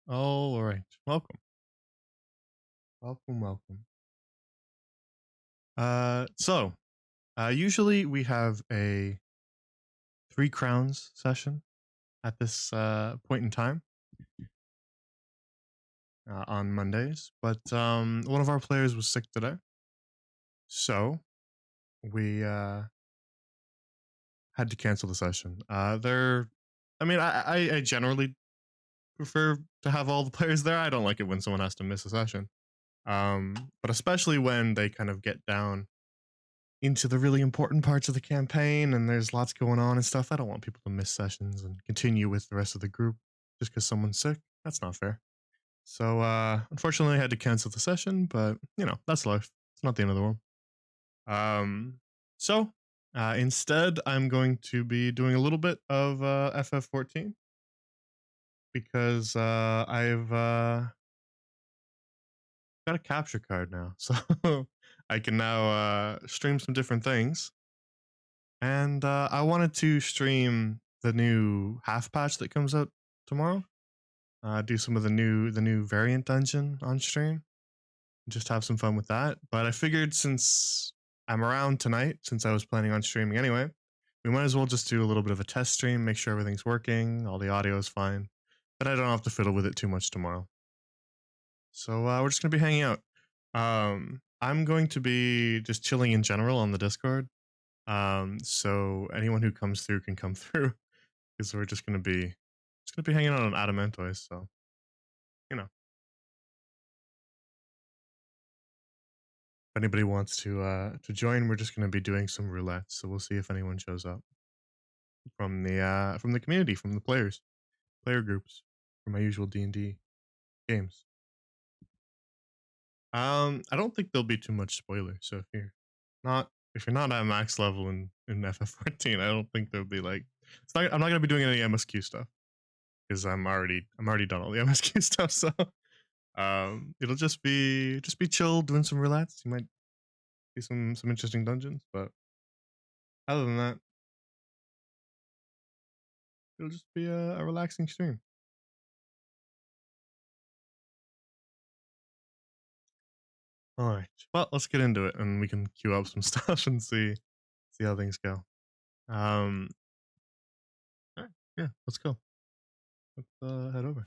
All right. Welcome. Welcome, welcome. Usually we have a Three Crowns session at this point in time on Mondays, but one of our players was sick today, so we had to cancel the session. I generally prefer to have all the players there. I don't like it when someone has to miss a session, but especially when they kind of get down into the really important parts of the campaign and there's lots going on and stuff. I don't want people to miss sessions and continue with the rest of the group just because someone's sick. That's not fair. So unfortunately I had to cancel the session, but that's life. It's not the end of the world. Um so instead I'm going to be doing a little bit of FF14 because I've got a capture card now. So I can now stream some different things. And I wanted to stream the new half patch that comes out tomorrow. Do some of the new variant dungeon on stream. Just have some fun with that. But I figured since I'm around tonight, since I was planning on streaming anyway, we might as well just do a little bit of a test stream, make sure everything's working, all the audio is fine, but I don't have to fiddle with it too much tomorrow. So we're just gonna be hanging out. I'm going to be just chilling in general on the Discord. So anyone who comes through can come through because we're just gonna be hanging out on Adamantoise. So you know, if anybody wants to join, we're just gonna be doing some roulette. So we'll see if anyone shows up from the community, from the player groups, from my usual D&D games. I don't think there'll be too much spoiler. So if you're not at max level in FF14, I don't think there'll be like I'm not gonna be doing any MSQ stuff because I'm already done all the MSQ stuff. So it'll just be chill doing some relax. You might see some interesting dungeons, but other than that, it'll just be a relaxing stream. All right, well, let's get into it, and we can queue up some stuff and see how things go. Um, all right, yeah, let's go. Let's head over.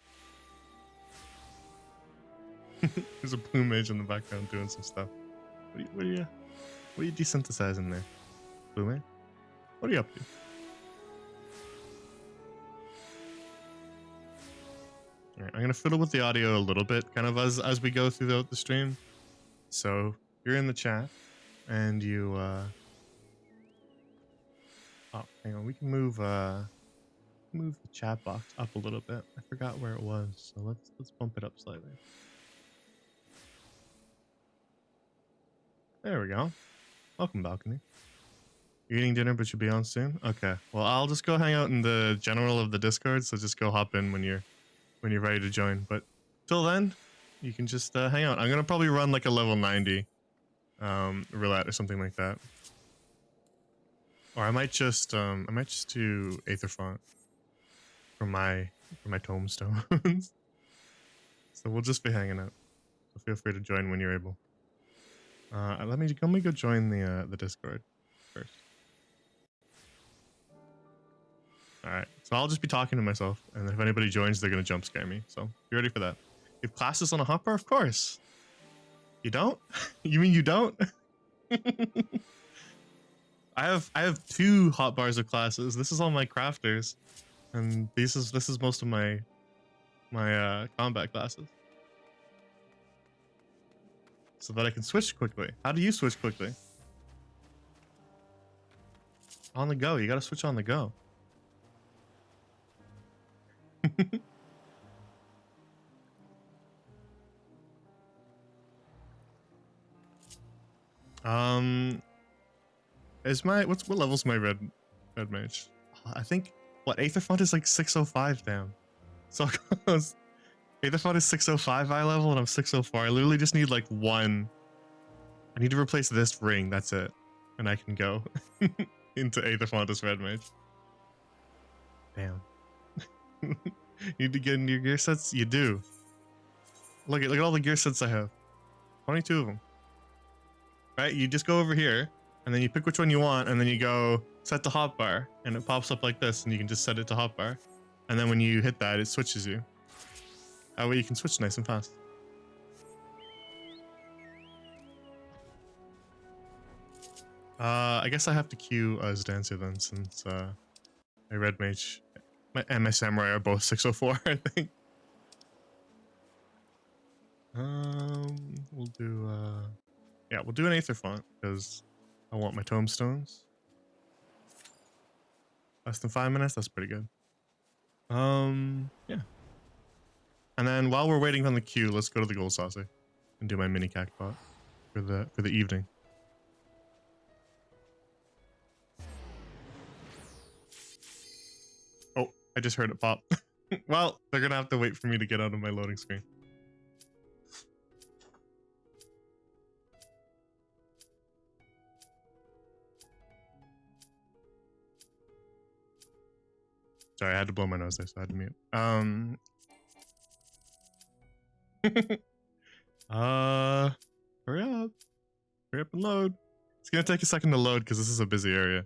There's a blue mage in the background doing some stuff. What are you desynthesizing there, blue mage? What are you up to? All right, I'm gonna fiddle with the audio a little bit, kind of as we go through the stream. So you're in the chat, and you. Oh, hang on. We can move the chat box up a little bit. I forgot where it was, so let's bump it up slightly. There we go. Welcome, balcony. You're eating dinner, but you'll be on soon. Okay. Well, I'll just go hang out in the general of the Discord. So just go hop in when you're ready to join. But till then, you can just hang out. I'm gonna probably run like a level 90 roulette or something like that. Or I might just do Aether Font for my tombstones. So we'll just be hanging out. So feel free to join when you're able. Let me go join the Discord first. All right. So I'll just be talking to myself, and if anybody joins, they're gonna jump scare me. So be ready for that. You have classes on a hotbar, of course. You don't? You mean you don't? I have 2 hotbars of classes. This is all my crafters, and this is most of my combat classes, so that I can switch quickly. How do you switch quickly? On the go. You gotta switch on the go. Is my what level's my red mage? I think what Aether Font is like 605 down. So close. Aether Font is 605 eye level and I'm 604. I literally just need like one. I need to replace this ring, that's it. And I can go into Aether Font as red mage. Damn. You need to get into your gear sets? You do. Look at all the gear sets I have. 22 of them. Right? You just go over here, and then you pick which one you want, and then you go set to hotbar, and it pops up like this, and you can just set it to hotbar. And then when you hit that, it switches you. That way you can switch nice and fast. I guess I have to queue as dancer then, since my red mage and my samurai are both 604, I think. We'll do yeah, we'll do an Aether font because I want my tombstones. Less than 5 minutes, that's pretty good. Yeah. And then while we're waiting on the queue, let's go to the gold saucer and do my mini cactbot for the evening. Oh, I just heard it pop. Well, they're gonna have to wait for me to get out of my loading screen. Sorry, I had to blow my nose there, so I had to mute. Hurry up. Hurry up and load. It's gonna take a second to load because this is a busy area.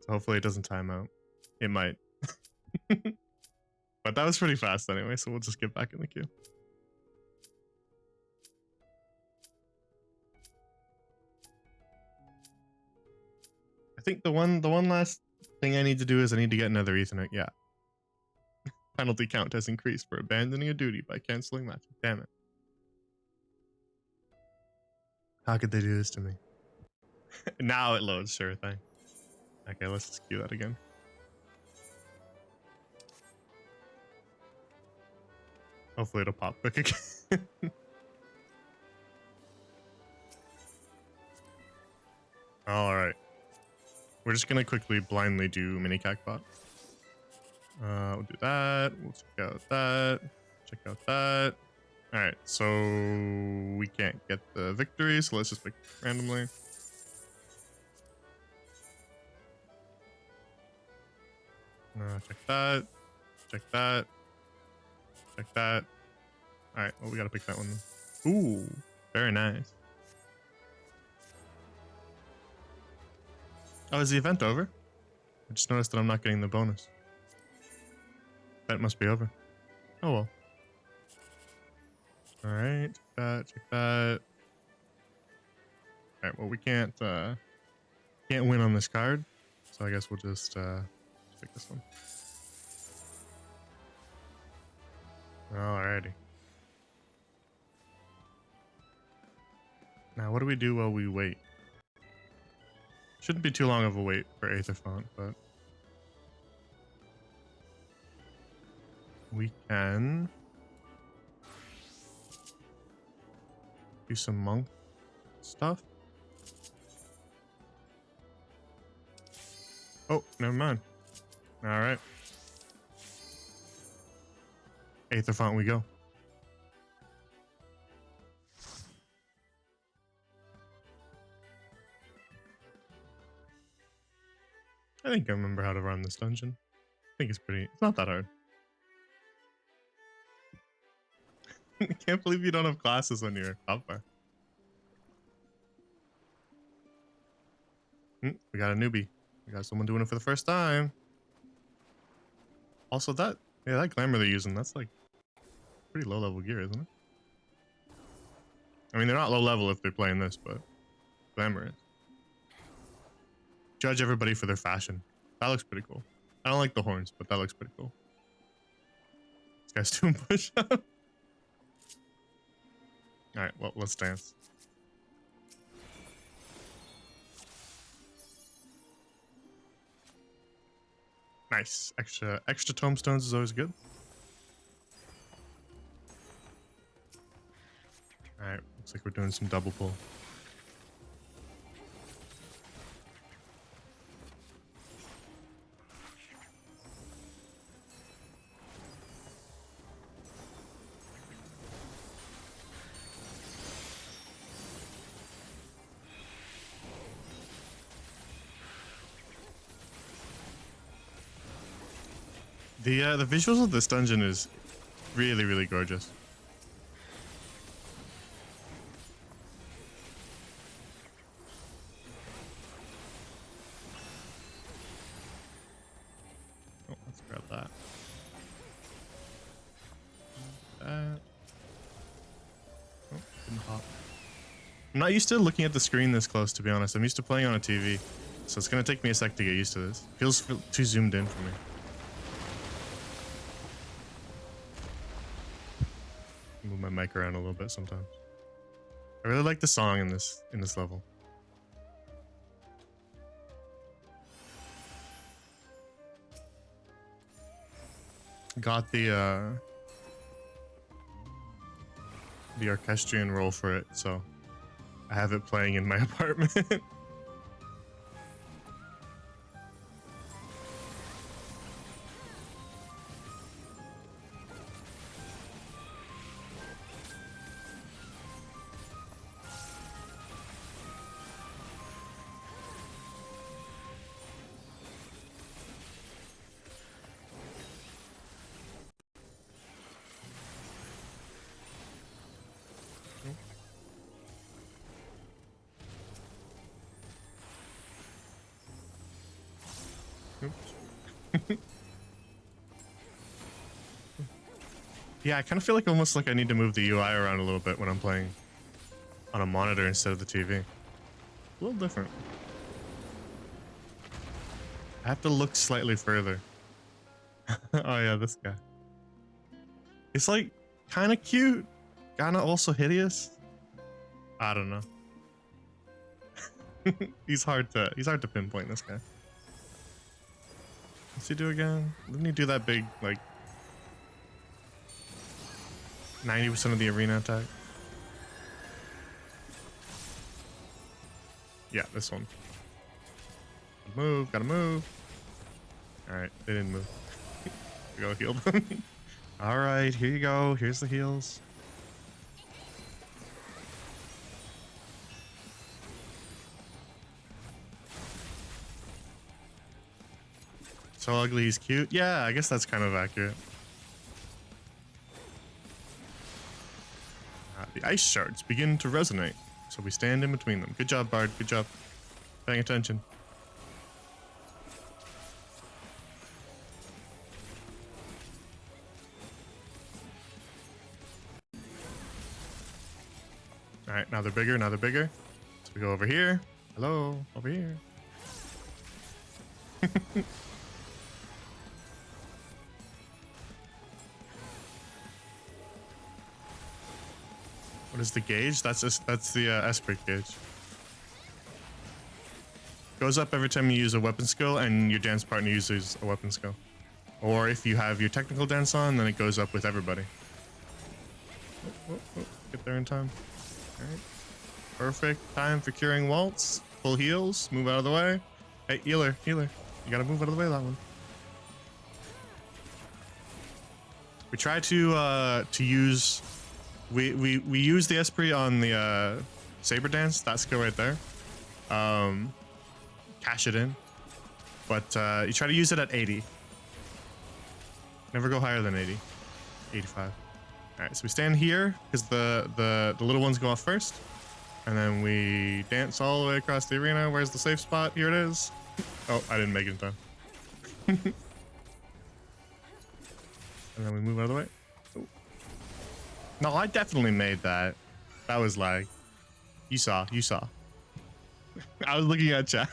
So hopefully it doesn't time out. It might. But that was pretty fast anyway, so we'll just get back in the queue. I think the one last thing I need to do is I need to get another Ethernet. Yeah. Penalty count has increased for abandoning a duty by canceling matches. Damn it. How could they do this to me? Now it loads, sure thing. Okay, let's just queue that again. Hopefully it'll pop quick again. Alright. We're just gonna quickly blindly do mini cactbot. We'll do that. We'll check out that. Check out that. Alright, so we can't get the victory, so let's just pick randomly. Check that. Check that. Check that. Alright, well, we gotta pick that one. Ooh, very nice. Oh, is the event over? I just noticed that I'm not getting the bonus. That must be over. Oh well. Alright, check that, check that. Alright, well, we can't win on this card, so I guess we'll just pick this one. Alrighty. Now, what do we do while we wait? Shouldn't be too long of a wait for Aether font, but we can do some monk stuff. Oh, never mind. All right. Aether font we go. I think I remember how to run this dungeon. I think it's not that hard. I can't believe you don't have classes on your hotbar. We got a newbie. We got someone doing it for the first time. Also, that glamour they're using, that's like pretty low level gear, isn't it? I mean, they're not low level if they're playing this, but glamour is. Judge everybody for their fashion. That looks pretty cool. I don't like the horns, but that looks pretty cool. This guy's doing push-up. Alright, well, let's dance. Nice. Extra tombstones is always good. Alright, looks like we're doing some double pull. The visuals of this dungeon is really, really gorgeous. Oh, let's grab that. That. Oh, didn't hop. I'm not used to looking at the screen this close, to be honest. I'm used to playing on a TV, so it's gonna take me a sec to get used to this. Feels too zoomed in for me. Move my mic around a little bit sometimes. I really like the song in this level. Got the orchestrion roll for it, so I have it playing in my apartment. Yeah, I kind of feel like almost like I need to move the UI around a little bit when I'm playing on a monitor instead of the TV. A little different. I have to look slightly further. Oh yeah, this guy. It's like kind of cute, kind of also hideous. I don't know. He's hard to pinpoint, this guy. What's he do again? Didn't he do that big, like 90% of the arena attack? Yeah, this one. Move, gotta move. Alright, they didn't move. Go heal them. Alright, here you go. Here's the heals. So ugly, he's cute. Yeah, I guess that's kind of accurate. The ice shards begin to resonate, so we stand in between them. Good job, Bard. Good job. Paying attention. Alright, now they're bigger, now they're bigger. So we go over here. Hello, over here. What is the gauge? That's the Esprit gauge. Goes up every time you use a weapon skill and your dance partner uses a weapon skill. Or if you have your technical dance on, then it goes up with everybody. Oh, get there in time. Alright. Perfect time for curing waltz. Full heals. Move out of the way. Hey, healer. You gotta move out of the way of that one. We try to use... We use the Esprit on the Saber Dance, that skill right there. Cash it in. But you try to use it at 80. Never go higher than 80. 85. Alright, so we stand here, because the little ones go off first. And then we dance all the way across the arena. Where's the safe spot? Here it is. Oh, I didn't make it in time. And then we move out of the way. Oh. No, I definitely made that. That was lag. You saw. I was looking at chat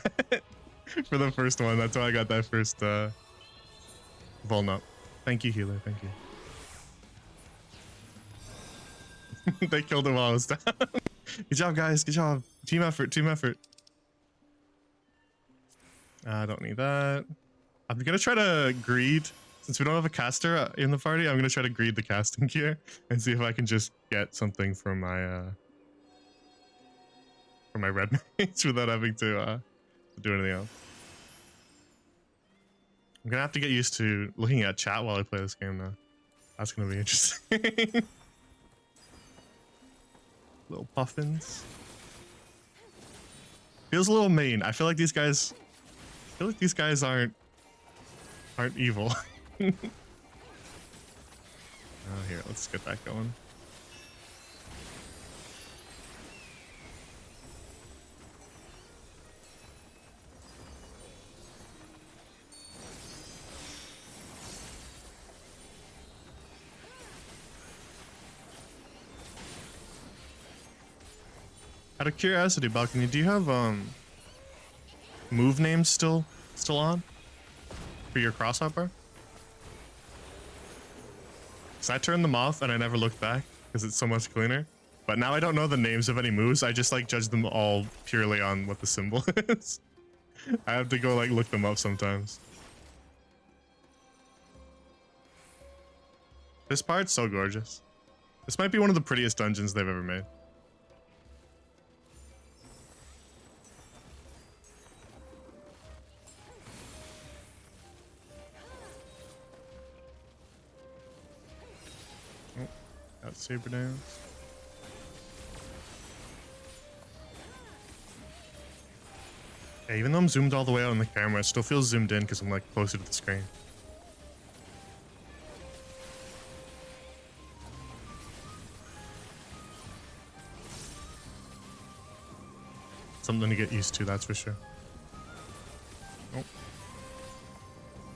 for the first one. That's why I got that first vuln up. Thank you, healer. Thank you. They killed him while I was down. Good job, guys. Good job. Team effort. I don't need that. I'm gonna try to greed. Since we don't have a caster in the party, I'm gonna try to greed the casting gear and see if I can just get something from my red mates without having to do anything else. I'm gonna have to get used to looking at chat while I play this game now. That's gonna be interesting. Little puffins. Feels a little mean. I feel like these guys aren't evil. Oh, here, let's get that going. Out of curiosity, Balcony, do you have move names still on for your cross hopper? So I turned them off and I never looked back because it's so much cleaner. But now I don't know the names of any moves. I just like judge them all purely on what the symbol is. I have to go like look them up sometimes. This part's so gorgeous. This might be one of the prettiest dungeons they've ever made. Oh, got saber dance. Yeah, even though I'm zoomed all the way out on the camera, it still feels zoomed in because I'm like closer to the screen. Something to get used to, that's for sure. Oh.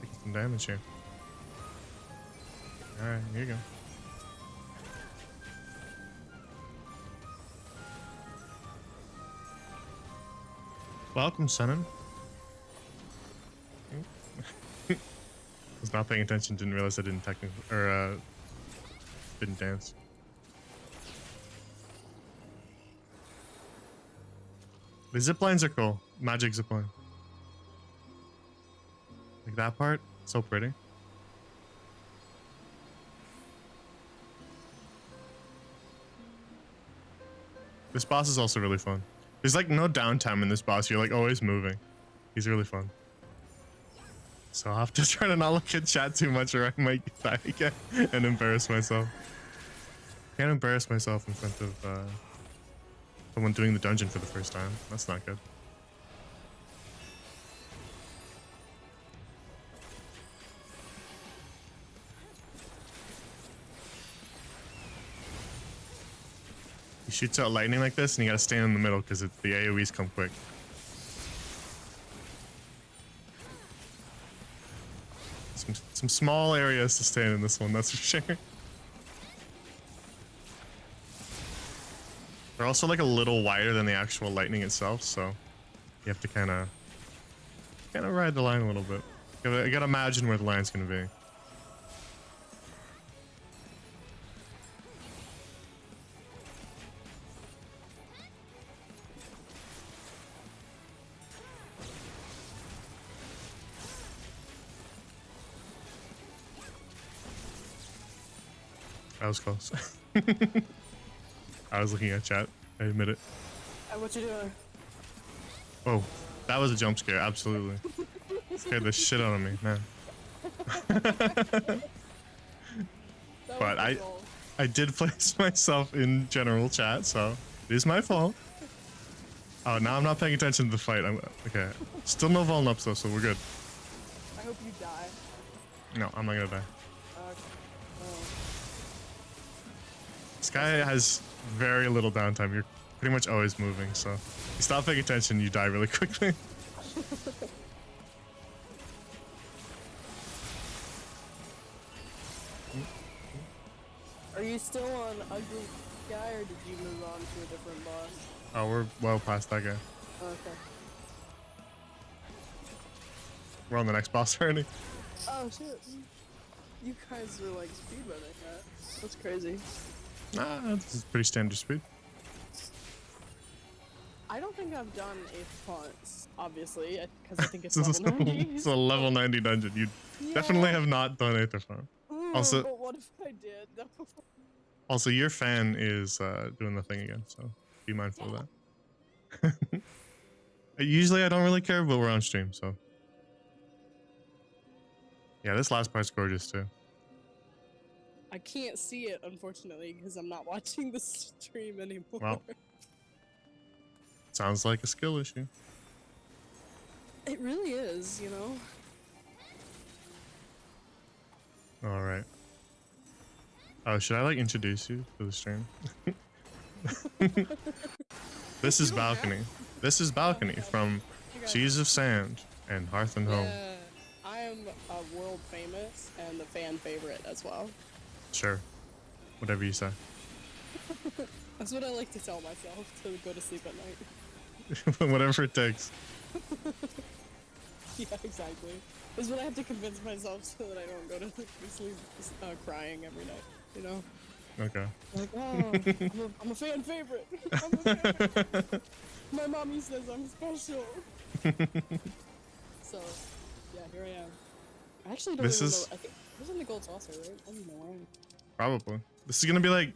Taking some damage here. Alright, here you go. Welcome, Senan. Was not paying attention, didn't realize I didn't didn't dance. The zip lines are cool. Magic zip line. Like that part, so pretty. This boss is also really fun. There's like no downtime in this boss. You're like always moving. He's really fun. So I'll have to try to not look at chat too much or I might die again and embarrass myself. Can't embarrass myself in front of someone doing the dungeon for the first time. That's not good. He shoots out lightning like this and you gotta stand in the middle because the AoEs come quick. Some small areas to stand in this one, that's for sure. They're also like a little wider than the actual lightning itself, so you have to kind of ride the line a little bit. You gotta imagine where the line's gonna be. That was close. I was looking at chat. I admit it. Hey, what you doing? Oh, that was a jump scare. Absolutely. Scared the shit out of me, man. But I did place myself in general chat, so it is my fault. Oh, now I'm not paying attention to the fight. Okay. Still no vuln ups though, so we're good. I hope you die. No, I'm not gonna die. Oh. This guy has very little downtime. You're pretty much always moving, so if you stop paying attention, you die really quickly. Are you still on Ugly Guy, or did you move on to a different boss? Oh, we're well past that guy. Okay. We're on the next boss already. Oh shit. You guys are like speedrunning that. That's crazy. Nah, this is pretty standard speed. I don't think I've done a once, obviously, because I think it's level 90. It's a level 90 dungeon. You definitely have not done Aetherfarm. Also, but what if I did? Also, your fan is doing the thing again, so be mindful of that. Usually I don't really care, but we're on stream, so. Yeah, this last part's gorgeous too. I can't see it, unfortunately, because I'm not watching the stream anymore. Well, sounds like a skill issue. It really is, you know? Oh, should I like introduce you to the stream? This You is don't have. Balcony. This is Oh, Balcony okay. from You got. Seas of Sand and Hearth and Home. Yeah, I am world famous and a fan favorite as well. Sure. Whatever you say. That's what I like to tell myself to go to sleep at night. Whatever it takes. Yeah, exactly. This is what I have to convince myself so that I don't go to sleep crying every night. You know, Okay. like, oh, I'm a fan favorite. I'm a fan favorite. My mommy says I'm special. So, yeah, here I am. I actually don't This even know. is I think this is in the gold saucer, right? I don't even know where I am. probably. This is gonna be like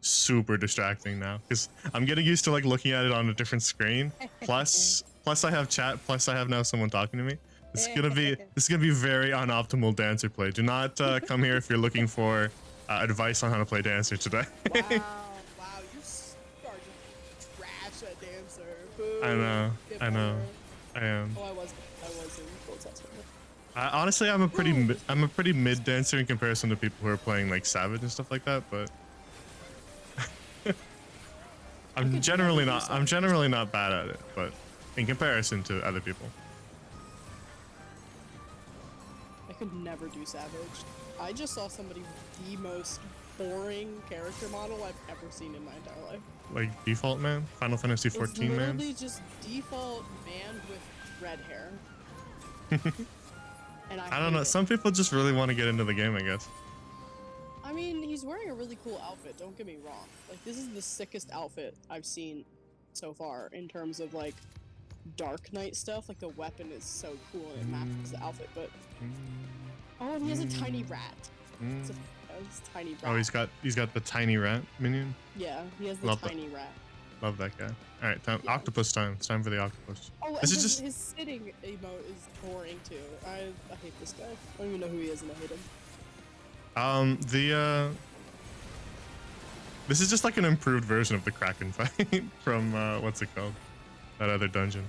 super distracting now because I'm getting used to like looking at it on a different screen. Plus I have chat. Plus I have now someone talking to me. This is gonna be very unoptimal dancer play. Do not come here if you're looking for advice on how to play dancer today. Wow, you started trash at dancer. Boo. I know, Get I know, better. I am. Oh, I was in gold saucer. Honestly, I'm a pretty mid dancer in comparison to people who are playing like Savage and stuff like that. But I'm generally not bad at it. But in comparison to other people, I could never do Savage. I just saw somebody with the most boring character model I've ever seen in my entire life. like default man, Final Fantasy It's 14 man. literally just default man with red hair. And I don't know. Some people just really want to get into the game, I guess. I mean, he's wearing a really cool outfit, don't get me wrong. Like, this is the sickest outfit I've seen so far in terms of, like, Dark Knight stuff. Like, the weapon is so cool and it matches the outfit, but... Oh, and he has a tiny rat. It's a tiny rat. Oh, he's got the tiny rat minion. Yeah, he has the tiny rat. Love that guy. All right, time. Yeah. Octopus time. It's time for the octopus. Oh, this and is just his sitting emote is boring too. I hate this guy. I don't even know who he is and I hate him. This is just like an improved version of the Kraken fight from what's it called? That other dungeon.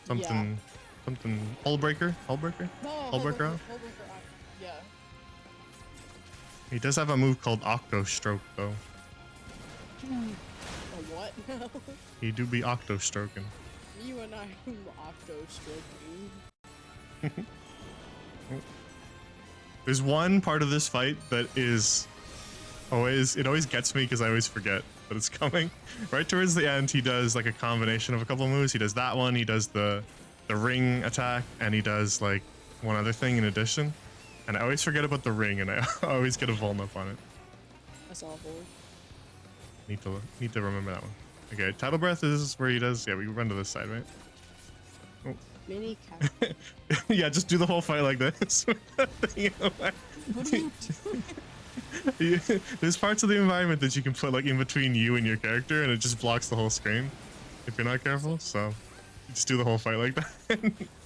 Something Hullbreaker? No, Hullbreaker? Yeah. He does have a move called Octo Stroke though. A what? He do be Octo Stroking. You and I octo stroking. There's one part of this fight that is always gets me because I always forget that it's coming. Right towards the end, he does like a combination of a couple moves. He does that one, he does the ring attack, and he does like one other thing in addition. And I always forget about the ring, and I always get a vuln up on it. That's awful. Need to remember that one. Okay, Tidal Breath is where he does. Yeah, we run to this side, right? Oh. Mini cat. Yeah, just do the whole fight like this. What are you doing? There's parts of the environment that you can put like in between you and your character, and it just blocks the whole screen if you're not careful. So just do the whole fight like that.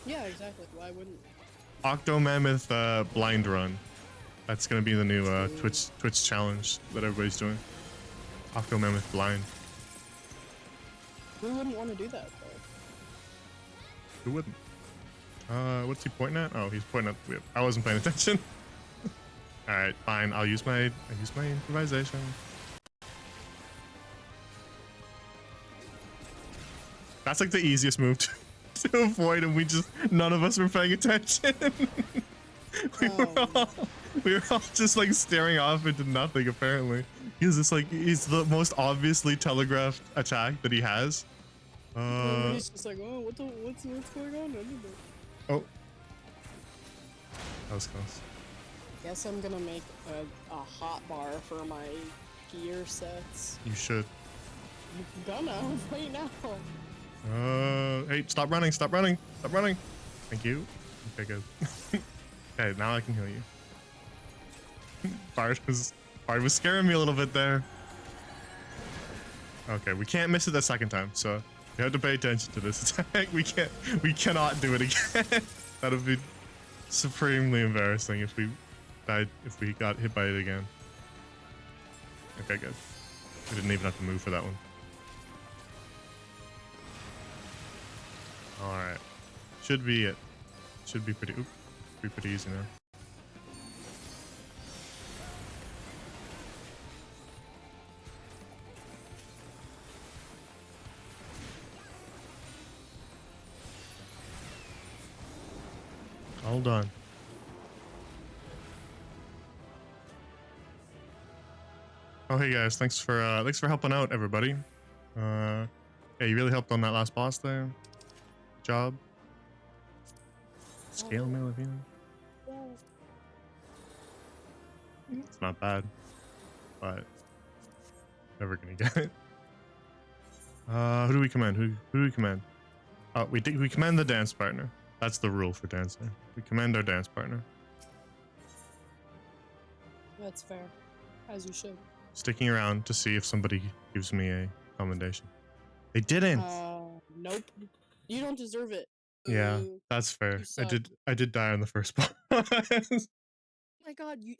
Yeah, exactly. Why wouldn't? Octo Mammoth Blind Run. That's gonna be the new Twitch challenge that everybody's doing. Octo Mammoth Blind. Who wouldn't want to do that though? Who wouldn't? What's he pointing at? Oh, he's pointing at the whip. I wasn't paying attention. All right, fine. I'll use my improvisation. That's like the easiest move to avoid, and none of us were paying attention. we were all just like staring off into nothing apparently. Because it's like he's the most obviously telegraphed attack that he has. He's just like, oh, what's going on? Oh, that was close. Guess I'm gonna make a hot bar for my gear sets. You should. I'm gonna right now. Hey, stop running! Stop running! Stop running! Thank you. Okay, good. Okay, now I can heal you. Bard was scaring me a little bit there. Okay, we can't miss it the second time, so you have to pay attention to this attack. We cannot do it again. That would be supremely embarrassing if we got hit by it again. Okay, good. We didn't even have to move for that one. All right, should be it. Should be pretty. Oop, be pretty easy now. All done. Oh hey guys, thanks for helping out everybody. Yeah, you really helped on that last boss there. Good job. Scale mail if you know. It's not bad, but never gonna get it. Who do we command? Who do we command? Oh, we command the dance partner. That's the rule for dancing. We command our dance partner. That's fair, as you should. Sticking around to see if somebody gives me a commendation. They didn't. Nope. You don't deserve it. Yeah, that's fair. I did die on the first boss. My God, you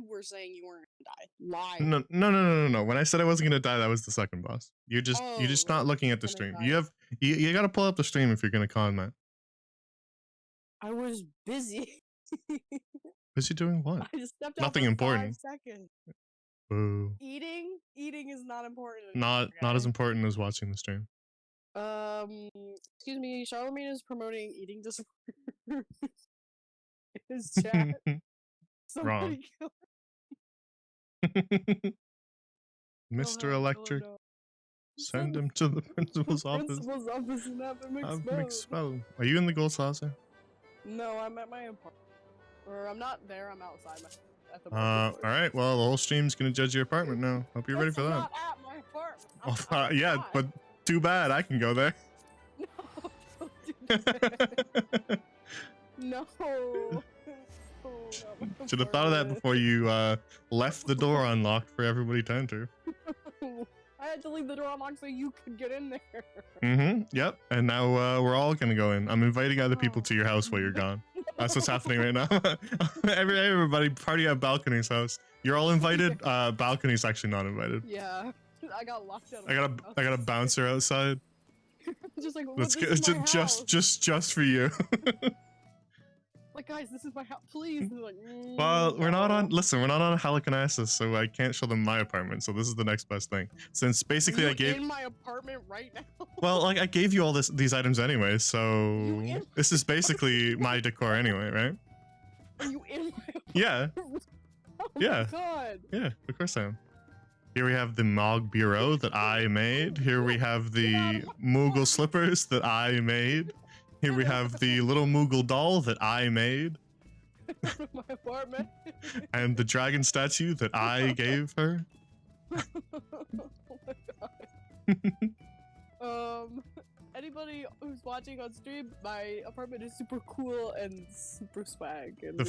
were saying you weren't gonna die. Lie. No. When I said I wasn't gonna die, that was the second boss. You're just not looking at the stream. You gotta pull up the stream if you're gonna con that. I was busy. Was you doing what? I just stepped out Nothing for important. 5 seconds. Boo. Eating is not important. Not as important as watching the stream. Excuse me, Charlemagne is promoting eating disorder. In his chat. Wrong. Mr. Electric, send him to the principal's office. Principal's office and have him expelled. Are you in the gold saucer? No, I'm at my apartment. Or I'm not there, I'm outside at the alright, well, the whole stream's gonna judge your apartment now. Hope you're ready for that. Not at my apartment. Yeah, but too bad, I can go there. No, don't do that. No. Should have thought of that before you left the door unlocked for everybody to enter. I had to leave the door unlocked so you could get in there. Yep. And now we're all gonna go in. I'm inviting other people to your house while you're gone. That's what's happening right now. Everybody party at Balcony's house. You're all invited. Balcony's actually not invited. Yeah. I got locked out. I got a bouncer outside. Just like, let's get just for you. Like, guys, this is my house, please. Like, well, we're not on Halicarnassus, so I can't show them my apartment. So this is the next best thing. Since basically I gave in my apartment right now. Well, like I gave you all these items anyway, so this is basically my decor anyway, right? Are you in my apartment? Yeah. Oh yeah. My God. Yeah, of course I am. Here we have the Mog Bureau that I made. Here we have the Moogle slippers that I made. Here we have the little Moogle doll that I made. My apartment. And the dragon statue that I gave her. Oh my God. Anybody who's watching on stream, my apartment is super cool and super swag. And the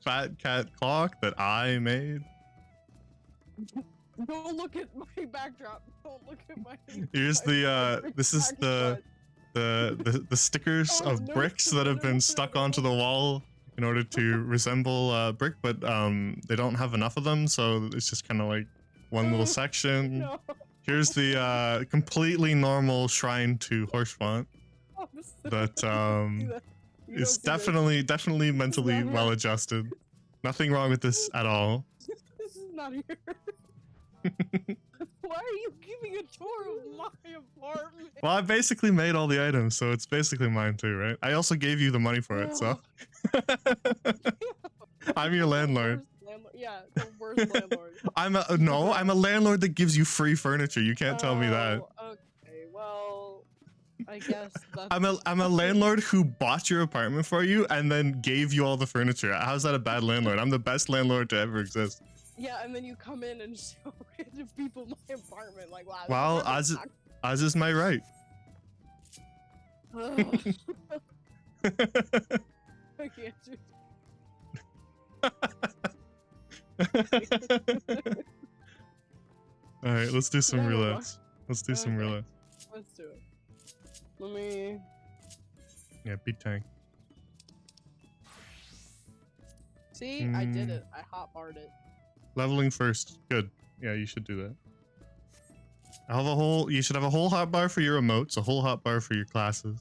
fat cat clock that I made. Don't look at my backdrop. Don't look at my. Here's this is the stickers of bricks that have been stuck onto the wall in order to resemble brick, but they don't have enough of them, so it's just kind of like one little section. No. Here's the completely normal shrine to Horse font that is definitely mentally well adjusted. Nothing wrong with this at all. This is not here. Why are you giving a tour of my apartment? Well, I basically made all the items, so it's basically mine too, right? I also gave you the money for it, so. I'm your landlord. Yeah, the worst landlord. I'm a landlord that gives you free furniture. You can't tell me that. Okay, well, I guess that's... I'm a landlord who bought your apartment for you and then gave you all the furniture. How's that a bad landlord? I'm the best landlord to ever exist. Yeah, and then you come in and show random people my apartment, like, wow. Well, as is my right. I can't do. All right, let's do some roulette. Let's do some roulette. Let's do it. Let me. Yeah, beat tank. See, I did it. I hotbarred it. Leveling first. Good. Yeah, you should do that. You should have a whole hotbar for your emotes, a whole hotbar for your classes.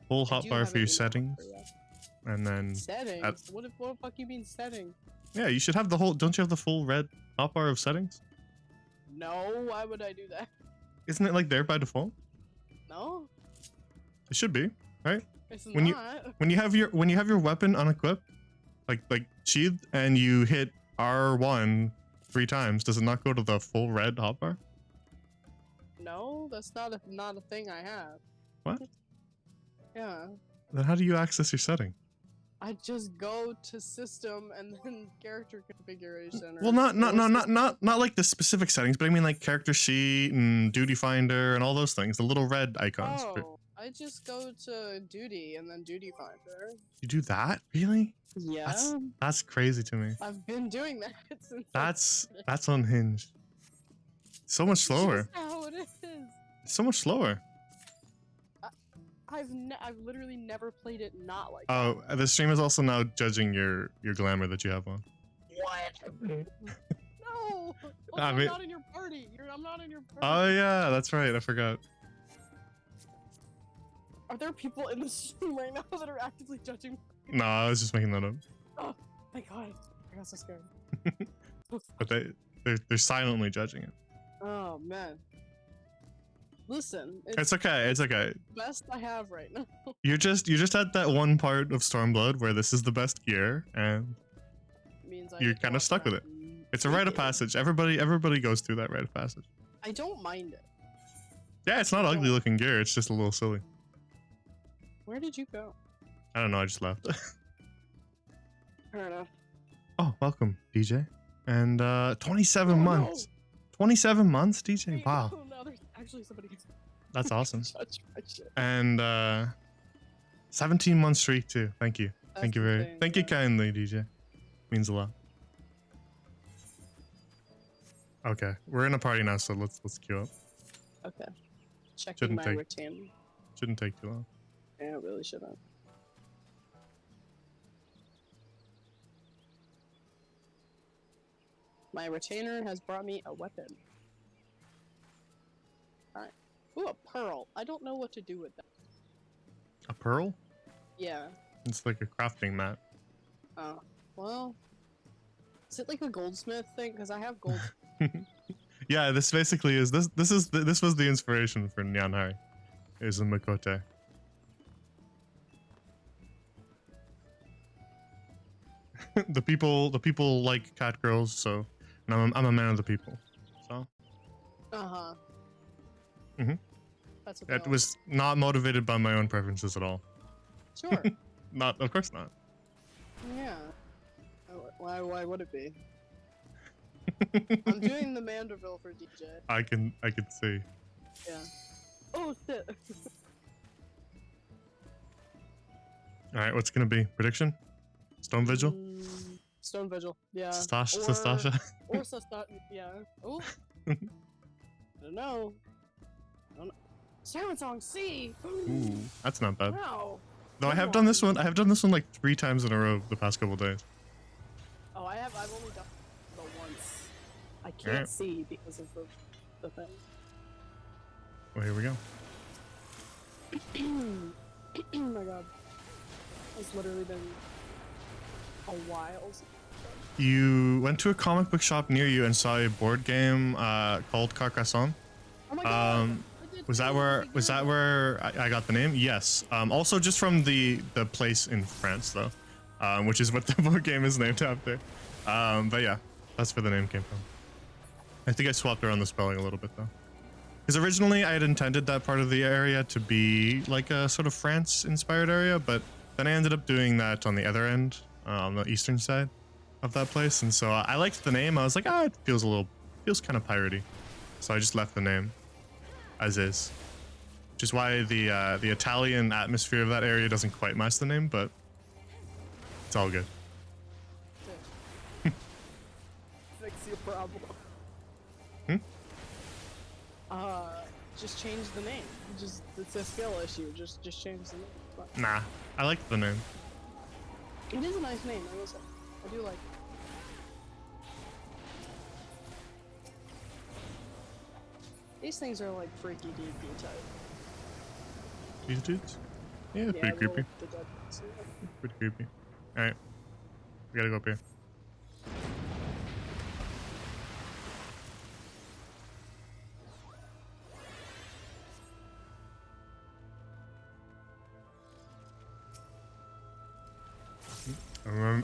full I do hotbar have for it your in the hotbar, settings, yeah. and then Settings? What the fuck you mean settings? yeah, you should have the whole. Don't you have the full red hotbar of settings? No, why would I do that? Isn't it like there by default? No, It should be, right? it's When you not. when you have your weapon unequipped, like sheathed, and you hit R1 3 times, does it not go to the full red hotbar? No, that's not a thing I have. What? Yeah. Then how do you access your setting? I just go to system and then character configuration. Well, not like the specific settings, but I mean like character sheet and duty finder and all those things. The little red icons. Oh, I just go to duty and then duty finder. You do that? Really? Yeah. That's crazy to me. I've been doing that since. That's unhinged. So much slower. That's how it is. So much slower. I've literally never played it not like Oh, the stream is also now judging your glamour that you have on. that. What? No! I I'm mean- not in your party. I'm not in your party. Oh yeah, that's right. I forgot. Are there people in the stream right now that are actively judging me? No, I was just making that up. Oh, thank God. I got so scared. But they're silently judging it. Oh, man. Listen, It's okay. It's okay. the best I have right now. You're just at that one part of Stormblood where this is the best gear, and Means I you're get to kind of walk stuck with around it. and It's a rite of naked. passage. Everybody goes through that rite of passage. I don't mind it. Yeah, it's not ugly looking gear. It's just a little silly. Where did you go? I don't know. I just left. Fair enough. Oh, welcome, DJ. And 27 Oh, no. months. 27 months, DJ. Wait, Wow, no, no, there's actually somebody that's awesome. judge my shit. And 17 month streak too. Thank you. Thank you very. Thank you kindly, DJ. Means a lot. Okay, we're in a party now, so let's queue up. Okay. Checking Shouldn't my take- retain. Shouldn't take too long. Yeah, it really shouldn't. My retainer has brought me a weapon. Alright. Ooh, a pearl. I don't know what to do with that. A pearl? Yeah. It's like a crafting mat. Oh. Well. Is it like a goldsmith thing? Because I have gold. Yeah, this basically is this was the inspiration for Nyanhari. Is a Makote. the people like cat girls, so and I'm a man of the people. So Uh-huh. Mhm. That's what they it all- was not motivated by my own preferences at all. Sure. Not, of course not. Yeah. Why would it be? I'm doing the Manderville for DJ. I can see. Yeah. Oh shit. All right, what's gonna be prediction? Stone Vigil, Stone Vigil. Yeah. Sastasha. Or Sastasha. Yeah. Oh. I don't know. Siren Song C. Ooh, that's not bad. Wow. Though I have done this one. I have done this one like 3 times in a row the past couple days. Oh, I've only done the once. I can't Alright. see because of the thing. Well, here we go. Oh my god. It's literally been a while. since- You went to a comic book shop near you and saw a board game called Carcassonne. Oh my god. Um, Was that where I got the name? Yes. Also just from the place in France though, which is what the board game is named after. But yeah, that's where the name came from. I think I swapped around the spelling a little bit though, because originally I had intended that part of the area to be like a sort of France-inspired area, but then I ended up doing that on the other end, on the eastern side of that place, and so I liked the name. I was like, it feels kind of piratey, so I just left the name as is, which is why the Italian atmosphere of that area doesn't quite match the name, but it's all good. Fix your problem. Just change the name. It's a skill issue. Just change the name. But Nah, I like the name. it is a nice name. I will say. I do like it. These things are like freaky DP type. These dudes? Yeah, it's Yeah, pretty creepy. the dead ones. Yeah. Pretty creepy. All right, we gotta go up here.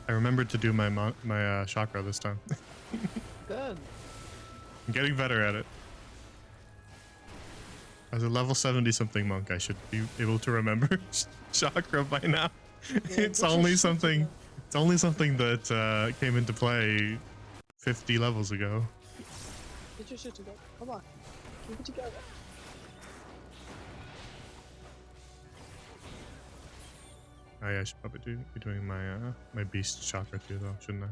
I remembered to do my chakra this time. Good. I'm getting better at it. As a level 70 something monk, I should be able to remember chakra by now. Yeah, It's get your only shit something. together. It's only something that came into play 50 levels ago. Get your shit together. Come on. Keep it together. Oh yeah, I should probably be doing my beast chakra too, though, shouldn't I?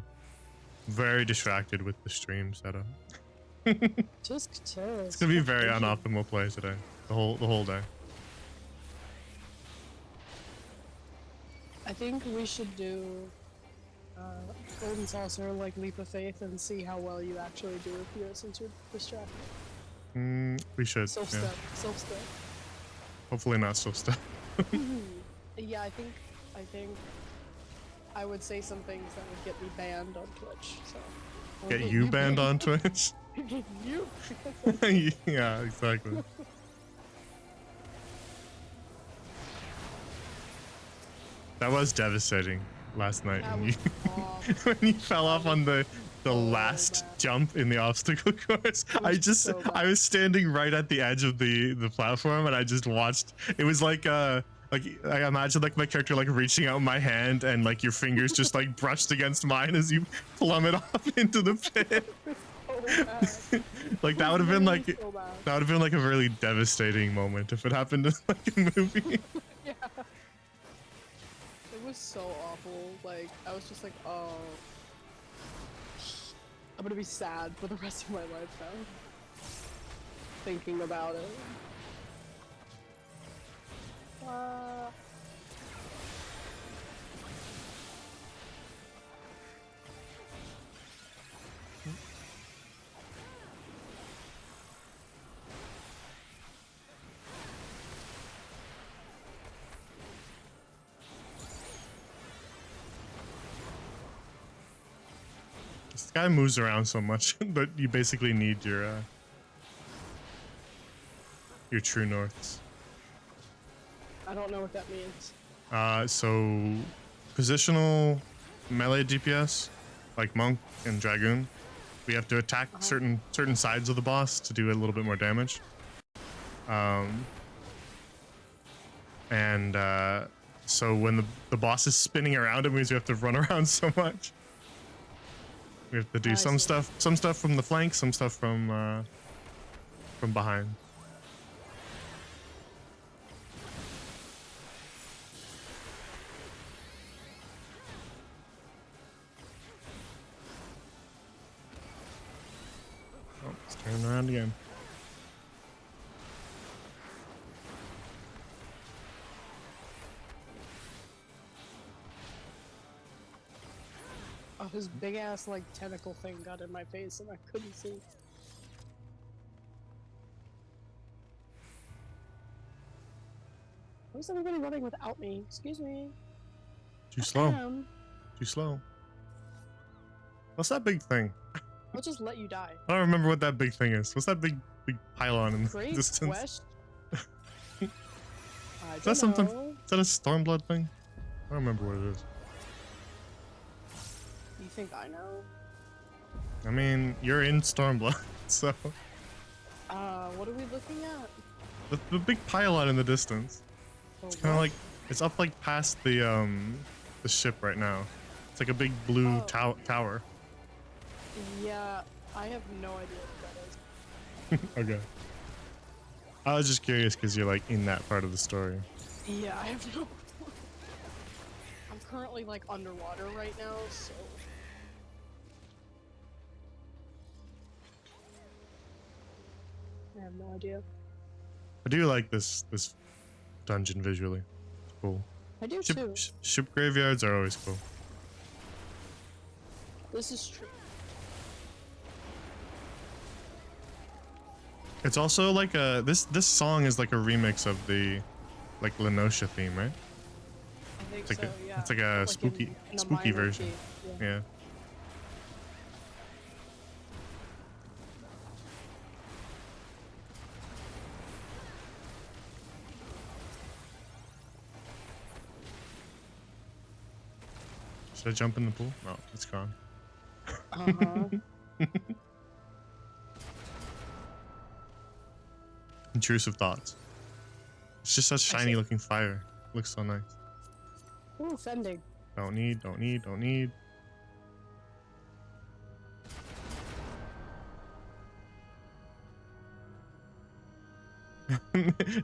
Very distracted with the stream setup. Just It's gonna be very unoptimal play today. The whole day. I think we should do Golden Saucer, like Leap of Faith, and see how well you actually do with yours since you're distracted. We should. Sylphstep. Yeah. Sylphstep. Hopefully not Sylphstep. Yeah, I think I would say some things that would get me banned on Twitch. So I'll Get you banned on Twitch? Get you. Yeah, exactly. That was devastating last night That when was you awful. when you fell off on the so last bad. jump in the obstacle course. So I was standing right at the edge of the platform and I just watched. It was like I imagine like my character like reaching out my hand and like your fingers just like brushed against mine as you plummet off into the pit. So bad. Like that would have been like So bad. that would have been like a really devastating moment if it happened in like a movie. Yeah. It was so awful. Like, I was just like, oh. I'm gonna be sad for the rest of my life now. Thinking about it. This guy moves around so much, but you basically need your true norths. I don't know what that means. So positional melee DPS, like monk and dragoon, we have to attack certain sides of the boss to do a little bit more damage. So when the boss is spinning around, it means we have to run around so much. We have to do some stuff from the flank, some stuff from behind. Oh, let's turn around again. Oh, his big ass like tentacle thing got in my face and I couldn't see. Why is everybody running without me? Excuse me. Too slow. Too slow. What's that big thing? I'll just let you die. I don't remember what that big thing is. What's that big pylon in the Great distance? question. Is that something? Is that a Stormblood thing? I don't remember what it is. You think I know? I mean, you're in Stormblood, so What are we looking at? the big pylon in the distance. Oh, It's kind of like it's up like past the ship right now. It's like a big blue tower. Yeah, I have no idea what that is. Okay. I was just curious because you're like in that part of the story. Yeah, I have no. I'm currently like underwater right now, so. I have no idea. I do like this dungeon visually. It's cool. I do too. Ship graveyards are always cool. This is true. It's also like this song is like a remix of the like Lenosha theme, right? think It's like so. a Yeah. it's like a Like in a spooky minor version. key. Yeah. Yeah. Should I jump in the pool? No, it's gone. Uh-huh. Intrusive thoughts. It's just such I shiny see. looking fire. Looks so nice. Ooh, sending. Don't need, don't need, don't need.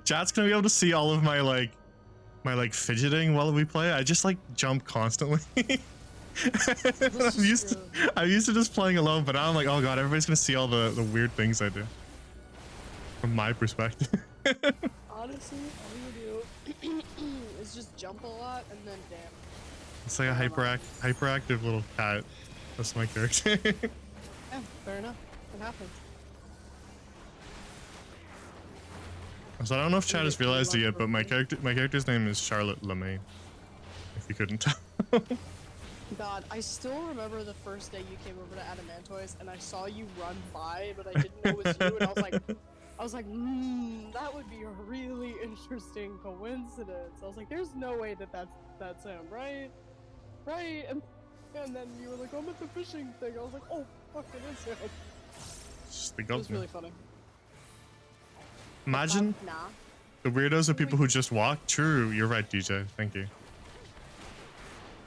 Chat's gonna be able to see all of my like fidgeting while we play. I just like jump constantly. I'm used to just playing alone, but now I'm like, oh god, everybody's gonna see all the weird things I do. From my perspective. Honestly, all you do is just jump a lot and then damn. It's like a hyperactive little cat. That's my character. Yeah, fair enough. It happens. So I don't know if Chad has realized it yet, but my Lunch character's name is Charlotte LeMay. If you couldn't tell. God, I still remember the first day you came over to Adamantoise and I saw you run by, but I didn't know it was you, and I was like, that would be a really interesting coincidence. I was like, there's no way that's him, right? Right? And then you were like, I'm at the fishing thing. I was like, oh, fuck, it is him. Just the It was governor. really funny. Imagine Nah. the weirdos are people who just walk. True, you're right, DJ. Thank you.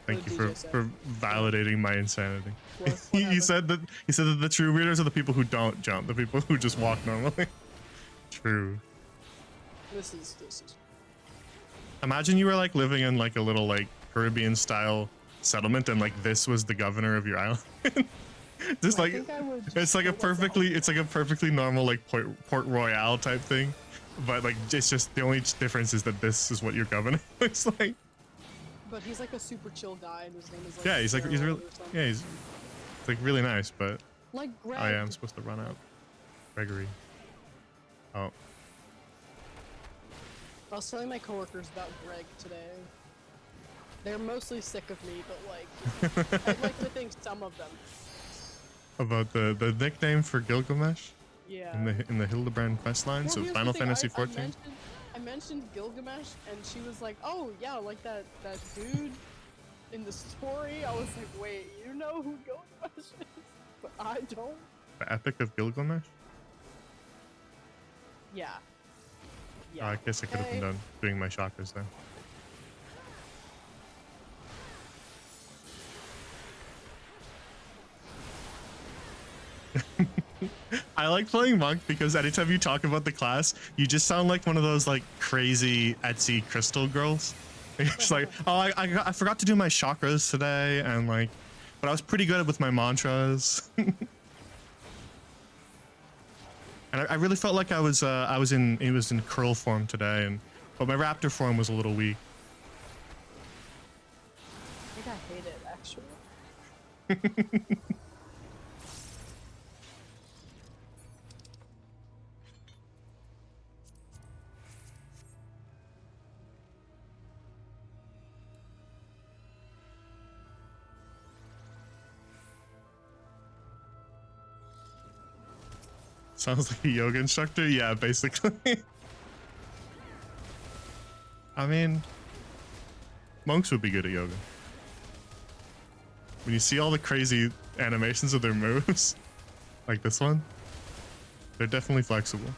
Thank you for validating my insanity. He said that the true weirdos are the people who don't jump, the people who just walk normally. True. This is. Imagine you were like living in like a little like Caribbean style settlement and like this was the governor of your island. Just like it's like a perfectly normal like Port Royale type thing, but like it's just the only difference is that this is what your governor looks like. But he's like a super chill guy, and his name is like. Yeah, he's really he's like really nice, but like Greg. oh yeah, I'm supposed to run out. Gregory. Oh. I was telling my coworkers about Greg today. They're mostly sick of me, but like, I'd like to think some of them. About the nickname for Gilgamesh? Yeah. In the Hildebrand quest line, Well, so here's Final the thing, Fantasy XIV. I mentioned Gilgamesh, and she was like, "Oh yeah, like that dude in the story." I was like, "Wait, you know who Gilgamesh is?" But I don't. The Epic of Gilgamesh? Yeah. Oh, I guess I could have been done doing my chakras then. I like playing Monk because anytime you talk about the class, you just sound like one of those like crazy Etsy crystal girls. It's like, oh, I forgot to do my chakras today, and like, but I was pretty good with my mantras. And I really felt like it was in curl form today, but my raptor form was a little weak. I think I hate it actually. Sounds like a yoga instructor? Yeah, basically. I mean, monks would be good at yoga. When you see all the crazy animations of their moves, like this one, they're definitely flexible.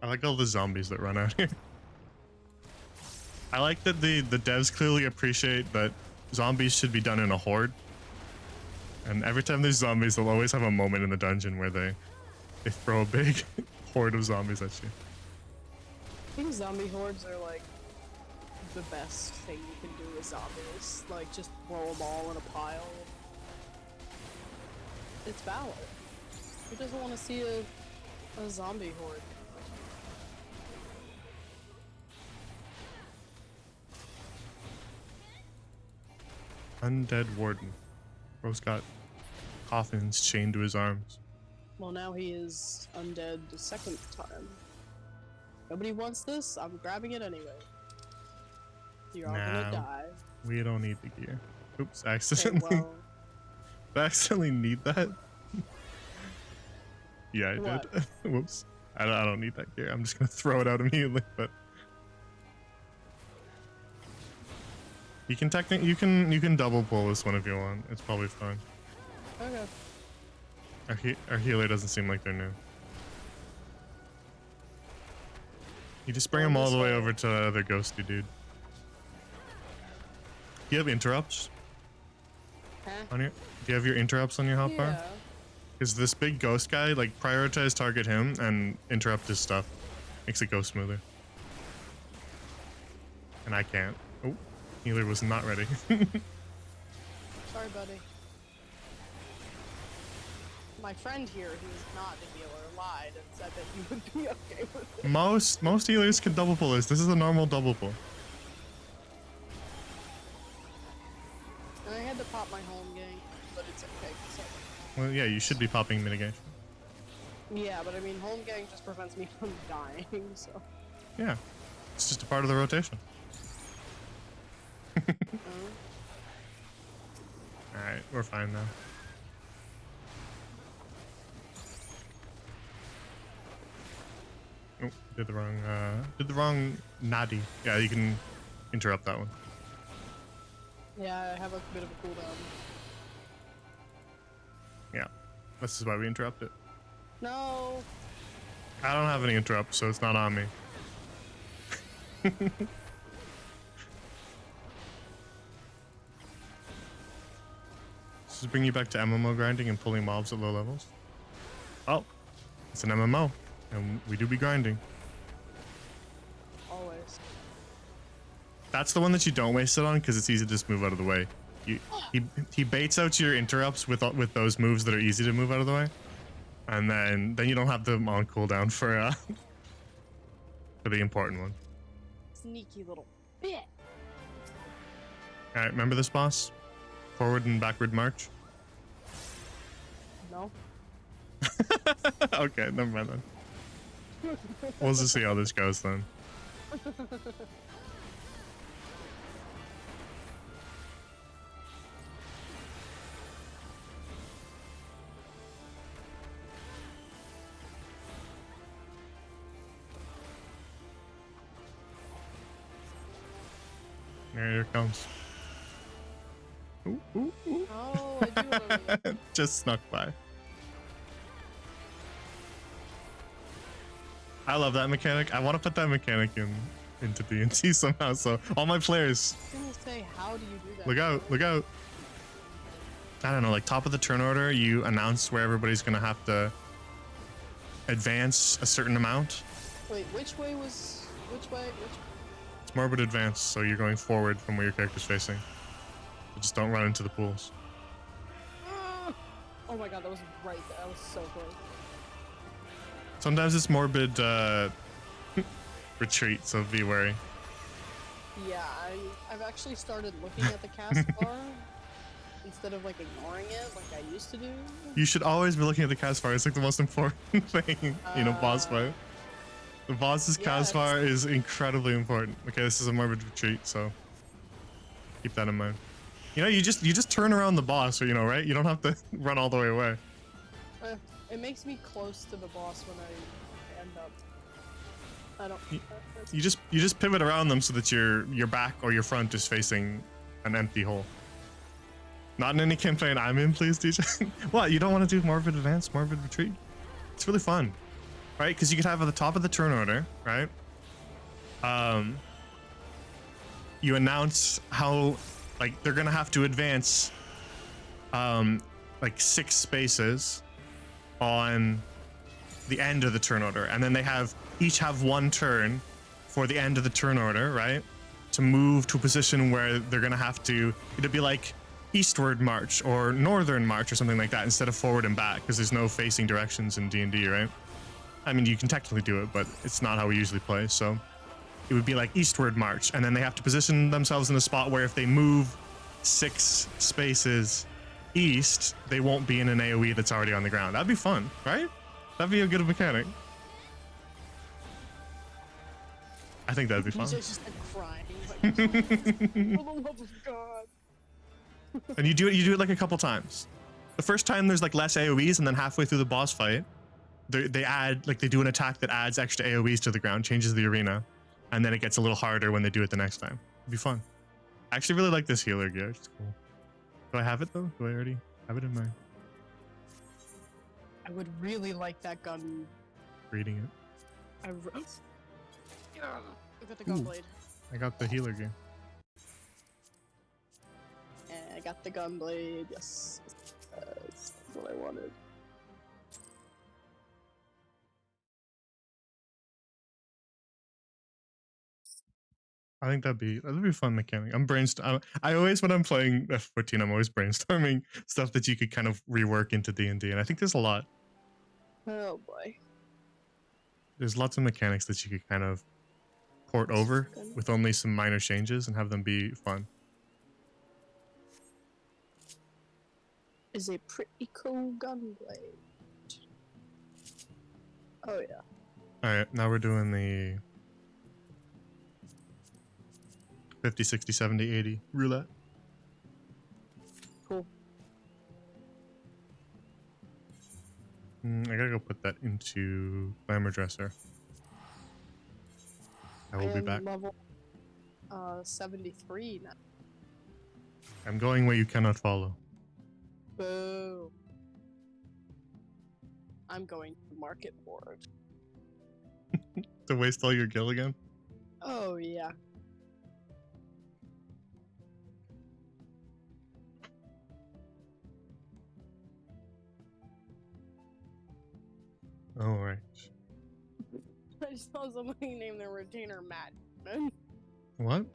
I like all the zombies that run out here. I like that the devs clearly appreciate that zombies should be done in a horde. And every time there's zombies, they'll always have a moment in the dungeon where they throw a big horde of zombies at you. I think zombie hordes are like the best thing you can do with zombies. Like just throw them all in a pile. It's valid. Who doesn't want to see a zombie horde? Undead Warden. Bro's got coffins chained to his arms. Well, now he is undead the second time. Nobody wants this, I'm grabbing it anyway. You're all gonna die. We don't need the gear. Oops, Okay, accidentally. well, I accidentally need that. Yeah, I what? did. Whoops. I don't need that gear. I'm just gonna throw it out immediately, but you can technically you can double pull this one if you want. It's probably fine. Okay. Our healer doesn't seem like they're new. You just bring them all the way over to the other ghosty dude. Do you have interrupts? Huh? On your, do you have your interrupts on your hotbar? Yeah. Because this big ghost guy, like, prioritize target him and interrupt his stuff. Makes it go smoother. And I can't. Oh, healer was not ready. Sorry, buddy. My friend here, who's not the healer, lied and said that you would be okay with it. Most healers can double pull this. This is a normal double pull. And I had to pop my home gang, but it's okay. So. Well, yeah, you should be popping mitigation. Yeah, but I mean, home gang just prevents me from dying, so. Yeah, it's just a part of the rotation. Alright, we're fine now. Oh, did the wrong nadi. Yeah, you can interrupt that one. Yeah, I have a bit of a cooldown. Yeah, this is why we interrupt it. No! I don't have any interrupts, so it's not on me. This is bring you back to MMO grinding and pulling mobs at low levels. Oh, it's an MMO, and we do be grinding. Always. That's the one that you don't waste it on because it's easy to just move out of the way. He baits out your interrupts with those moves that are easy to move out of the way, and then you don't have them on cooldown for the important one. Sneaky little bit. All right, remember this boss? Forward and backward march. No. Okay, never mind then. We'll just see how this goes then. Here it comes. Ooh, ooh, ooh. Oh, I do remember that. Just snuck by. I love that mechanic. I want to put that mechanic into D&T somehow. So all my players, I was gonna say, how do you do that? look out, look out. I don't know, like top of the turn order, you announce where everybody's gonna have to advance a certain amount. Wait, which way? It's morbid advance, so you're going forward from where your character's facing. So just don't run into the pools. Ah! Oh my god, that was right there. That was so close. Sometimes it's morbid retreat, so be wary. Yeah, I've actually started looking at the cast bar instead of like ignoring it like I used to do. You should always be looking at the cast bar. It's like the most important thing, boss fight. The boss's cast bar is incredibly important. Okay, this is a morbid retreat, so keep that in mind. You know, you just turn around the boss, right? You don't have to run all the way away. It makes me close to the boss when I end up. I don't. You just pivot around them so that your back or your front is facing an empty hole. Not in any campaign I'm in, please, DJ. What? You don't want to do morbid advance, morbid retreat? It's really fun, right? Because you could have at the top of the turn order, right? You announce how, like, they're gonna have to advance, like 6 spaces on the end of the turn order, and then they each have 1 turn for the end of the turn order, right? To move to a position where they're gonna have to, it'd be like eastward march or northern march or something like that instead of forward and back, because there's no facing directions in D&D, right? I mean, you can technically do it, but it's not how we usually play. So it would be like eastward march, and then they have to position themselves in a spot where if they move 6 spaces east, they won't be in an AoE that's already on the ground. That'd be fun, right? That'd be a good mechanic. I think that'd be fun. BJ's just like crying. Like, for the love of God. And you do it like a couple times. The first time there's like less AoEs, and then halfway through the boss fight, they add, like, they do an attack that adds extra AoEs to the ground, changes the arena, and then it gets a little harder when they do it the next time. It'd be fun. I actually really like this healer gear. It's cool. Do I have it though? Do I already have it in my I would really like that gun. reading it? I got the gunblade. I got the healer gear. And I got the gunblade. Yes. That's what I wanted. I think that'd be a fun mechanic. I'm brainstorming. I always, when I'm playing F14, I'm always brainstorming stuff that you could kind of rework into D&D, and I think there's a lot. Oh boy. There's lots of mechanics that you could kind of port over with only some minor changes and have them be fun. Is a pretty cool gunblade. Oh yeah. All right, now we're doing the 50, 60, 70, 80 roulette. Cool. I gotta go put that into Glamour Dresser. I will be back. Level 73 now. I'm going where you cannot follow. Boo. I'm going to market board. To waste all your gil again? Oh yeah. All right. I saw somebody name their retainer Matt Damon. What?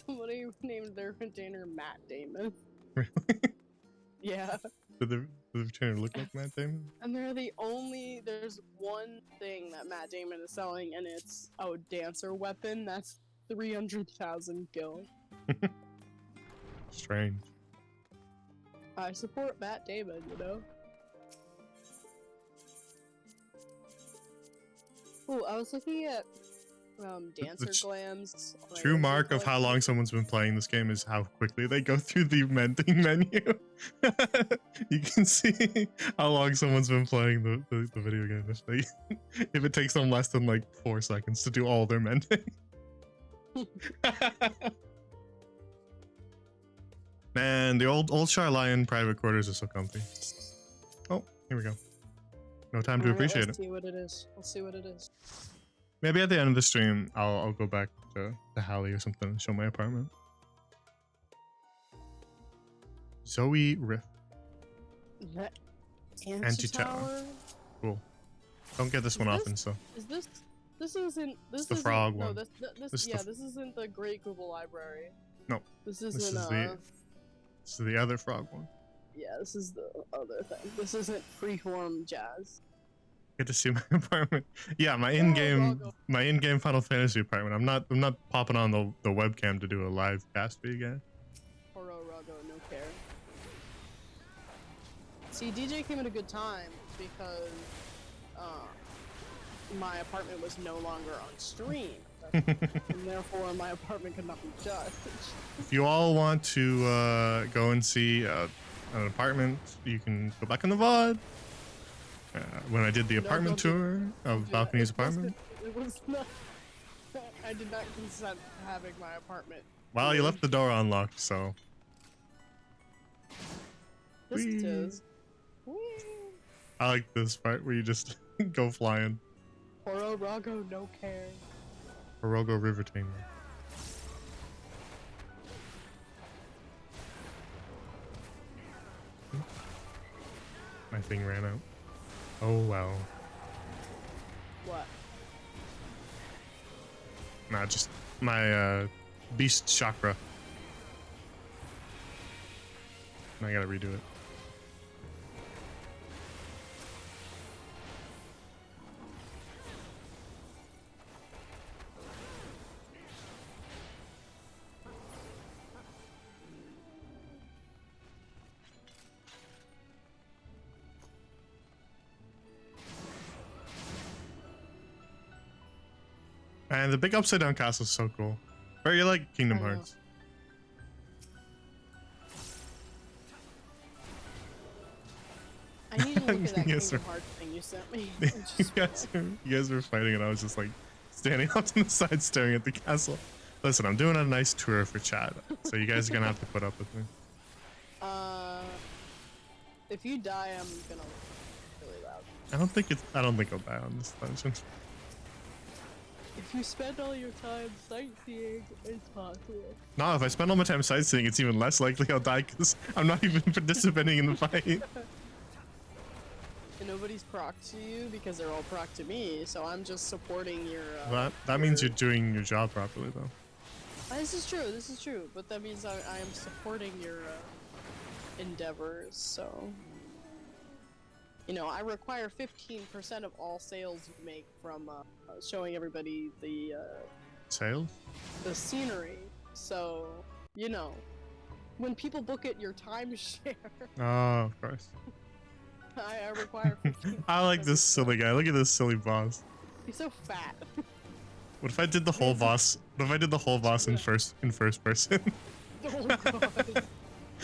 Somebody named their retainer Matt Damon. Really? Yeah. Did the retainer look like Matt Damon? And there's one thing that Matt Damon is selling, and it's a dancer weapon that's 300,000 gil. Strange. I support Matt Damon, you know? Oh, I was looking at dancer glams. True mark of how long someone's been playing this game is how quickly they go through the mending menu. You can see how long someone's been playing the video game. If it takes them less than like 4 seconds to do all their mending. Man, the old Charlion private quarters are so comfy. Oh, here we go. No time to appreciate it. Let's see what it is. Let's see what it is. Maybe at the end of the stream, I'll go back to Hallie or something and show my apartment. Zoe Rift. That Anti-tower. Cool. Don't get this one often, so. Is this? This isn't. This It's the isn't, frog no, one. This isn't the Great Google Library. No. This isn't. This is the other frog one. Yeah, this is the other thing. This isn't freeform jazz. Get to see my apartment. Yeah, my in-game Final Fantasy apartment. I'm not popping on the webcam to do a live cast for you guys. Horo Rago, no care. See, DJ came at a good time because my apartment was no longer on stream. And therefore my apartment could not be judged. If you all want to go and see an apartment, you can go back in the VOD. When I did the apartment tour of Balcony's apartment. It was not. I did not consent to having my apartment. Well, you left the door unlocked, so. This Whee. is. I like this part where you just go flying. Horo Rago, no care. Orogo River Tamer. My thing ran out. Oh well. What? Nah, just my beast chakra. And I gotta redo it. And the big upside down castle is so cool. Very like Kingdom I know. Hearts. I need to look at that Yes, Kingdom sir. Hearts thing you sent me. You guys were fighting, and I was just like standing off to the side staring at the castle. Listen, I'm doing a nice tour for chat, so you guys are gonna have to put up with me. If you die, I'm gonna really loud. I don't think I'll die on this dungeon. If you spend all your time sightseeing, it's possible. No, if I spend all my time sightseeing, it's even less likely I'll die because I'm not even participating in the fight. And nobody's proc to you because they're all proc to me, so I'm just supporting your. That means you're doing your job properly, though. This is true, but that means I am supporting your endeavors, so. You know, I require 15% of all sales you make from showing everybody the Sales? the scenery. So, you know, when people book it, your timeshare, Oh, of course. I require 15%. I like this silly guy. Look at this silly boss. He's so fat. What if I did the whole boss? What if I did the whole boss in first person? Oh god.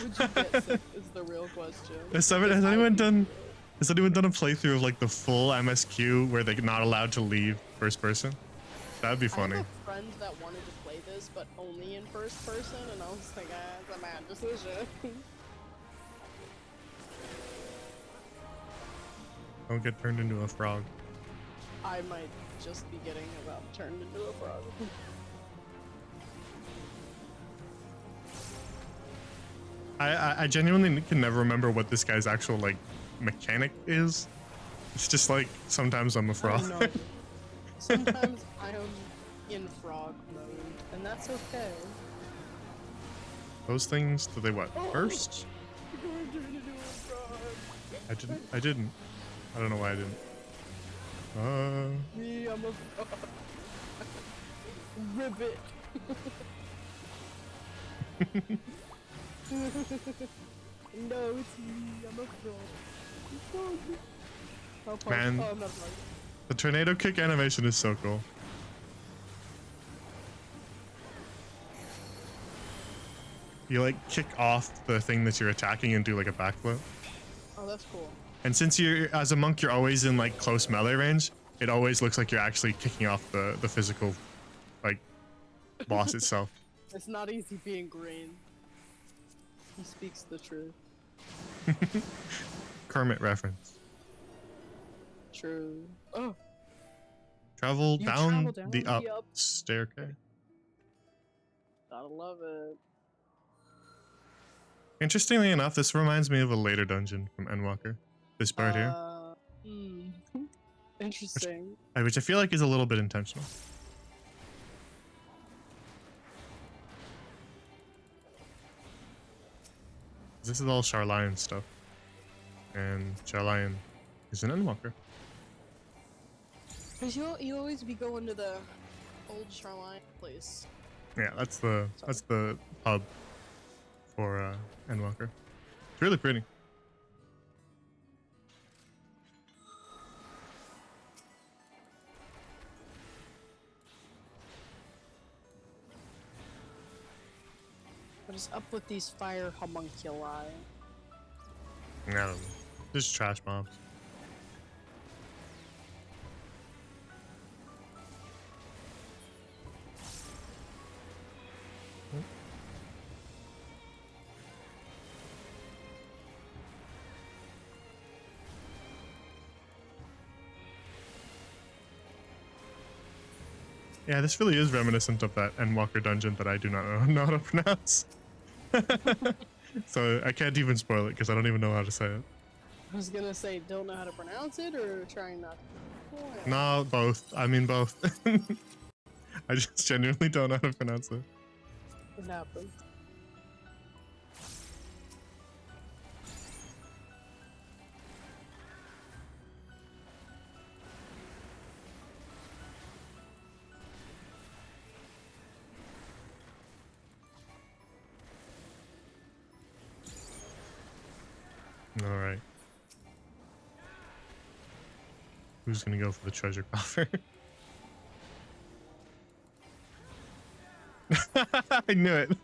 Would you get sick is the real question. Has anyone done a playthrough of like the full MSQ where they're not allowed to leave first person? That'd be funny. I have a friend that wanted to play this, but only in first person, and I was like, it's a bad decision. Don't get turned into a frog. I might just be getting about turned into a frog. I genuinely can never remember what this guy's actual like mechanic is. It's just like sometimes I'm a frog. No. Sometimes I am in frog mode, and that's okay. Those things, do they what? Oh, First? you're going to turn into a frog. I didn't. I don't know why I didn't. Me, I'm a frog. Ribbit. No, it's me. I'm a frog. Man. Oh, I'm not a frog. The tornado kick animation is so cool. You like kick off the thing that you're attacking and do like a backflip. Oh, that's cool. And since you're as a monk, you're always in like close melee range. It always looks like you're actually kicking off the physical, like, boss itself. It's not easy being green. He speaks the truth. Kermit reference. True. Oh, Travel you down, travel down the up up. staircase. Gotta love it. Interestingly enough, this reminds me of a later dungeon from Endwalker. This part here, Interesting. which I feel like is a little bit intentional. This is all Charlion stuff, and Charlion is an Endwalker. Cause you always be going to the old Charline place. Yeah, that's the pub for Endwalker. It's really pretty. What is up with these fire homunculi? I don't know. Just trash mobs. Yeah, this really is reminiscent of that Endwalker dungeon that I do not know how to pronounce. So I can't even spoil it because I don't even know how to say it. I was gonna say don't know how to pronounce it or trying not to. No, both. I mean both. I just genuinely don't know how to pronounce it. It happens. All right. Who's gonna go for the treasure coffer? I knew it.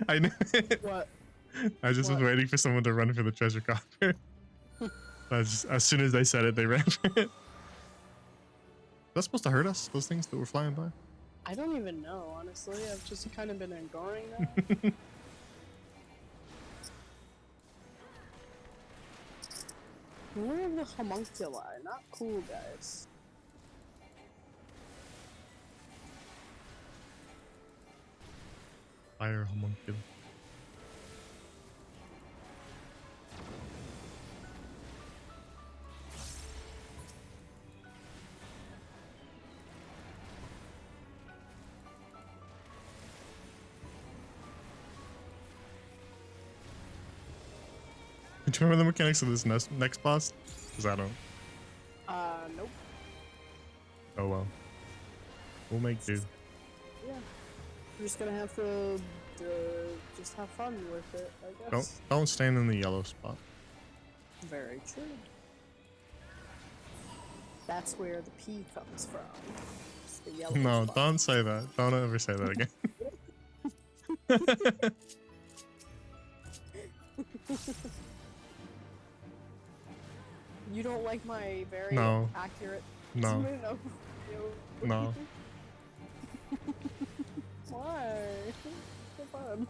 I knew it. What? I just was What? waiting for someone to run for the treasure coffer. As soon as they said it, they ran for it. That's supposed to hurt us, those things that were flying by? I don't even know, honestly. I've just kind of been ignoring them. Where are the homunculi? Not cool, guys. Fire homunculus. Do you remember the mechanics of this next boss? Because I don't. Nope. Oh well. We'll make do. Yeah. We're just gonna have to just have fun with it, I guess. Don't stand in the yellow spot. Very true. That's where the P comes from. It's the yellow No, spot. don't say that. Don't ever say that again. You don't like my very No. accurate No. No. No. Why? So fun.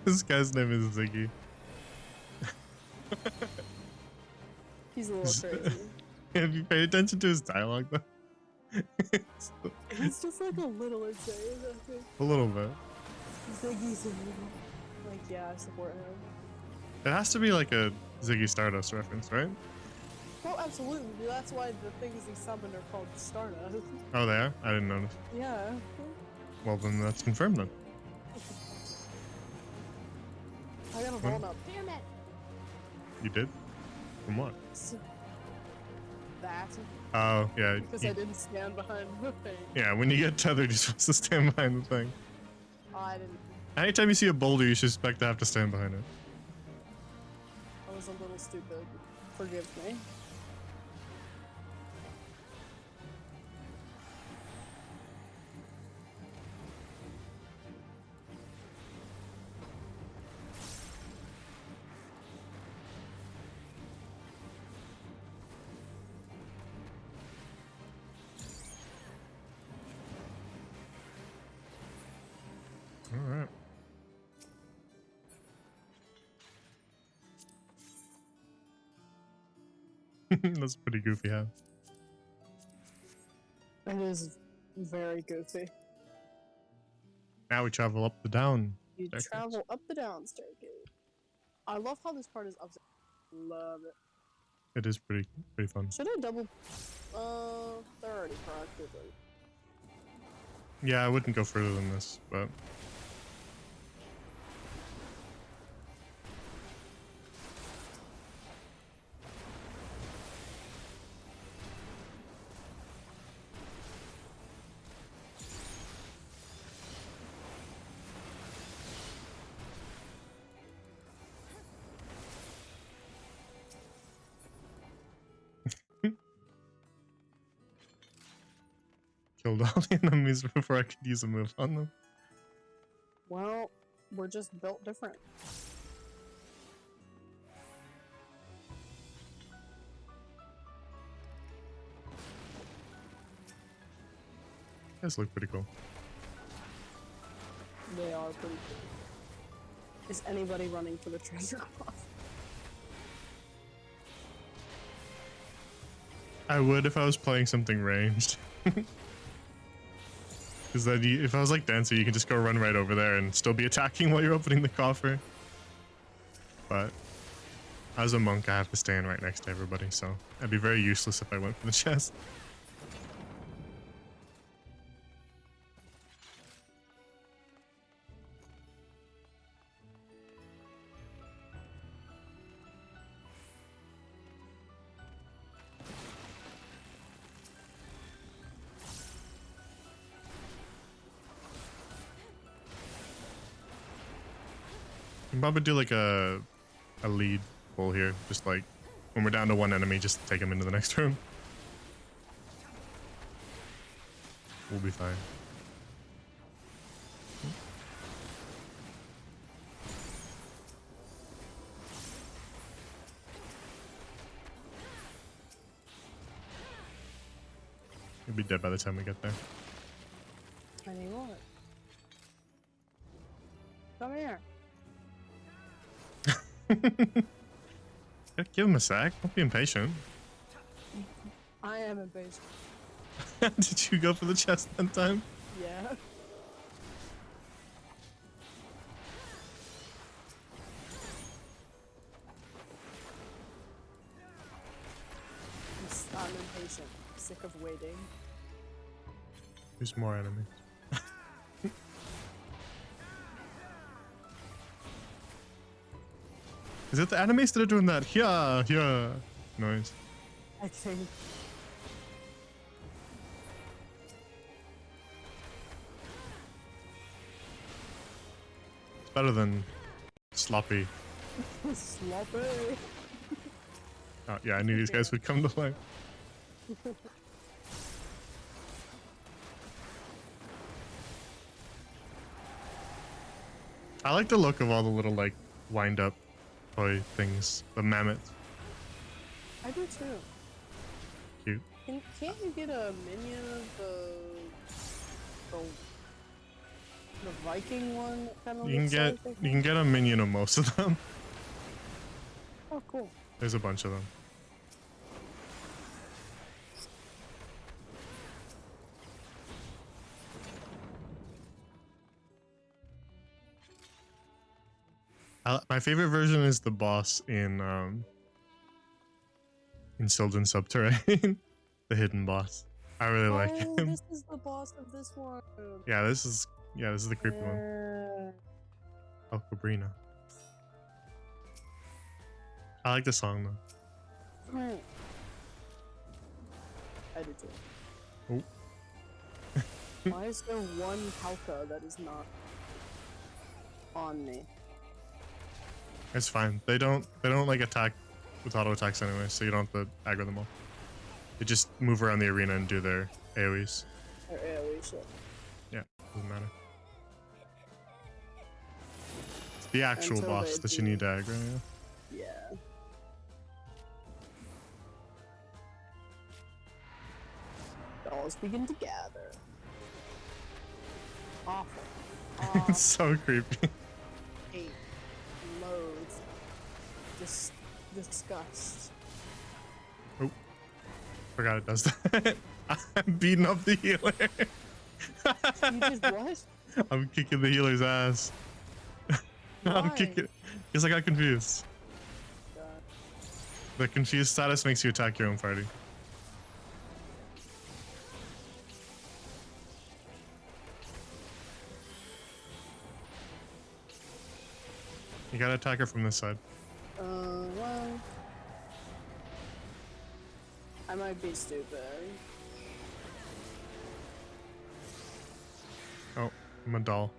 This guy's name is Ziggy. He's a little crazy. If you pay attention to his dialogue, though, He's just like a little insane, I think. a little bit. Ziggy's a little. Like, yeah, I support him. It has to be like a Ziggy Stardust reference, right? Well, absolutely. That's why the things he summoned are called Stardust. Oh, they are? I didn't notice. Yeah. Well, then that's confirmed then. I got a roll up. Damn it! You did? From what? That. Oh, yeah. Because I didn't stand behind the thing. Yeah, when you get tethered, you're supposed to stand behind the thing. Oh, I didn't. Anytime you see a boulder, you should expect to have to stand behind it. I was a little stupid. Forgive me. Alright. That's a pretty goofy hat. It is very goofy. Now we travel up the down. You staircase. travel up the down staircase. I love how this part is upside. Love it. It is pretty fun. Should I double? They're already practically. Yeah, I wouldn't go further than this, but killed all the enemies before I could use a move on them. Well, we're just built different. These look pretty cool. They are pretty cool. Is anybody running for the treasure cloth? I would if I was playing something ranged. Because then if I was like Dancer, you can just go run right over there and still be attacking while you're opening the coffer. But as a monk, I have to stand right next to everybody, so I'd be very useless if I went for the chest. You can probably do like a lead pull here. Just like when we're down to one enemy, just take him into the next room. We'll be fine. We'll be dead by the time we get there. I need more. Come here. Give him a sec. Don't be impatient. I am impatient. Did you go for the chest that time? Yeah. I'm impatient. Sick of waiting. There's more enemies. Is it the enemies that are doing that? Yeah noise? I think. It's better than sloppy. Sloppy. Oh, yeah, I knew these guys would come to life. I like the look of all the little, like, wind-up toy things. The mammoths. I do too. Cute. Can't you get a minion of the Viking one? Kind of You can get a minion of most of them. Oh, cool. There's a bunch of them. My favorite version is the boss in Sylvan Subterrane. The hidden boss. I really like him. This is the boss of this one. Yeah, this is the creepy one. Oh, Cabrina. I like the song though. I do too. Oh. Why is there one Halka that is not on me? It's fine. They don't like attack with auto attacks anyway, so you don't have to aggro them all. They just move around the arena and do their AoEs. Their AoE shit. Yeah, doesn't matter. It's the actual Until boss they that you do. need to aggro, yeah. Yeah. Dolls begin to gather. Awful. It's so creepy. Hate. Loathe. Disgust. Oh, forgot it does that. I'm beating up the healer. You just what? I'm kicking the healer's ass. I'm Why? kicking because I got confused. God. The confused status makes you attack your own party. You gotta attack her from this side. Well, I might be stupid. Oh, I'm a doll.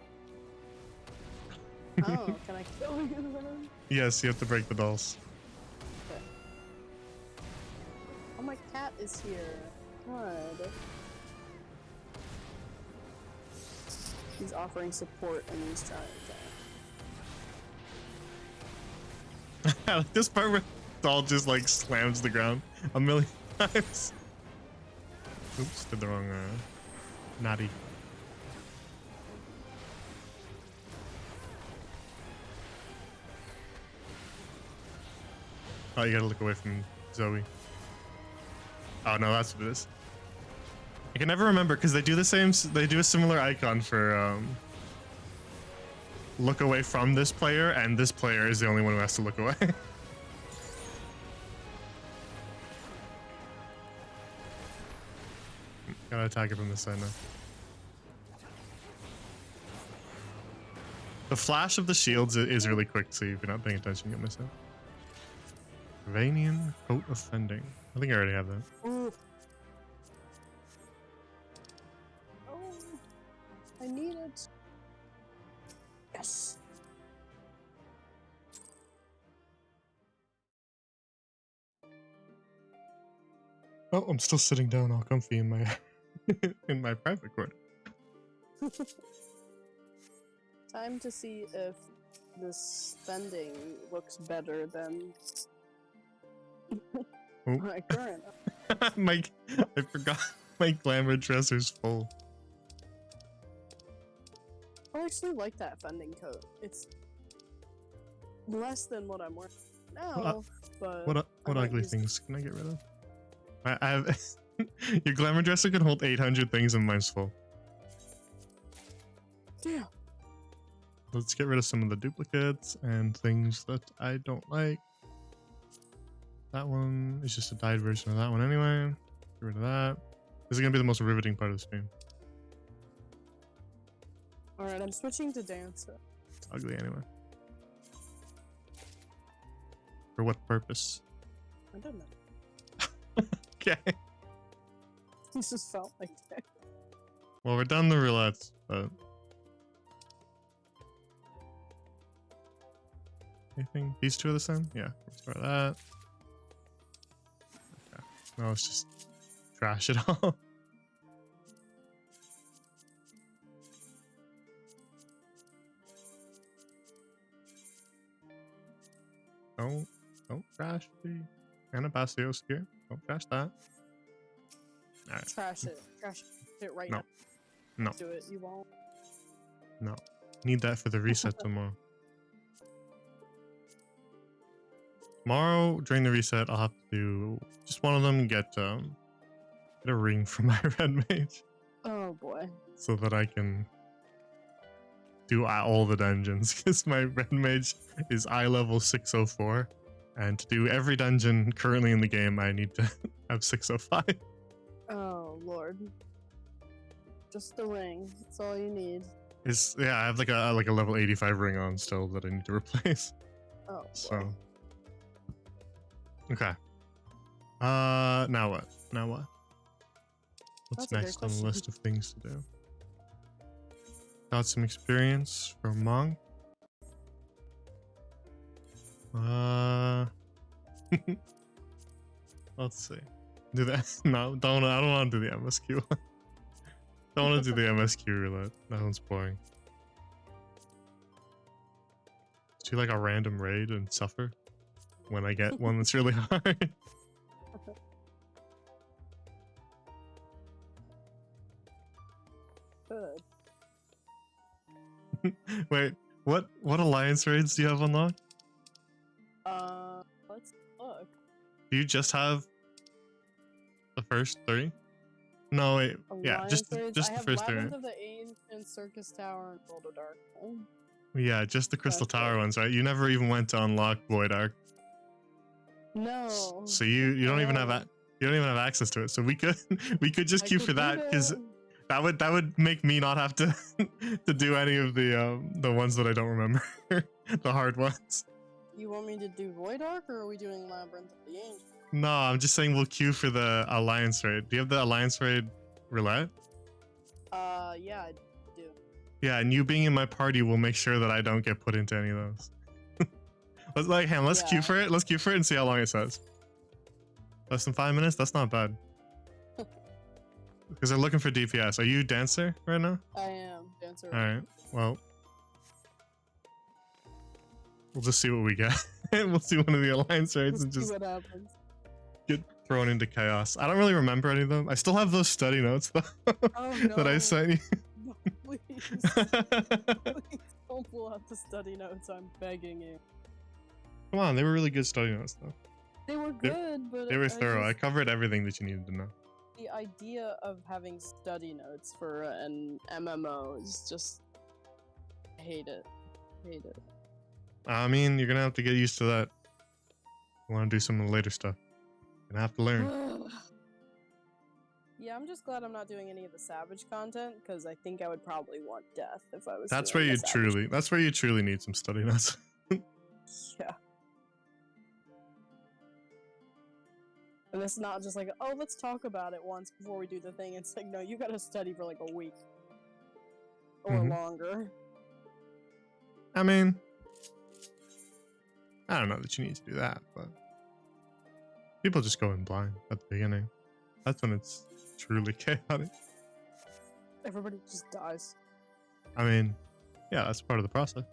Oh, can I kill you then? Yes, you have to break the dolls. Okay. Oh, my cat is here. Good. He's offering support and he's trying to. I like this part where the doll just like slams the ground a million times. Oops, did the wrong naughty. Oh, you gotta look away from Zoe. Oh no, that's what it is. I can never remember because they do the same. They do a similar icon for look away from this player, and this player is the only one who has to look away. Gotta attack it from this side now. The flash of the shields is really quick, so if you're not paying attention, you'll miss it. Vanian coat offending. I think I already have that. Ooh. Oh, I need it. Yes. Oh, I'm still sitting down all comfy in my in my private court. Time to see if the spending looks better than Oh. my current. I forgot my glamour dresser's full. I actually like that fending coat. It's less than what I'm wearing now, but What I might ugly use it. things can I get rid of? I have your glamour dresser can hold 800 things and mine's full. Damn. Let's get rid of some of the duplicates and things that I don't like. That one is just a dyed version of that one anyway. Get rid of that. This is gonna be the most riveting part of the stream. Alright, I'm switching to dancer. It's ugly anyway. For what purpose? I don't know. Okay. It just felt like that. Well, we're done the roulettes, but anything? These two are the same? Yeah, restart that. Okay. No, let's just trash it all. Don't trash the Anabastios gear. Don't trash that. Alright. Trash it. Trash it right No. now. No. Do it. You won't. No. Need that for the reset tomorrow. Tomorrow, during the reset, I'll have to do just one of them, get a ring from my red mage. Oh boy. So that I can do all the dungeons. Because my red mage is eye level 604. And to do every dungeon currently in the game, I need to have 605. Oh lord. Just the ring. That's all you need. Yeah, I have like a level 85 ring on still that I need to replace. Oh boy. So okay. Now what? What's That's a good next on the question. list of things to do? Got some experience for monk. Let's see. Do that? No, don't. I don't want to do the MSQ. Don't want to do the MSQ roulette. That one's boring. Do like a random raid and suffer when I get one that's really hard. Good. Wait, what alliance raids do you have unlocked? Let's look. Do you just have the first 3? No, wait. Yeah, just Alliance raids? the I have first 3. Labyrinth of the Ancient, Circus Tower, and World of Dark. Oh, Yeah, just the Crystal That's Tower right. ones, right? You never even went to unlock Void Ark, no. so you don't even have Oh. you don't even have access to it. So we could just I queue could for do that because that. that would make me not have to to do any of the ones that I don't remember, the hard ones. You want me to do Void Ark, or are we doing Labyrinth of the Ancient? No, I'm just saying we'll queue for the alliance raid. Do you have the alliance raid roulette? Yeah, I do. Yeah, and you being in my party will make sure that I don't get put into any of those. Let's queue Yeah. for it. Let's queue for it and see how long it says. Less than 5 minutes? That's not bad. Because they're looking for DPS. Are you dancer right now? I am. Dancer. Alright, well. We'll just see what we get. We'll see one of the alliance raids and See just what happens. get thrown into chaos. I don't really remember any of them. I still have those study notes though Oh no. that I sent you. No, please. Please don't pull out the study notes. I'm begging you. Come on, they were really good study notes though. They were They- good, but They were thorough. I just, covered everything that you needed to know. the idea of having study notes for an MMO is just, I hate it. Hate it. I mean, you're gonna have to get used to that. You want to do some of the later stuff. You're gonna have to learn. Yeah, I'm just glad I'm not doing any of the Savage content, because I think I would probably want death if I was. That's doing where the you Savage that's where you truly need some study notes. Yeah. And it's not just like, oh, let's talk about it once before we do the thing. It's like, no, you gotta study for like a week. Or Mhm. longer. I mean, I don't know that you need to do that, but people just go in blind at the beginning. That's when it's truly chaotic. Everybody just dies. I mean, yeah, that's part of the process.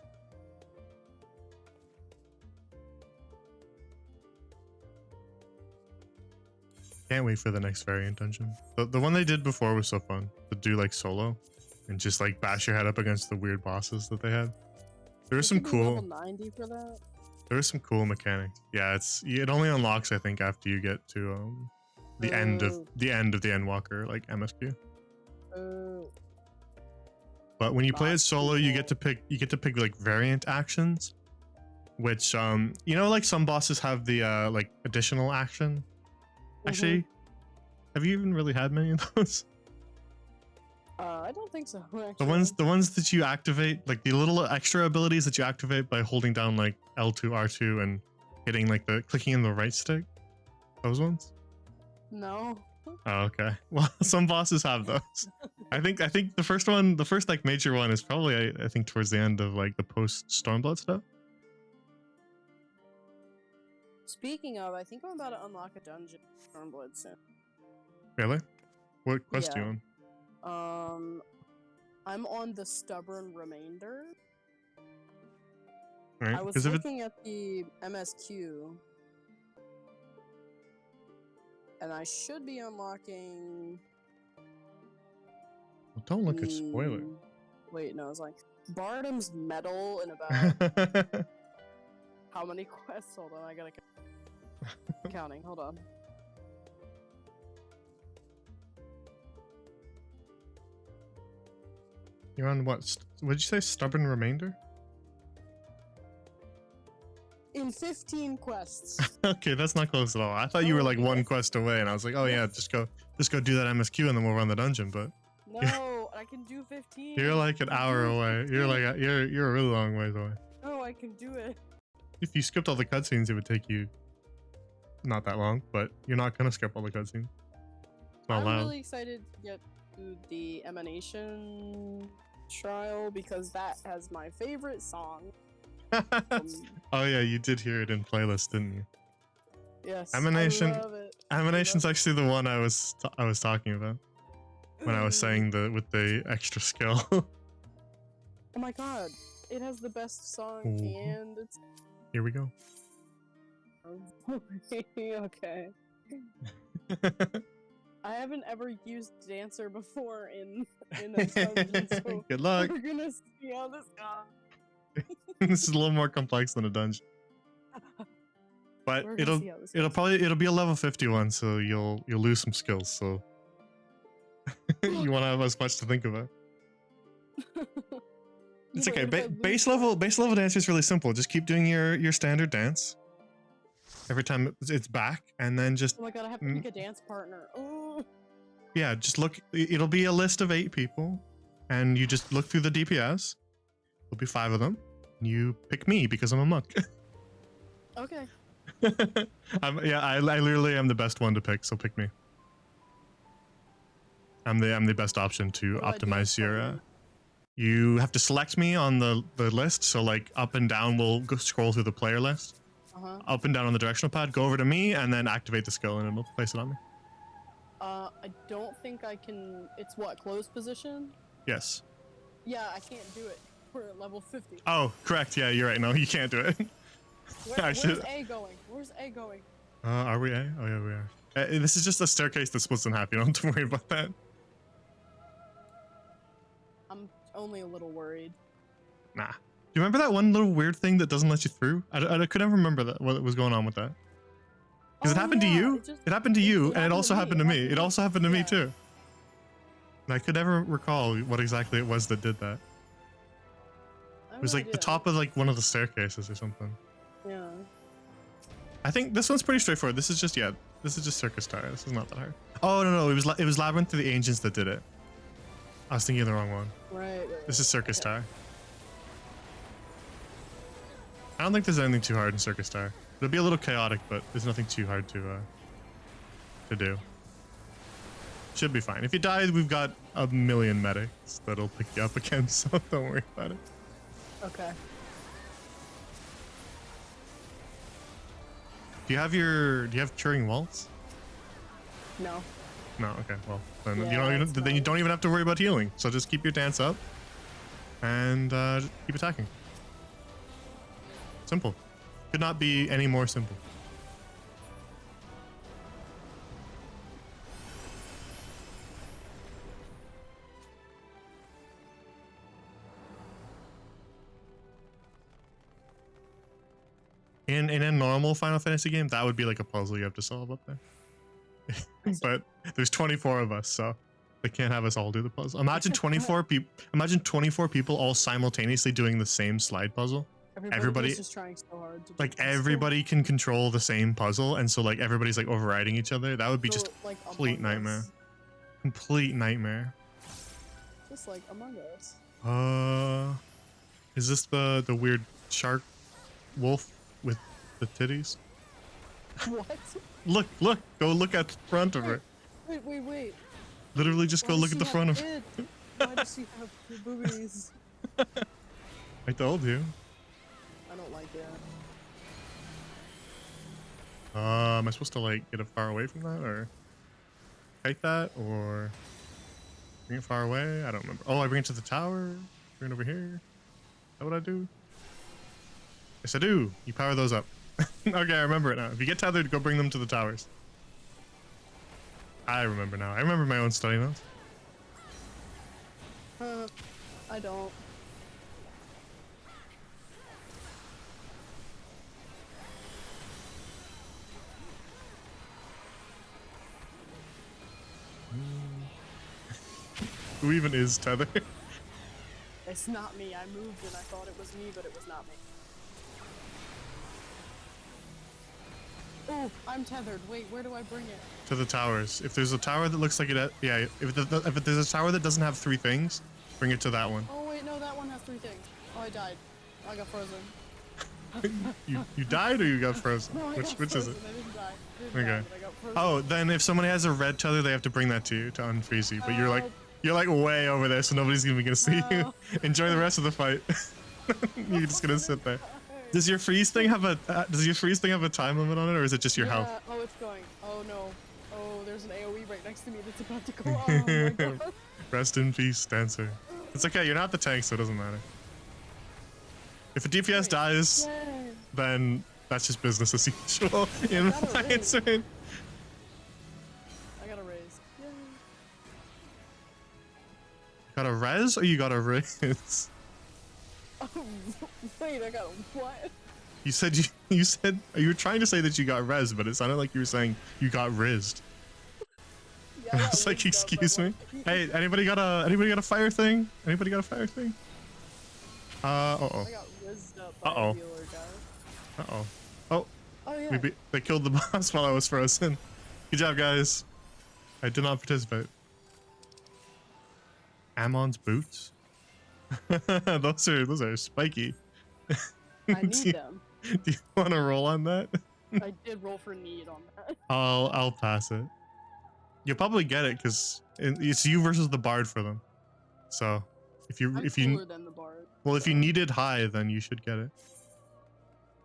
Can't wait for the next variant dungeon. The one they did before was so fun to do like solo and just like bash your head up against the weird bosses that they had. There was some Level cool 90 for that. there was some cool mechanics. Yeah, it only unlocks I think after you get to the end of the Endwalker like MSQ. But when you play it solo, you get to pick like variant actions, which you know, like some bosses have the like additional action. Actually, have you even really had many of those? I don't think so. Actually. The ones that you activate, like the little extra abilities that you activate by holding down like L2, R2, and hitting like the clicking in the right stick. Those ones? No. Oh, okay. Well, some bosses have those. I think the first like major one is probably I think towards the end of like the post Stormblood stuff. Speaking of, I think I'm about to unlock a dungeon in Stormblood soon. Really? What quest are you on? I'm on the Stubborn Remainder. Right? I was looking at the MSQ, and I should be unlocking. Well, don't look at spoiler. Wait, no, it's like Bardam's Medal in about how many quests? Hold on, I gotta counting. Hold on. You're on what? What did you say? Stubborn Remainder? In 15 quests. Okay, that's not close at all. I thought you were like one quest away, and I was like, oh yeah, just go do that MSQ, and then we'll run the dungeon. But no, I can do 15. You're like an hour away. You're like you're a really long ways away. No, I can do it. If you skipped all the cutscenes, it would take you not that long, but you're not gonna skip all the cutscenes. I'm really excited to get to the Emanation trial because that has my favorite song. Oh yeah, you did hear it in playlist, didn't you? Yes. Emanation. I love it. Emanation's actually the one I was talking about when I was saying with the extra skill. Oh my god, it has the best song and it's. Here we go. Okay. I haven't ever used Dancer before in a dungeon, so good luck. we're gonna see how this goes. This is a little more complex than a dungeon, but it'll be a level 51, so you'll lose some skills. So you want to have as much to think about. It's okay. Base level dance is really simple. Just keep doing your standard dance. Every time it's back, and then just. Oh my god! I have to pick a dance partner. Oh. Yeah, just look. It'll be a list of 8 people, and you just look through the DPS. There'll be 5 of them. You pick me because I'm a monk. Okay. I literally am the best one to pick, so pick me. I'm the best option to optimize your. You have to select me on the list, so like up and down will go scroll through the player list. Up and down on the directional pad, go over to me, and then activate the skill, and it'll place it on me. I don't think I can. It's what, closed position? Yes. Yeah, I can't do it. We're at level 50. Oh, correct. Yeah, you're right. No, you can't do it. Where's A going? Where's A going? Are we A? Oh yeah, we are. This is just a staircase that splits in half. You don't have to worry about that. I'm only a little worried. Nah. Do you remember that one little weird thing that doesn't let you through? I could never remember what was going on with that. Because it happened to you. It happened to you, and it also happened to me. It also happened to me too. And I could never recall what exactly it was that did that. It was like the top of like one of the staircases or something. Yeah. I think this one's pretty straightforward. This is just Circus Tower. This is not that hard. Oh no, it was Labyrinth of the Ancients that did it. I was thinking of the wrong one. Right. This is Circus Tower. I don't think there's anything too hard in Circus Tower. It'll be a little chaotic, but there's nothing too hard to do. Should be fine. If you die, we've got a million medics that'll pick you up again, so don't worry about it. Okay. Do you have Curing Waltz? No. No, okay, well, then Yeah, it's then you not. don't even have to worry about healing. So just keep your dance up and just keep attacking. Simple. Could not be any more simple. In a normal Final Fantasy game, that would be like a puzzle you have to solve up there. But there's 24 of us, so they can't have us all do the puzzle. Imagine 24 people. Imagine 24 people all simultaneously doing the same slide puzzle. Everybody's just trying so hard to do Like this. everybody can control the same puzzle, and so like everybody's like overriding each other. That would be just like complete nightmare. Complete nightmare. Just like Among Us. Is this the weird shark wolf with the titties? What? Look, go look at the front of her. Wait. Literally just go look at the front of her. Why does she have boobies? I told you. I don't like it. Am I supposed to like get it far away from that, or take that, or bring it far away? I don't remember. Oh, I bring it to the tower. Bring it over here. Is that what I do? Yes, I do. You power those up. Okay, I remember it now. If you get tethered, go bring them to the towers. I remember now. I remember my own study notes. I don't. Who even is tethered? It's not me. I moved and I thought it was me, but it was not me. Oh, I'm tethered. Wait, where do I bring it? To the towers. If there's a tower that looks like it, yeah. If there's a tower that doesn't have 3 things, bring it to that one. Oh wait, no, that one has 3 things. Oh, I died. I got frozen. you died or you got frozen? No, which frozen. is it? I didn't die. Okay. But I got frozen. Oh, then if somebody has a red tether, they have to bring that to you to unfreeze you. But you're like way over there, so nobody's even gonna see you. Enjoy the rest of the fight. You're just gonna sit there. Does your freeze thing have a time limit on it, or is it just your health? Oh, it's going. Oh no. Oh, there's an AoE right next to me that's about to go. Oh my god. Rest in peace, Dancer. It's okay. You're not the tank, so it doesn't matter. If a DPS dies, then that's just business as usual in my concern. I got a raise. Yay. Got a res or you got a raise? Oh, wait, I got a what? You said you were trying to say that you got res, but it sounded like you were saying you got rizzed. Yeah, I was like, excuse me. Hey, anybody got a fire thing? Anybody got a fire thing? Uh-oh. I got rizzed up by a healer guy. Uh-oh. Oh. Oh yeah. They killed the boss while I was frozen. Good job, guys. I did not participate. Ammon's boots? those are spiky. I need them. Do you want to roll on that? I did roll for need on that. I'll pass it. You'll probably get it because it's you versus the bard for them. So if you cooler than the bard, well, if you needed high, then you should get it.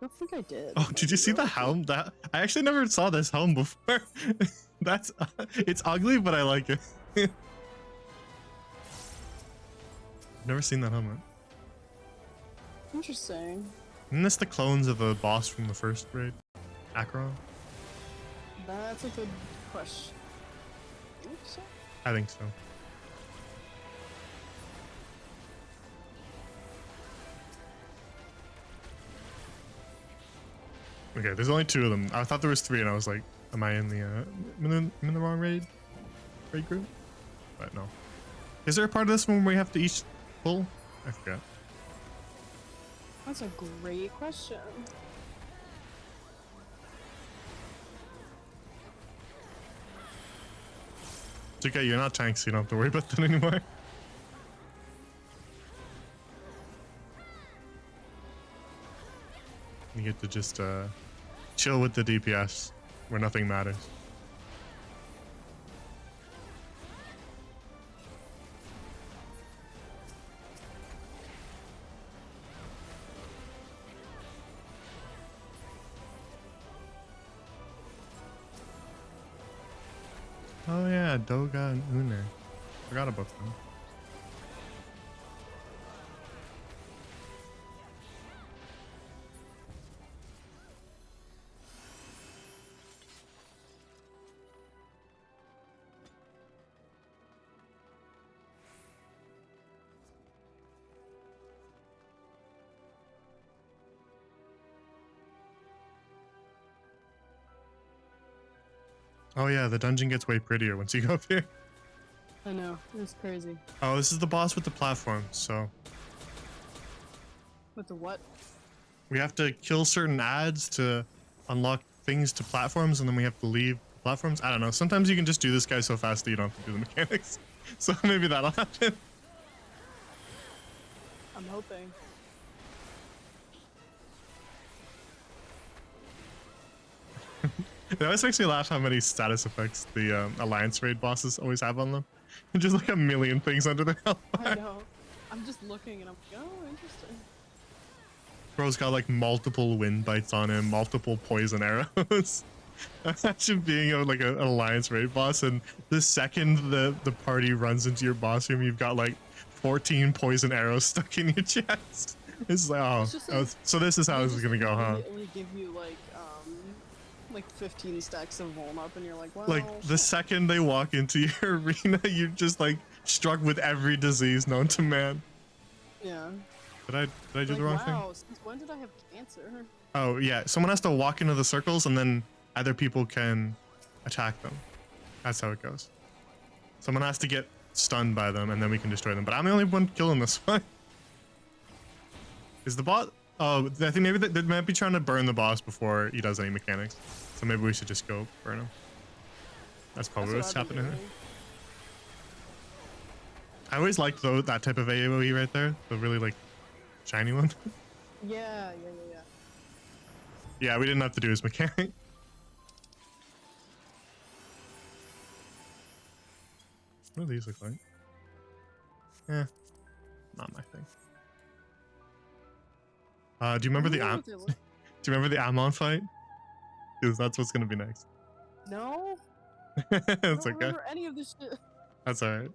I don't think I did. Oh, did you see the helm? That I actually never saw this helm before. That's it's ugly, but I like it. Never seen that helmet. Interesting. Isn't this the clones of the boss from the first raid? Acheron? That's a good question. Think so? I think so. Okay, there's only 2 of them. I thought there was 3, and I was like, "Am I in the wrong raid group?" But no. Is there a part of this one where we have to each pull? I forgot. That's a great question. It's okay, you're not tanks, so you don't have to worry about that anymore. You get to just chill with the DPS where nothing matters. Oh yeah, Doga and Uner. Forgot about them. Oh yeah, the dungeon gets way prettier once you go up here. I know, it's crazy. Oh, this is the boss with the platform, so With the what? we have to kill certain ads to unlock things to platforms, and then we have to leave platforms. I don't know. Sometimes you can just do this guy so fast that you don't have to do the mechanics. So maybe that'll happen. I'm hoping. It always makes me laugh how many status effects the Alliance raid bosses always have on them. Just like a million things under their health I bar. know. I'm just looking and I'm like, oh, interesting. Bro's got like multiple wind bites on him, multiple poison arrows. Imagine being an Alliance raid boss, and the second the party runs into your boss room, you've got like 14 poison arrows stuck in your chest. It's like, oh, It's just oh, so this is how they this is just gonna go, huh? immediately give you like 15 stacks of vuln up, and you're like, wow. Like the second they walk into your arena, you're just like struck with every disease known to man. Yeah. Did I do Like, the wrong thing? wow, since when did I have cancer? Oh yeah, someone has to walk into the circles, and then other people can attack them. That's how it goes. Someone has to get stunned by them, and then we can destroy them. But I'm the only one killing this one. Is the boss? Oh, I think maybe they might be trying to burn the boss before he does any mechanics. So maybe we should just go burn him. That's probably what's I've been happening. doing. I always liked that type of AoE right there, the really like shiny one. Yeah. Yeah, we didn't have to do his mechanic. What do these look like? Eh, not my thing. Do you remember I the don't know Am? what they look- Do you remember the Ammon fight? Because that's what's gonna be next. No, I It's don't okay. remember any of this shit. That's alright.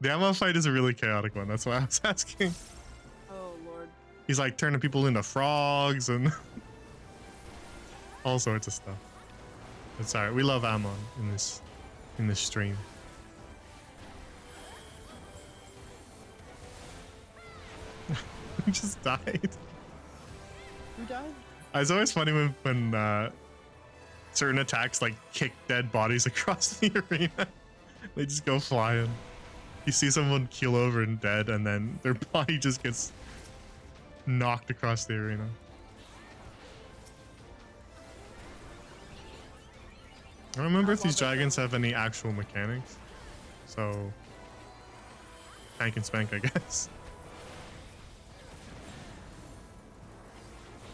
The Ammon fight is a really chaotic one. That's why I was asking. Oh lord. He's like turning people into frogs and all sorts of stuff. It's alright. We love Ammon in this stream. He just died. Who died? It's always funny when certain attacks like kick dead bodies across the arena. They just go flying. You see someone keel over and dead, and then their body just gets knocked across the arena. I don't remember if these dragons have any actual mechanics. So, tank and spank, I guess.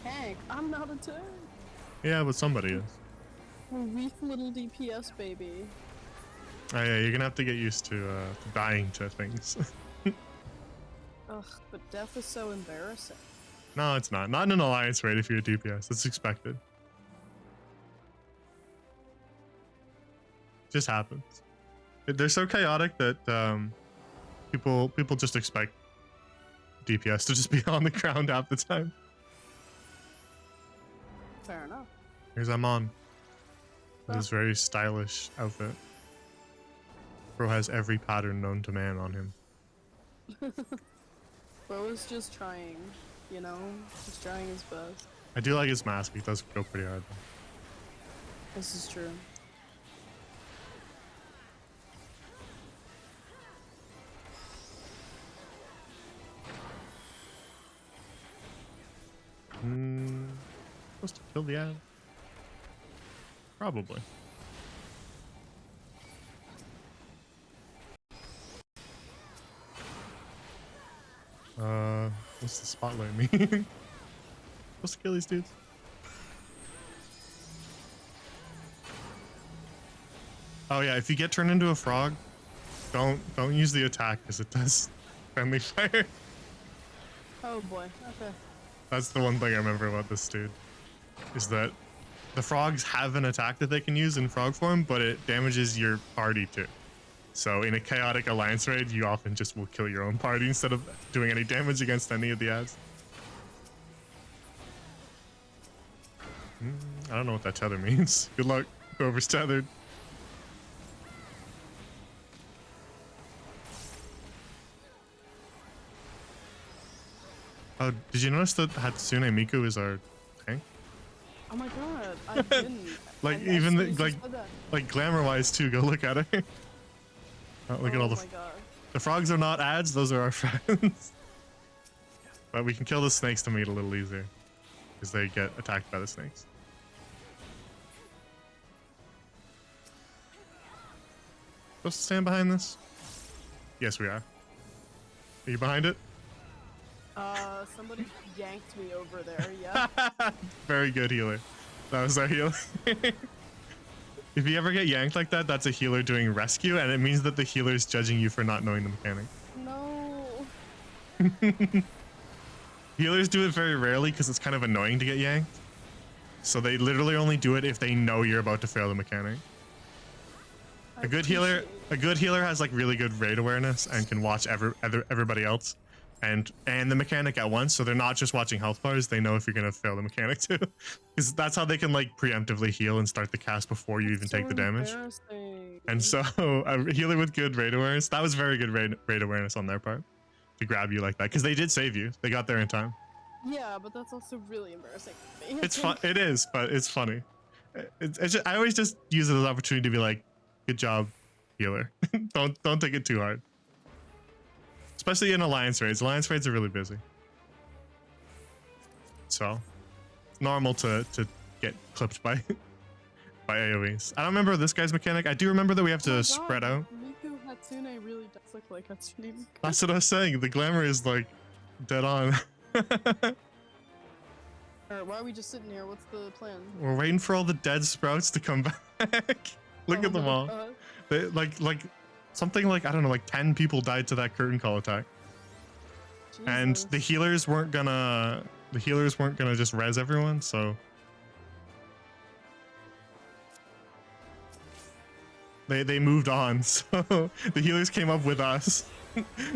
Hank, I'm not a tank. Yeah, but somebody is. A weak little DPS baby. Oh yeah, you're gonna have to get used to dying to things. Ugh, but death is so embarrassing. No, it's not. Not in an alliance raid if you're a DPS. It's expected. Just happens. They're so chaotic that people just expect DPS to just be on the ground half the time. Fair enough. Here's Amon. With his very stylish outfit. Bro has every pattern known to man on him. Bro is just trying, you know? Just trying his best. I do like his mask. He does go pretty hard though. This is true. Supposed to kill the ad? Probably. What's the spotlight mean? Supposed to kill these dudes? Oh yeah, if you get turned into a frog, don't use the attack because it does friendly fire. Oh boy, okay. That's the one thing I remember about this dude, is that the frogs have an attack that they can use in frog form, but it damages your party too. So in a chaotic alliance raid, you often just will kill your own party instead of doing any damage against any of the ads. I don't know what that tether means. Good luck, whoever's tethered. Oh, did you notice that Hatsune Miku is our tank? Oh my god, I didn't. Like And even as soon as you said that- like glamour wise too. Go look at her. Oh, look at all Oh my god. the frogs are not ads. Those are our friends. But we can kill the snakes to make it a little easier because they get attacked by the snakes. Supposed to stand behind this? Yes, we are. Are you behind it? Somebody yanked me over there, yeah. Very good healer. That was our healer. If you ever get yanked like that, that's a healer doing rescue, and it means that the healer is judging you for not knowing the mechanic. No. Healers do it very rarely because it's kind of annoying to get yanked. So they literally only do it if they know you're about to fail the mechanic. A good healer has like really good raid awareness and can watch everybody else and the mechanic at once, so they're not just watching health bars, they know if you're gonna fail the mechanic too. Because that's how they can like preemptively heal and start the cast before you even take the damage. And so a healer with good raid awareness, that was very good raid awareness on their part to grab you like that, because they did save you. They got there in time. Yeah, but that's also really embarrassing for me. It's fun. It is, but it's funny. I always just use it as an opportunity to be like, good job, healer. don't take it too hard. Especially in alliance raids. Alliance raids are really busy. So it's normal to get clipped by AoEs. I don't remember this guy's mechanic. I do remember that we have to spread out. Miku Hatsune really does look like Hatsune Miku. That's what I was saying. The glamour is like dead on. Alright, why are we just sitting here? What's the plan? We're waiting for all the dead sprouts to come back. Look at them all. They, like something like, I don't know, like 10 people died to that curtain call attack. Jesus. And the healers weren't gonna just res everyone, so they moved on. So the healers came up with us.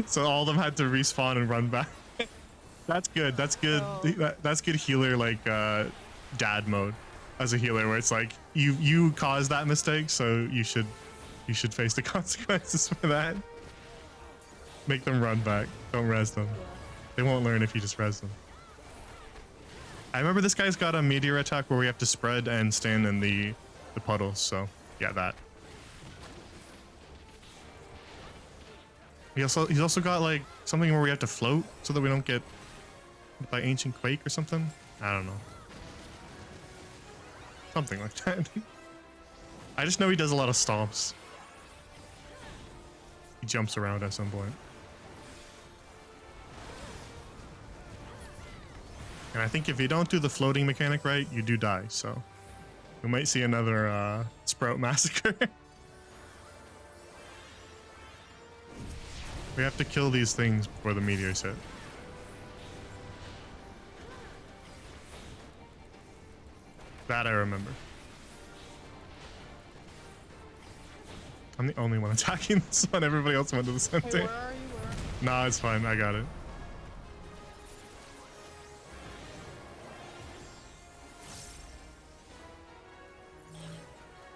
So all of them had to respawn and run back. That's good. That's good. Oh. That's good healer like dad mode as a healer, where it's like you caused that mistake, so you should face the consequences for that. Make them run back. Don't res them. Yeah. They won't learn if you just res them. I remember this guy's got a meteor attack where we have to spread and stand in the puddles, so yeah, that. He's also got like something where we have to float so that we don't get hit by ancient quake or something. I don't know. Something like that. I just know he does a lot of stomps. He jumps around at some point. And I think if you don't do the floating mechanic right, you do die, so we might see another Sprout massacre. We have to kill these things before the meteors hit. That I remember. I'm the only one attacking this one. Everybody else went to the center. Hey, where are you? Nah, it's fine. I got it.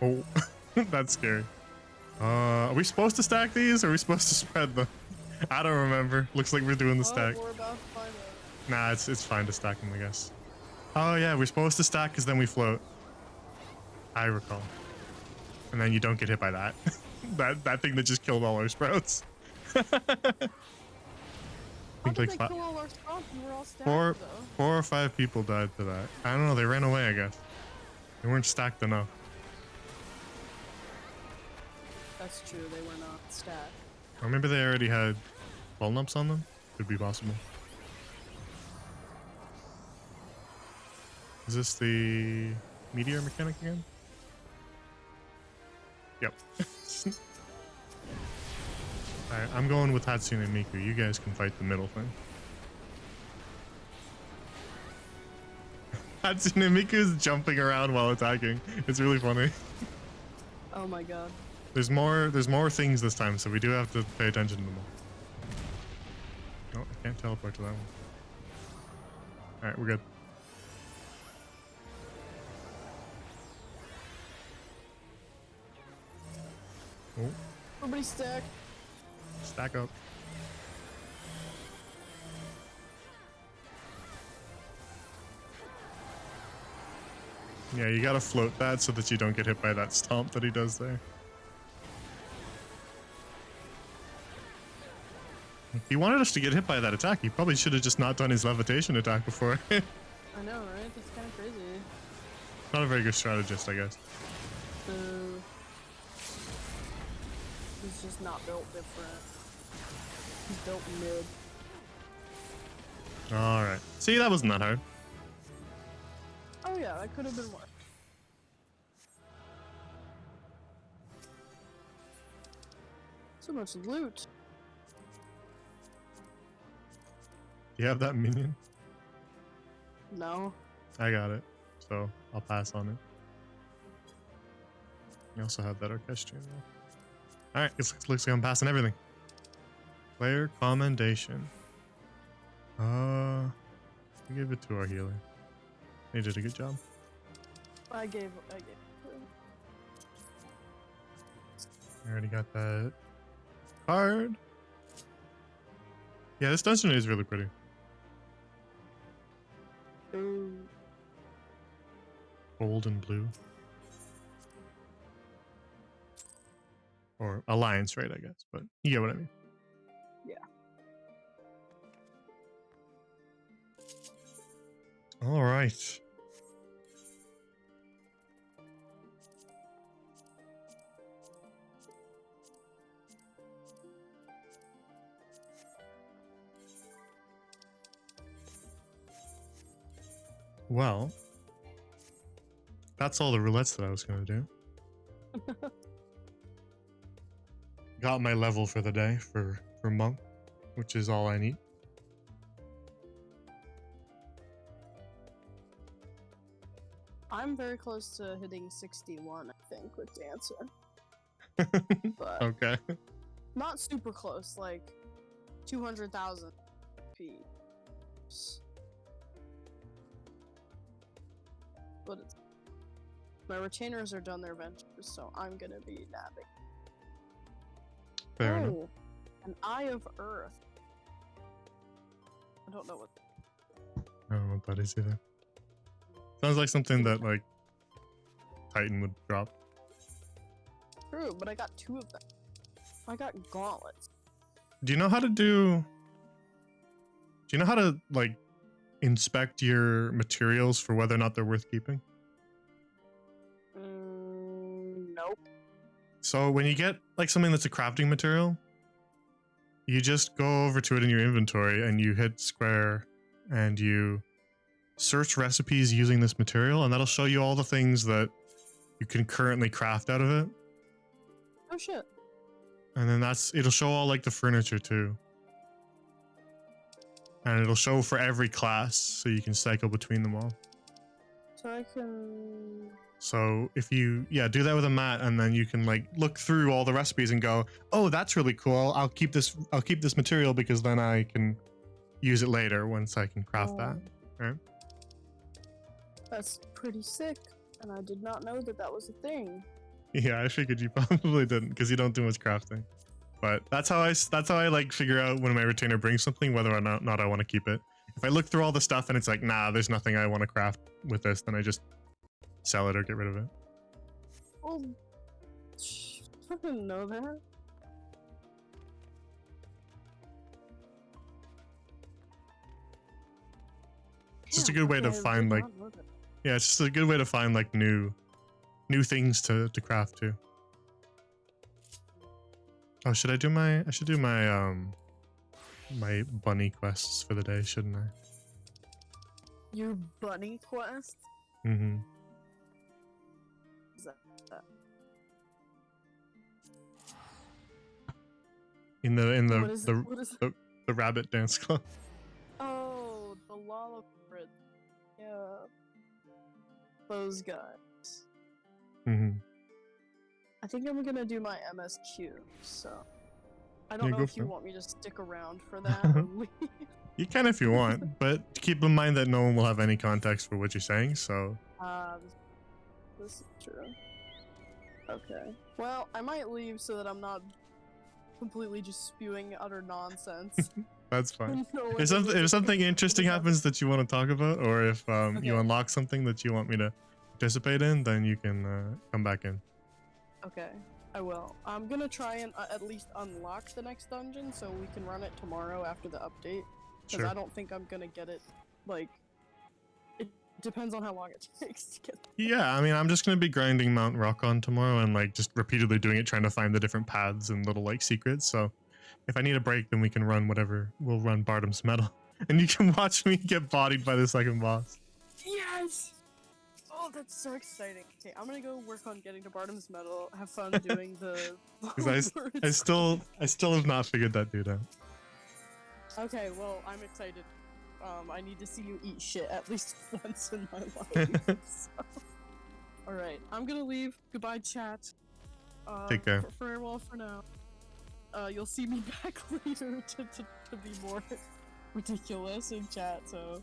Oh, that's scary. Are we supposed to stack these or are we supposed to spread them? I don't remember. Looks like we're doing the stack. We're about to find out. Nah, it's fine to stack them, I guess. Oh yeah, we're supposed to stack because then we float. I recall. And then you don't get hit by that. that thing that just killed all our sprouts. How did they kill all our sprouts? We were all stacked, though. 4 or 5 people died to that. I don't know, they ran away, I guess. They weren't stacked enough. That's true, they were not stacked. Or maybe they already had walnuts on them? Could be possible. Is this the meteor mechanic again? Yep. Alright, I'm going with Hatsune and Miku. You guys can fight the middle thing. Hatsune Miku's jumping around while attacking. It's really funny. Oh my god. There's more things this time, so we do have to pay attention to them all. Oh, I can't teleport to that one. Alright, we're good. Oh, Everybody stack. stack up. Yeah, you gotta float that so that you don't get hit by that stomp that he does there. If he wanted us to get hit by that attack, he probably should have just not done his levitation attack before. I know, right? That's kind of crazy. Not a very good strategist, I guess. He's just not built different. He's built mid. Alright. See, that wasn't that hard. Oh yeah, that could have been worse. So much loot. Do you have that minion? No. I got it. So, I'll pass on it. You also have that orchestrion though. Alright, looks like I'm passing everything. Player commendation. We give it to our healer. He did a good job. I gave. I already got that card. Yeah, this dungeon is really pretty. Ooh. Gold and blue. Or alliance raid, I guess, but you get what I mean. Yeah. All right. Well, that's all the roulettes that I was going to do. Got my level for the day for monk, which is all I need. I'm very close to hitting 61, I think, with Dancer. But Okay. not super close, like 200,000 feet. But it's, my retainers are done their ventures, so I'm gonna be nabbing. Fair enough. An Eye of Earth. I don't know what. I don't know what that is either. Sounds like something that like Titan would drop. True, but I got 2 of them. I got gauntlets. Do you know how to do? Do you know how to like inspect your materials for whether or not they're worth keeping? Nope. So when you get like something that's a crafting material, you just go over to it in your inventory and you hit square and you search recipes using this material, and that'll show you all the things that you can currently craft out of it. Oh shit. And then it'll show all like the furniture too. And it'll show for every class so you can cycle between them all. So I can. So if you, do that with a mat, and then you can like look through all the recipes and go, oh, that's really cool. I'll keep this material because then I can use it later once I can craft that. Right? That's pretty sick, and I did not know that that was a thing. Yeah, I figured you probably didn't because you don't do much crafting. But that's how I like figure out when my retainer brings something whether or not I want to keep it. If I look through all the stuff and it's like, nah, there's nothing I want to craft with this, then I just sell it or get rid of it. Well, I didn't know that. It's just a good way to find like, yeah, it's just a good way to find like new things to craft too. Oh, should I do my? I should do my my bunny quests for the day, shouldn't I? Your bunny quest? Mm-hmm. Is that? In the What is it? What is it? the rabbit dance club. Oh, the Lollipop. Yeah. those guys. Mm-hmm. I think I'm gonna do my MSQ, so I don't Yeah, know go if you for want me to stick around for that or it. leave. You can if you want, but keep in mind that no one will have any context for what you're saying, so... This is true. Okay. Well, I might leave so that I'm not completely just spewing utter nonsense. That's fine. No one If will something, if listen something to interesting this happens that you want to talk about, or if you Okay. unlock something that you want me to participate in, then you can come back in. Okay, I will. I'm gonna try and at least unlock the next dungeon so we can run it tomorrow after the update. Because Sure. I don't think I'm gonna get it, like, it depends on how long it takes to get there. Yeah, I mean, I'm just gonna be grinding Mount Rockon tomorrow and like just repeatedly doing it, trying to find the different paths and little like secrets. So if I need a break, then we can run whatever. We'll run Bardom's Metal, and you can watch me get bodied by the second boss. Yes! Oh, that's so exciting. Okay, I'm gonna go work on getting to Bardom's Metal, have fun doing the Because I words. still have not figured that dude out. Okay, well, I'm excited. I need to see you eat shit at least once in my life. So. Alright, I'm gonna leave. Goodbye, chat. Take care. Farewell for now. You'll see me back later to be more ridiculous in chat, so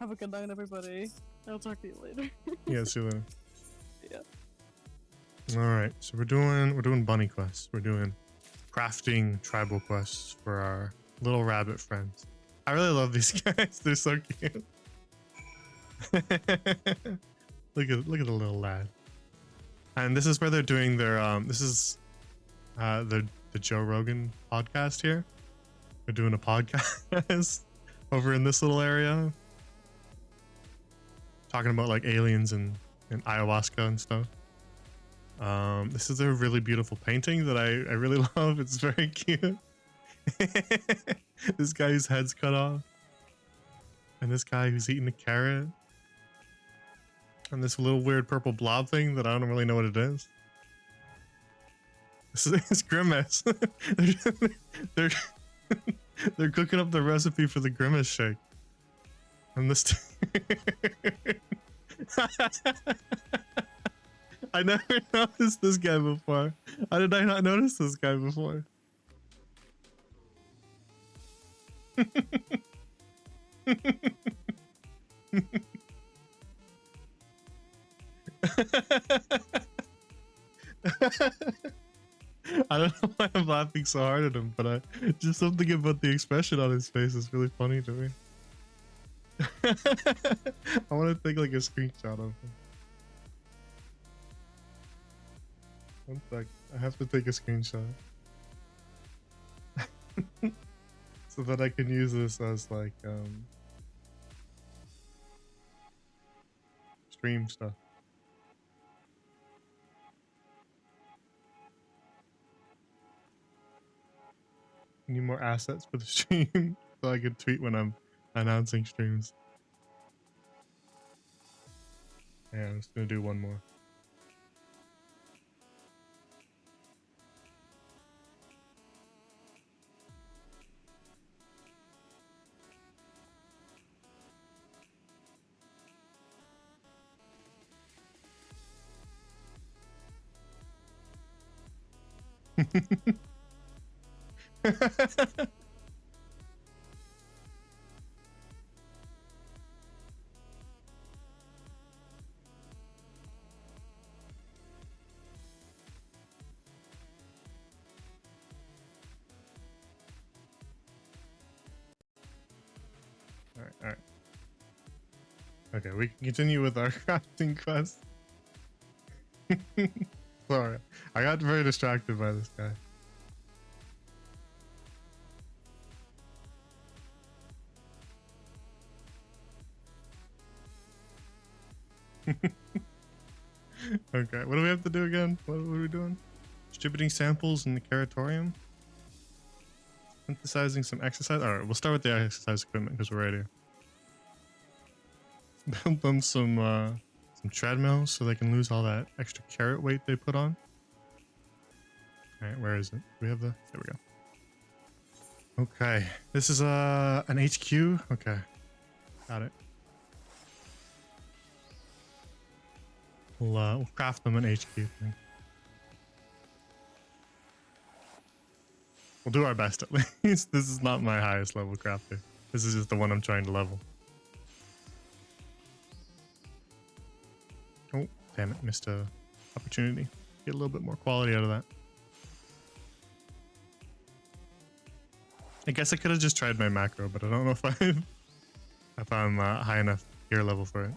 have a good night, everybody. I'll talk to you later. Yeah, see you later. Yeah. All right, so we're doing bunny quests. We're doing crafting tribal quests for our little rabbit friends. I really love these guys. They're so cute. look at the little lad. And this is where they're doing their this is the Joe Rogan podcast here. They're doing a podcast over in this little area, talking about like aliens and ayahuasca and stuff. This is a really beautiful painting that I really love. It's very cute. This guy whose head's cut off, and this guy who's eating a carrot, and this little weird purple blob thing that I don't really know what it is. This is Grimace. they're they're cooking up the recipe for the Grimace shake, and this. I never noticed this guy before. How did I not notice this guy before? I don't know why I'm laughing so hard at him, but just something about the expression on his face is really funny to me. I want to take like a screenshot of him. One sec, I have to take a screenshot. So that I can use this as like stream stuff. Need more assets for the stream so I can tweet when I'm announcing streams. Yeah, I'm just gonna do one more. Alright. Okay, we can continue with our crafting quest. Sorry, I got very distracted by this guy. Okay, what do we have to do again? What are we doing? Distributing samples in the curatorium? Synthesizing some exercise? Alright, we'll start with the exercise equipment because we're right here. Build them some treadmills so they can lose all that extra carrot weight they put on. Alright, where is it? We have the... There we go. Okay, this is an HQ? Okay, got it. We'll craft them an HQ thing. We'll do our best at least. This is not my highest level crafter. This is just the one I'm trying to level. Oh, damn it. Missed a opportunity. Get a little bit more quality out of that. I guess I could have just tried my macro, but I don't know if I'm high enough gear level for it.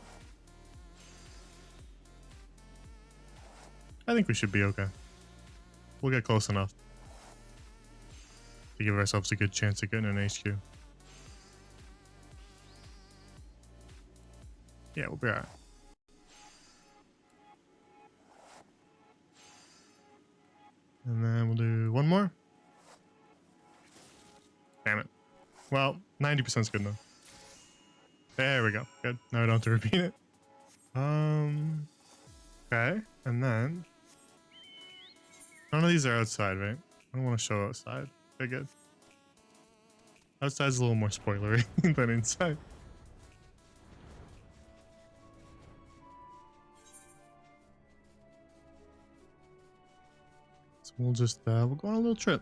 I think we should be okay. We'll get close enough to give ourselves a good chance of getting an HQ. Yeah, we'll be alright. And then we'll do one more. Damn it. Well, 90% is good enough. There we go. Good. Now I don't have to repeat it. Okay. And then none of these are outside, right? I don't want to show outside. Okay, good. Outside's a little more spoilery than inside. So we'll just we'll go on a little trip.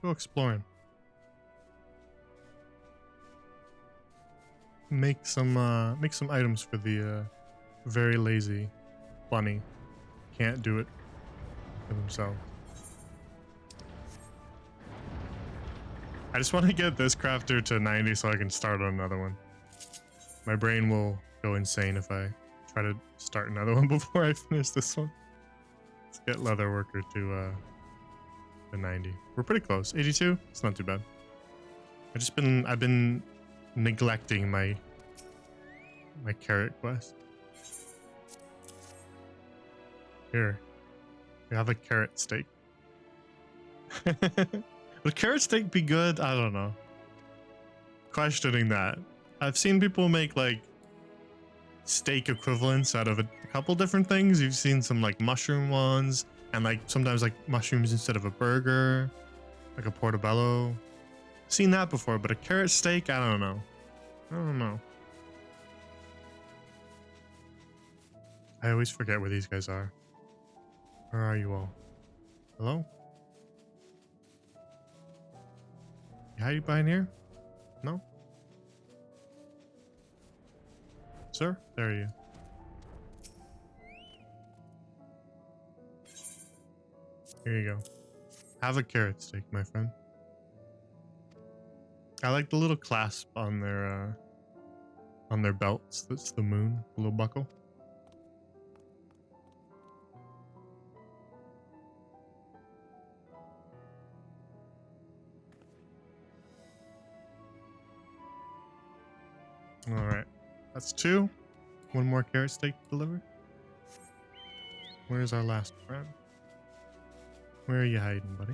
Go exploring. Make some items for the very lazy bunny. Can't do it for themselves. I just want to get this crafter to 90 so I can start on another one. My brain will go insane if I try to start another one before I finish this one. Let's get Leatherworker to 90. We're pretty close. 82? It's not too bad. I've been neglecting my carrot quest. Here. We have a carrot steak. Would carrot steak be good? I don't know. Questioning that. I've seen people make like steak equivalents out of a couple different things. You've seen some like mushroom ones and like sometimes like mushrooms instead of a burger, like a portobello. Seen that before, but a carrot steak, I don't know. I don't know. I always forget where these guys are. Where are you all? Hello? You hiding behind here? No? Sir? There you. Here you go. Have a carrot steak, my friend. I like the little clasp on their belts. That's the moon, the little buckle. All right, that's 2. One more carrot steak delivered. Where's our last friend? Where are you hiding, buddy?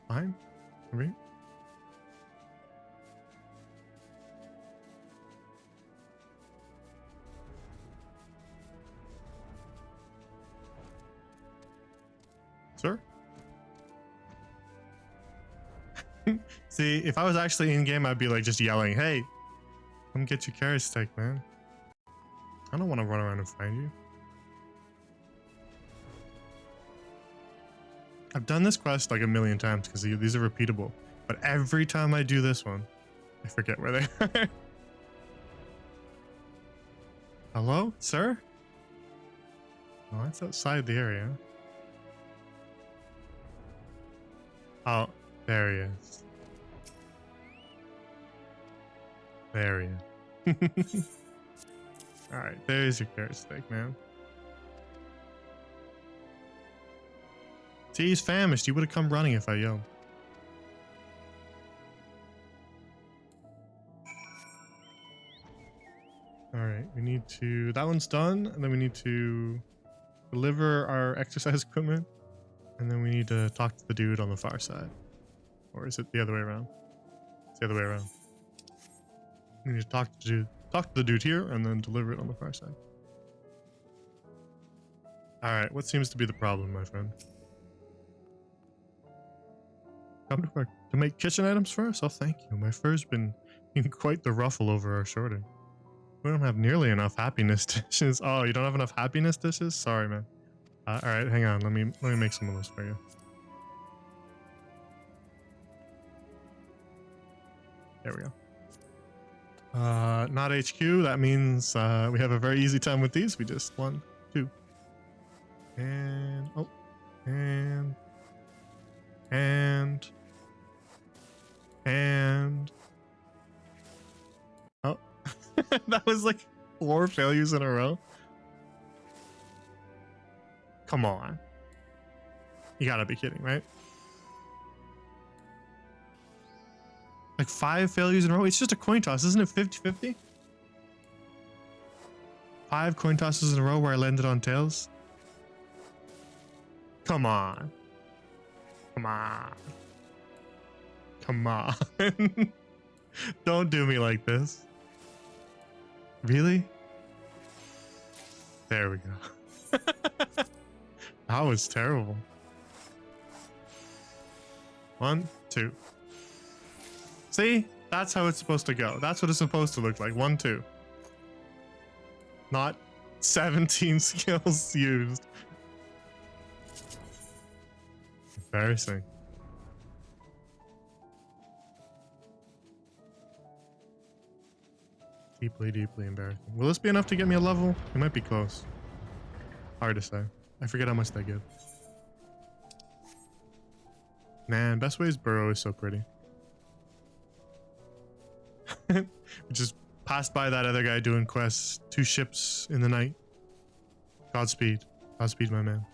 Behind? Over here? Sir? See, if I was actually in game, I'd be like just yelling, "Hey, come get your carrot steak, man." I don't want to run around and find you. I've done this quest like a million times because these are repeatable. But every time I do this one, I forget where they are. Hello, sir? Oh, that's outside the area. Oh, there he is. There he is. Alright, there's your carrot steak, man. See, he's famished. He would have come running if I yelled. Alright, we need to... That one's done, and then we need to deliver our exercise equipment, and then we need to talk to the dude on the far side. Or is it the other way around? It's the other way around. We need to talk to the dude here, and then deliver it on the far side. Alright, what seems to be the problem, my friend? Come to work to make kitchen items for us? Oh, thank you. My fur's been in quite the ruffle over our shorting. We don't have nearly enough happiness dishes. Oh, you don't have enough happiness dishes? Sorry, man. All right, hang on. Let me make some of those for you. There we go. Not HQ. That means we have a very easy time with these. We just 1, 2, and oh, and oh, that was like 4 failures in a row. Come on, you gotta be kidding, right? Like 5 failures in a row. It's just a coin toss, isn't it? 50-50. 5 coin tosses in a row where I landed on tails. Come on. Come on. Come on. Don't do me like this. Really? There we go. That was terrible. 1, 2. See? That's how it's supposed to go. That's what it's supposed to look like. 1, 2. Not 17 skills used. Embarrassing. Deeply, deeply embarrassing. Will this be enough to get me a level? It might be close. Hard to say. I forget how much they give. Man, Best Way's burrow is so pretty. We just passed by that other guy doing quests. 2 ships in the night. Godspeed. Godspeed, my man.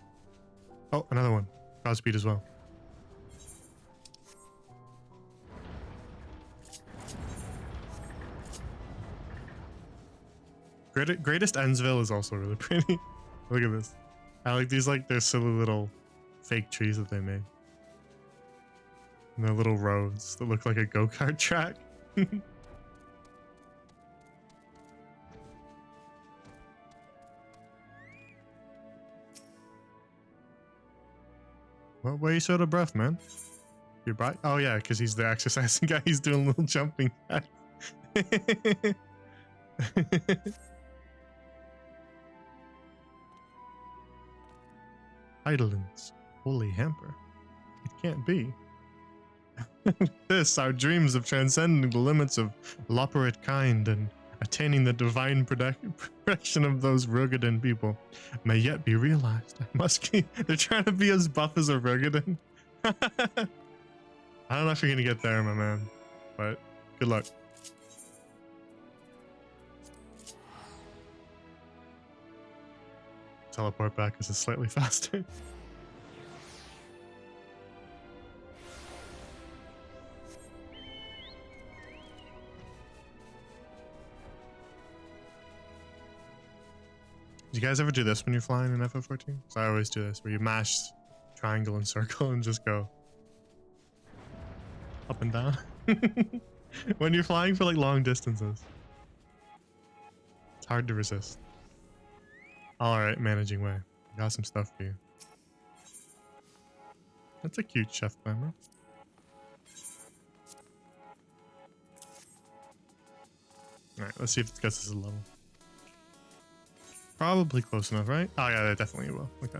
Oh, another one. Godspeed as well. Greatest Endsville is also really pretty. Look at this. I like these, like, they're silly little fake trees that they made. And they're little roads that look like a go-kart track. What way you so out of breath, man? Your body? Oh yeah, because he's the exercising guy. He's doing little jumping jacks. Eidolon's holy hamper. It can't be. This, our dreams of transcending the limits of loperate kind and attaining the divine protection of those Rogadan people, may yet be realized. I must keep. They're trying to be as buff as a Rogadan. I don't know if you're gonna get there, my man, but good luck. Teleport back is slightly faster. Do you guys ever do this when you're flying in FF14? So I always do this, where you mash triangle and circle and just go up and down. When you're flying for like long distances. It's hard to resist. Alright, managing way. Got some stuff for you. That's a cute chef climber. Alright, let's see if it gets us a level. Probably close enough, right? Oh yeah, that definitely will. Okay.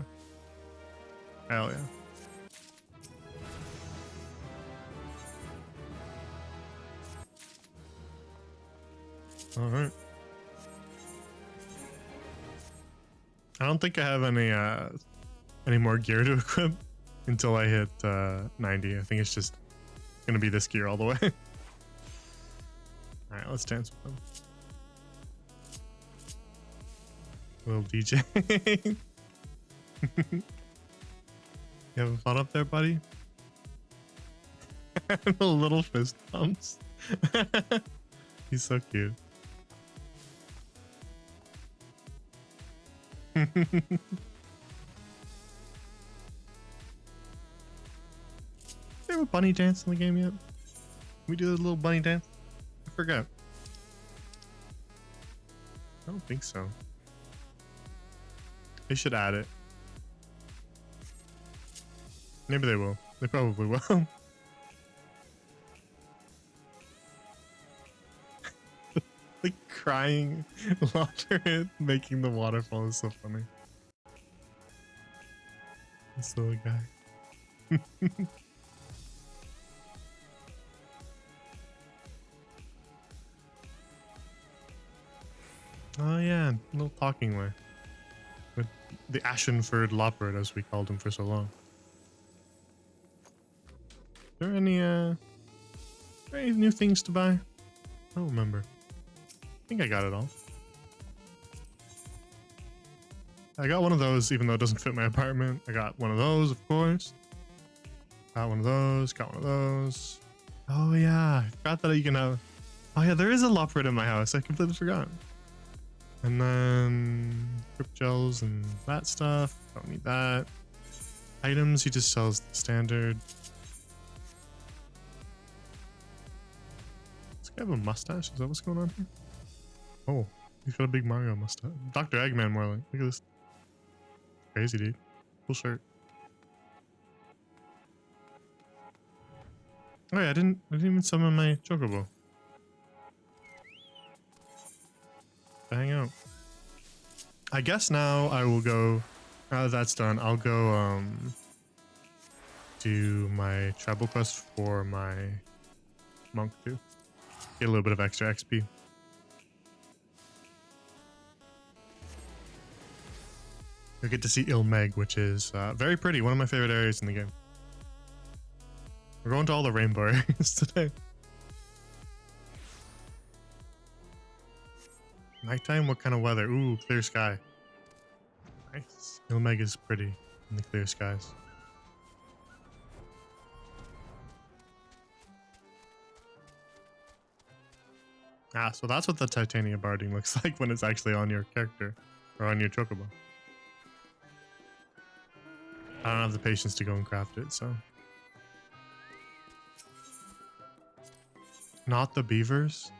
Hell yeah. Alright. I don't think I have any more gear to equip until I hit 90. I think it's just gonna be this gear all the way. Alright, let's dance with them. Little DJ. You having fun up there, buddy? The little fist pumps. He's so cute. They have a bunny dance in the game yet? We do a little bunny dance? I forgot. I don't think so. They should add it. Maybe they will. They probably will. Like crying water making the waterfall is so funny. This little guy. Oh yeah, little talking way. With the Ashenford Loppard, as we called him for so long. Are there any new things to buy? I don't remember. I think I got it all. I got one of those, even though it doesn't fit my apartment. I got one of those, of course. Got one of those, got one of those. Oh yeah, I forgot that you can have... Oh yeah, there is a Loppard in my house. I completely forgot. And then crypt gels and that stuff. Don't need that. Items, he just sells the standard. Does he have a mustache? Is that what's going on here? Oh, he's got a big Mario mustache. Dr. Eggman, more like. Look at this. Crazy, dude. Cool shirt. Oh yeah, I didn't even summon my Chocobo. To hang out. I guess now I will go. Now that that's done, I'll go do my treble quest for my monk too. Get a little bit of extra XP. You'll get to see Ilmeg, which is very pretty. One of my favorite areas in the game. We're going to all the rainbow areas today. Nighttime? What kind of weather? Ooh, clear sky. Nice. Ilmeg is pretty in the clear skies. Ah, so that's what the titanium barding looks like when it's actually on your character or on your chocobo. I don't have the patience to go and craft it, so. Not the beavers?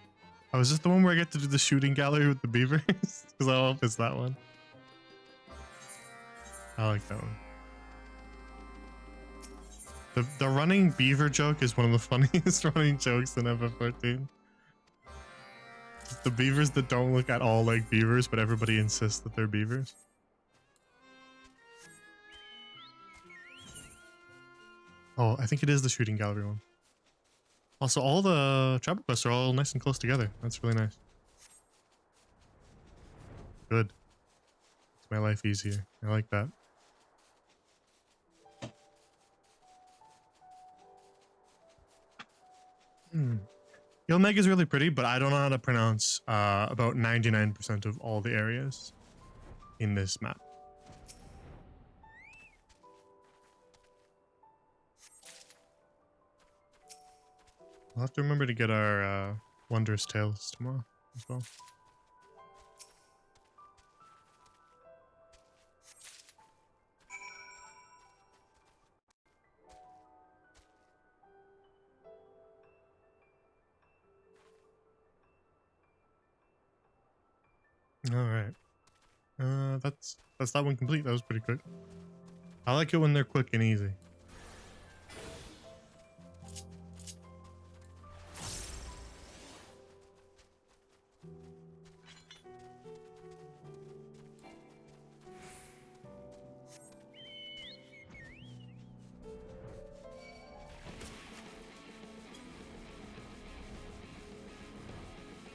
Oh, is this the one where I get to do the shooting gallery with the beavers? Because I don't know if it's that one. I like that one. The running beaver joke is one of the funniest running jokes in FF14. Just the beavers that don't look at all like beavers, but everybody insists that they're beavers. Oh, I think it is the shooting gallery one. Also, all the tribal quests are all nice and close together. That's really nice. Good. Makes my life easier. I like that. Ilmeg is really pretty, but I don't know how to pronounce about 99% of all the areas in this map. We'll have to remember to get our Wondrous Tales tomorrow as well. All right. That's that one complete. That was pretty quick. I like it when they're quick and easy.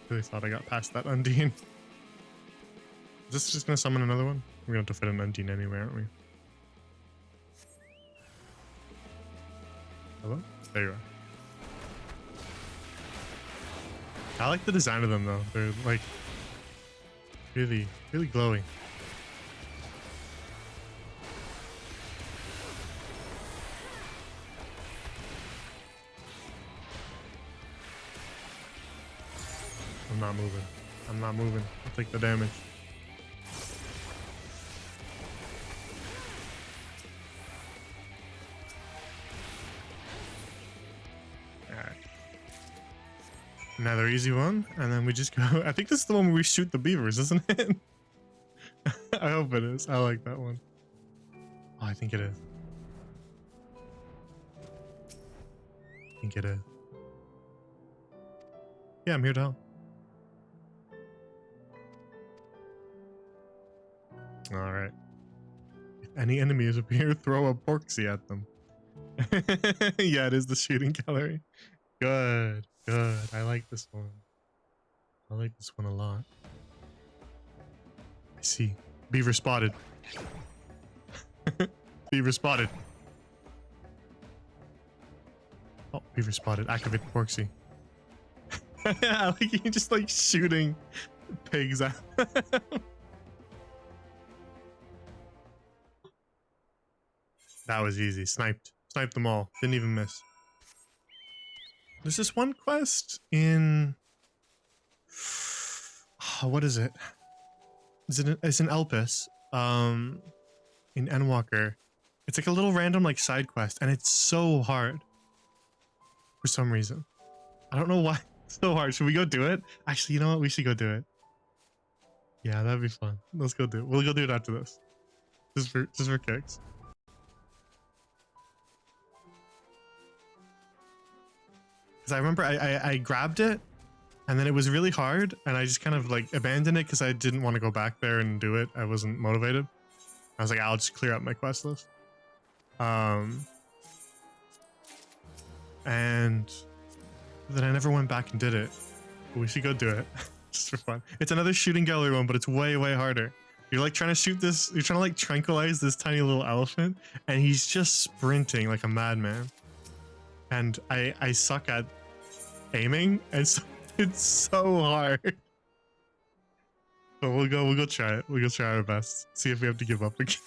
Really thought I got past that Undine. Is this just gonna summon another one? We're gonna have to fit an Undine anyway, aren't we? Hello? There you are. I like the design of them though. They're like really, really glowy. I'm not moving. I'm not moving. I'll take the damage. Alright. Another easy one, and then we just go. I think this is the one where we shoot the beavers, isn't it? I hope it is. I like that one. Oh, I think it is. I think it is. Yeah, I'm here to help. Alright. If any enemies appear, throw a porksy at them. Yeah, it is the shooting gallery. Good, good. I like this one. I like this one a lot. I see. Beaver spotted. Beaver spotted. Oh, beaver spotted. Activate the porksy. I like you just like shooting pigs at That was easy. Sniped. Sniped them all. Didn't even miss. There's this one quest in... what is it? It's in Elpis. In Endwalker. It's like a little random like side quest, and it's so hard. For some reason. I don't know why it's so hard. Should we go do it? Actually, you know what? We should go do it. Yeah, that'd be fun. Let's go do it. We'll go do it after this. Just for kicks. Because I remember I grabbed it, and then it was really hard, and I just kind of like abandoned it because I didn't want to go back there and do it. I wasn't motivated. I was like, I'll just clear up my quest list. And then I never went back and did it. But we should go do it. Just for fun. It's another shooting gallery one, but it's way, way harder. You're like trying to shoot this, you're trying to like tranquilize this tiny little elephant, and he's just sprinting like a madman. And I suck at aiming, and so it's so hard. But we'll go try it. We'll go try our best. See if we have to give up again.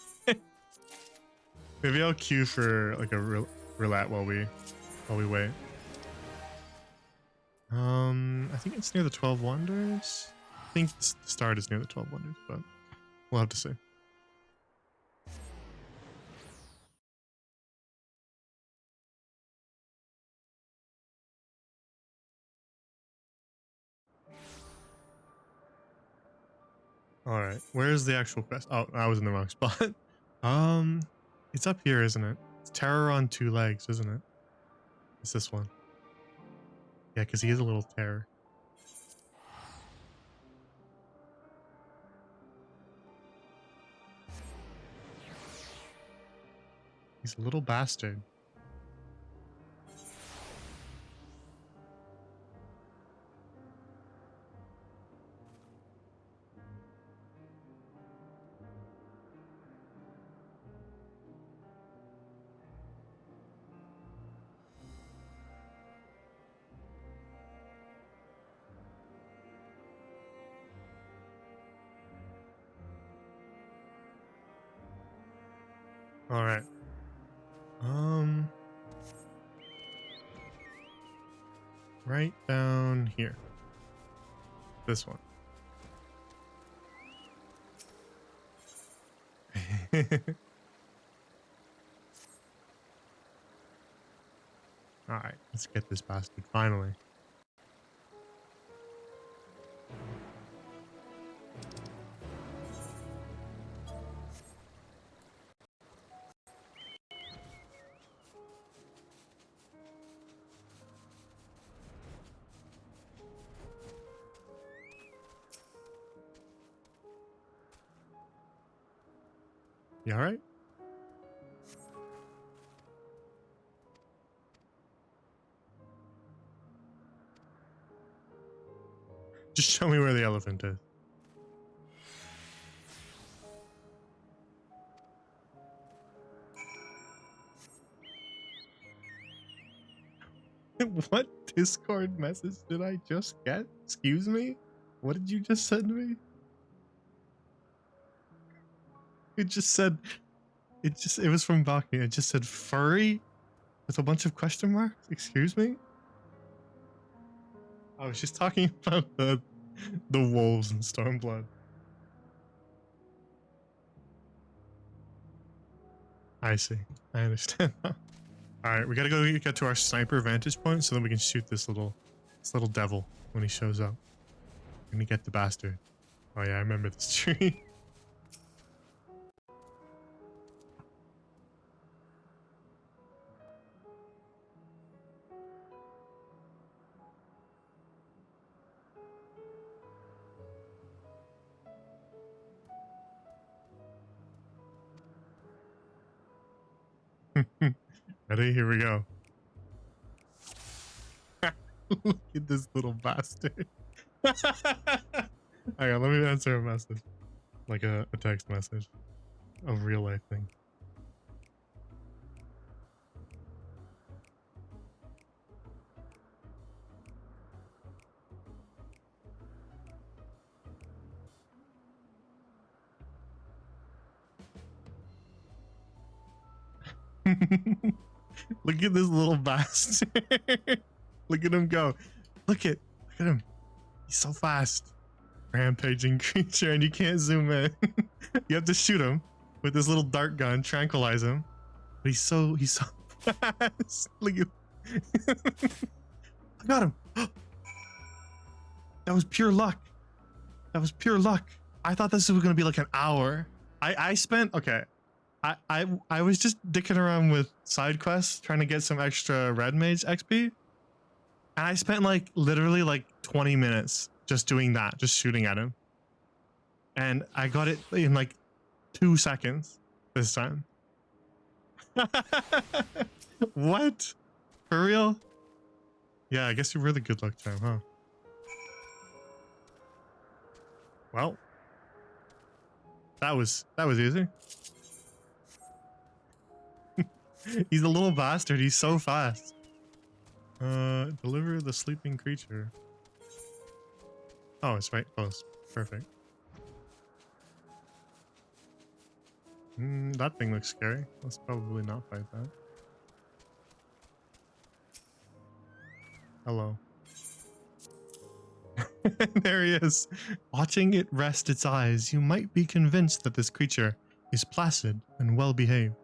Maybe I'll queue for like a roulette while we wait. I think it's near the 12 Wonders. I think the start is near the 12 Wonders, but we'll have to see. All right, where's the actual quest? Oh, I was in the wrong spot. It's up here, isn't it? It's terror on 2 legs, isn't it? It's this one. Yeah, because he is a little terror. He's a little bastard. All right. Right down here. This one. All right, let's get this bastard finally. You all right? Just show me where the elephant is. What Discord message did I just get? Excuse me? What did you just send me? It just said, it was from Balcony. It just said furry with a bunch of question marks. Excuse me? I was just talking about the wolves in Stormblood. I see. I understand now. Alright, we gotta go get to our sniper vantage point so that we can shoot this little devil when he shows up. We're gonna get the bastard. Oh yeah, I remember this tree. Ready? Here we go. Look at this little bastard. Hang on, let me answer a message. Like a text message. A real life thing. Look at this little bastard. Look at him go. Look at him. He's so fast. Rampaging creature, and you can't zoom in. You have to shoot him with this little dart gun, tranquilize him. But he's so fast. Look at I got him. That was pure luck. That was pure luck. I thought this was gonna be like an hour. I spent okay. I was just dicking around with side quests trying to get some extra red mage XP. And I spent like literally like 20 minutes just doing that, just shooting at him. And I got it in like 2 seconds this time. What? For real? Yeah, I guess you're really good luck charm, huh? Well, that was easy. He's a little bastard. He's so fast. Deliver the sleeping creature. Oh, it's right close. Perfect. That thing looks scary. Let's probably not fight that. Hello. There he is. Watching it rest its eyes, you might be convinced that this creature is placid and well behaved.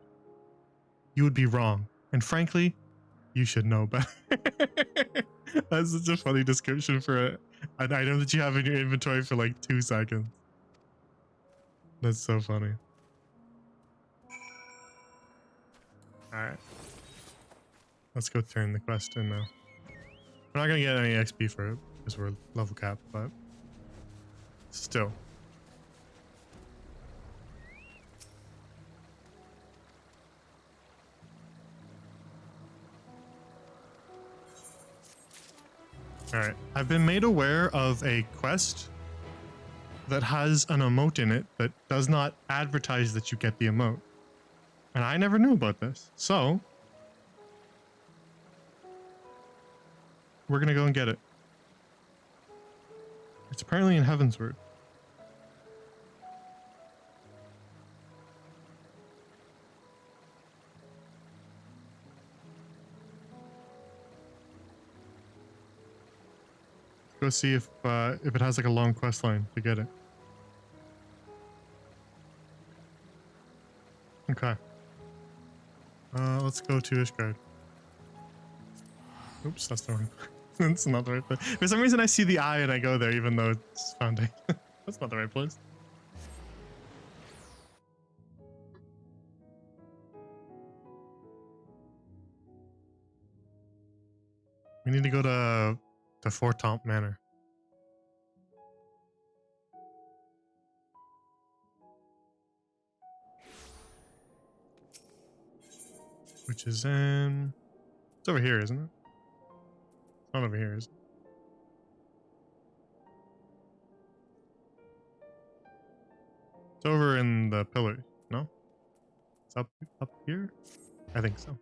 You would be wrong, and frankly, you should know better. That's such a funny description for an item that you have in your inventory for like 2 seconds. That's so funny. Alright. Let's go turn the quest in now. We're not gonna get any XP for it because we're level capped, but still. Alright, I've been made aware of a quest that has an emote in it that does not advertise that you get the emote. And I never knew about this, so we're gonna go and get it. It's apparently in Heavensward. Go see if it has like a long quest line to get it. Okay. Let's go to Ishgard. Oops, that's the wrong. That's not the right place. For some reason, I see the eye and I go there, even though it's Foundation. That's not the right place. We need to go to Fortomp Manor. Which is in... It's over here, isn't it? It's not over here, is it? It's over in the pillar, no? It's up here? I think so.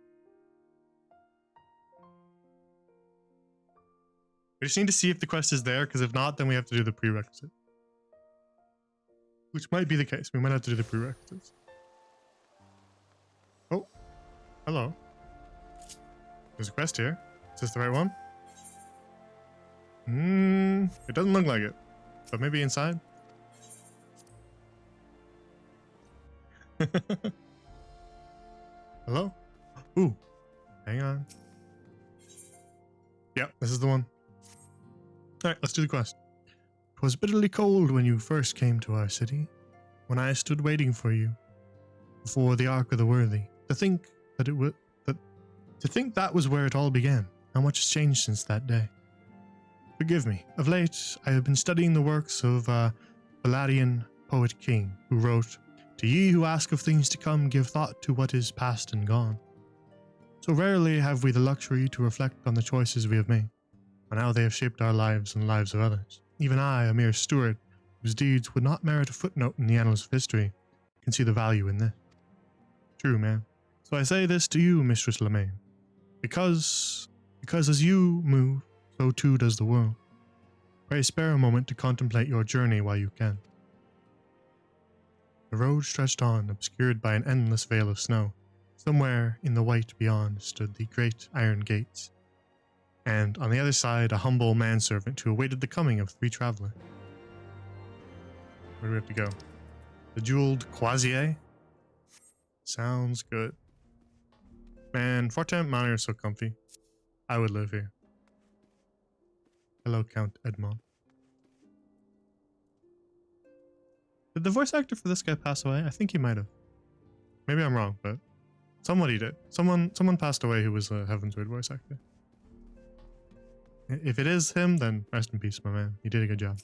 We just need to see if the quest is there, because if not, then we have to do the prerequisite. Which might be the case. We might have to do the prerequisites. Oh. Hello. There's a quest here. Is this the right one? It doesn't look like it. But maybe inside? Hello? Ooh. Hang on. Yep, this is the one. Alright, let's do the quest. 'Twas bitterly cold when you first came to our city, when I stood waiting for you before the Ark of the Worthy. To think that was where it all began. How much has changed since that day? Forgive me. Of late, I have been studying the works of Valadian poet king, who wrote, "To ye who ask of things to come, give thought to what is past and gone." So rarely have we the luxury to reflect on the choices we have made, and how they have shaped our lives and the lives of others. Even I, a mere steward, whose deeds would not merit a footnote in the annals of history, can see the value in this. True, man. So I say this to you, Mistress Lemaine, because as you move, so too does the world. Pray spare a moment to contemplate your journey while you can. The road stretched on, obscured by an endless veil of snow. Somewhere in the white beyond stood the great iron gates, and on the other side a humble manservant who awaited the coming of 3 travelers. Where do we have to go? The jeweled Croisier? Sounds good. Man, Fortemps Manor is so comfy. I would live here. Hello, Count Edmond. Did the voice actor for this guy pass away? I think he might have. Maybe I'm wrong, but somebody did. Someone passed away who was a Heavensward voice actor. If it is him, then rest in peace, my man. You did a good job.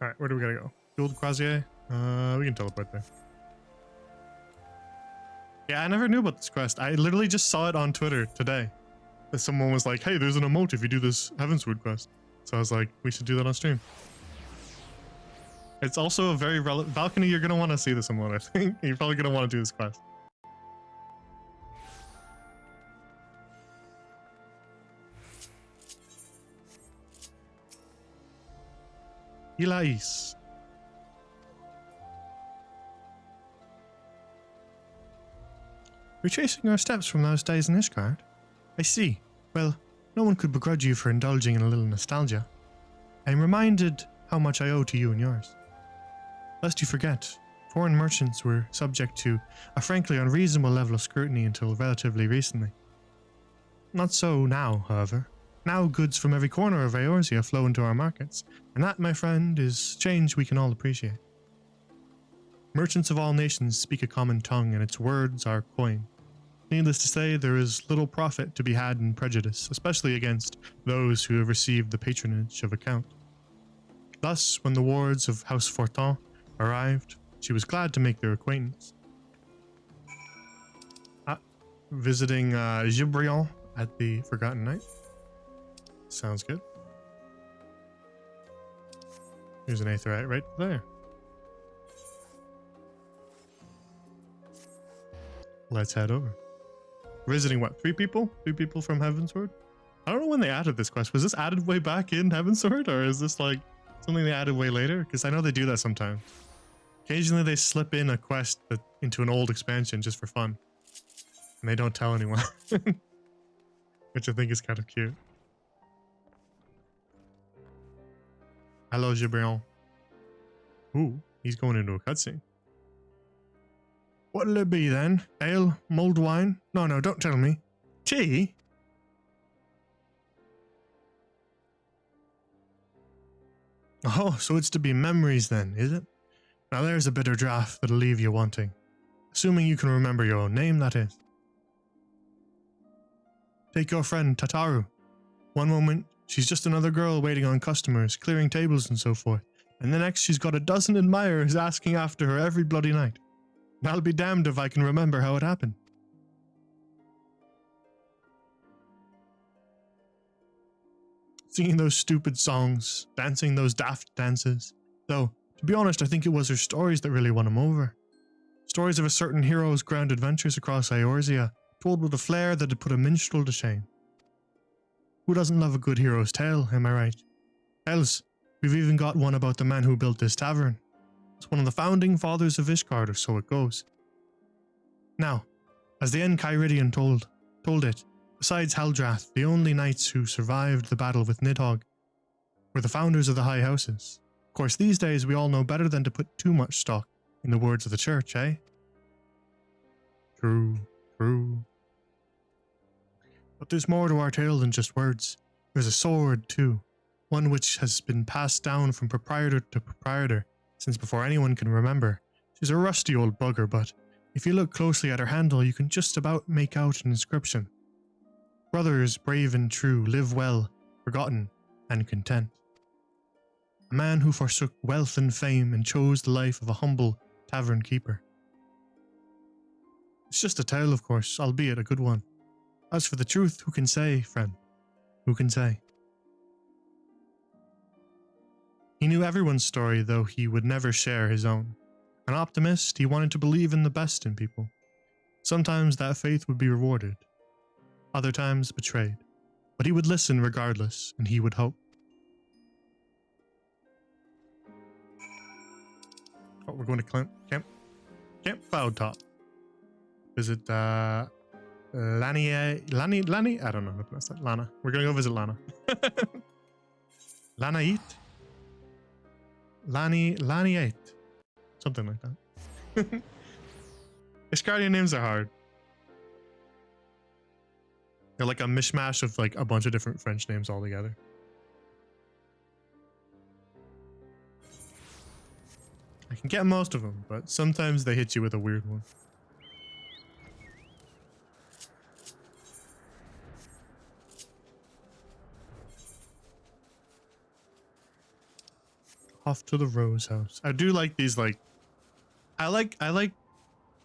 Alright, where do we gotta go? Jeweled Croisier? We can teleport there. Yeah, I never knew about this quest. I literally just saw it on Twitter today. That someone was like, hey, there's an emote if you do this Heavensward quest. So I was like, we should do that on stream. It's also a very relevant... Balcony, you're going to want to see this emote, I think. You're probably going to want to do this quest. Elais. Retracing our steps from those days in Ishgard? I see. Well, no one could begrudge you for indulging in a little nostalgia. I am reminded how much I owe to you and yours. Lest you forget, foreign merchants were subject to a frankly unreasonable level of scrutiny until relatively recently. Not so now, however. Now goods from every corner of Eorzea flow into our markets, and that, my friend, is change we can all appreciate. Merchants of all nations speak a common tongue, and its words are coin. Needless to say, there is little profit to be had in prejudice, especially against those who have received the patronage of a count. Thus, when the wards of House Fortemps arrived, she was glad to make their acquaintance. Visiting Gibrion at the Forgotten Night. Sounds good. Here's an Aetheryte right there. Let's head over. Visiting what? 3 people? 3 people from Heavensward? I don't know when they added this quest. Was this added way back in Heavensward, or is this like something they added way later? Because I know they do that sometimes. Occasionally they slip in a quest into an old expansion just for fun. And they don't tell anyone. Which I think is kind of cute. Hello, Gibrion. Ooh, he's going into a cutscene. What'll it be then? Ale? Mulled wine? No, don't tell me. Tea? Oh, so it's to be memories then, is it? Now there's a bitter draught that'll leave you wanting. Assuming you can remember your own name, that is. Take your friend, Tataru. One moment, she's just another girl waiting on customers, clearing tables and so forth. And the next, she's got a dozen admirers asking after her every bloody night. And I'll be damned if I can remember how it happened. Singing those stupid songs, dancing those daft dances. Though, to be honest, I think it was her stories that really won him over. Stories of a certain hero's grand adventures across Eorzea, told with a flair that had put a minstrel to shame. Who doesn't love a good hero's tale, am I right? Hells, we've even got one about the man who built this tavern. It's one of the founding fathers of Ishgard, or so it goes. Now, as the Enchiridion told it, besides Haldrath, the only knights who survived the battle with Nidhogg were the founders of the High Houses. Of course, these days we all know better than to put too much stock in the words of the church, eh? True. But there's more to our tale than just words. There's a sword, too. One which has been passed down from proprietor to proprietor since before anyone can remember. She's a rusty old bugger, but if you look closely at her handle, you can just about make out an inscription. Brothers brave and true, live well, forgotten, and content. a man who forsook wealth and fame and chose the life of a humble tavern keeper. It's just a tale, of course, albeit a good one. As for the truth, who can say, friend? Who can say? He knew everyone's story, though he would never share his own. An optimist, he wanted to believe in the best in people. Sometimes that faith would be rewarded, other times betrayed. But he would listen regardless, and he would hope. Oh, we're going to Camp Cloud Top. Visit Lani? I don't know how to pronounce that. Lana. We're gonna go visit Lana. Lanaite? Laniate. Something like that. Iscardian names are hard. They're like a mishmash of like a bunch of different French names all together. I can get most of them, but sometimes they hit you with a weird one. Off to the Rose House. I do like these, like, I like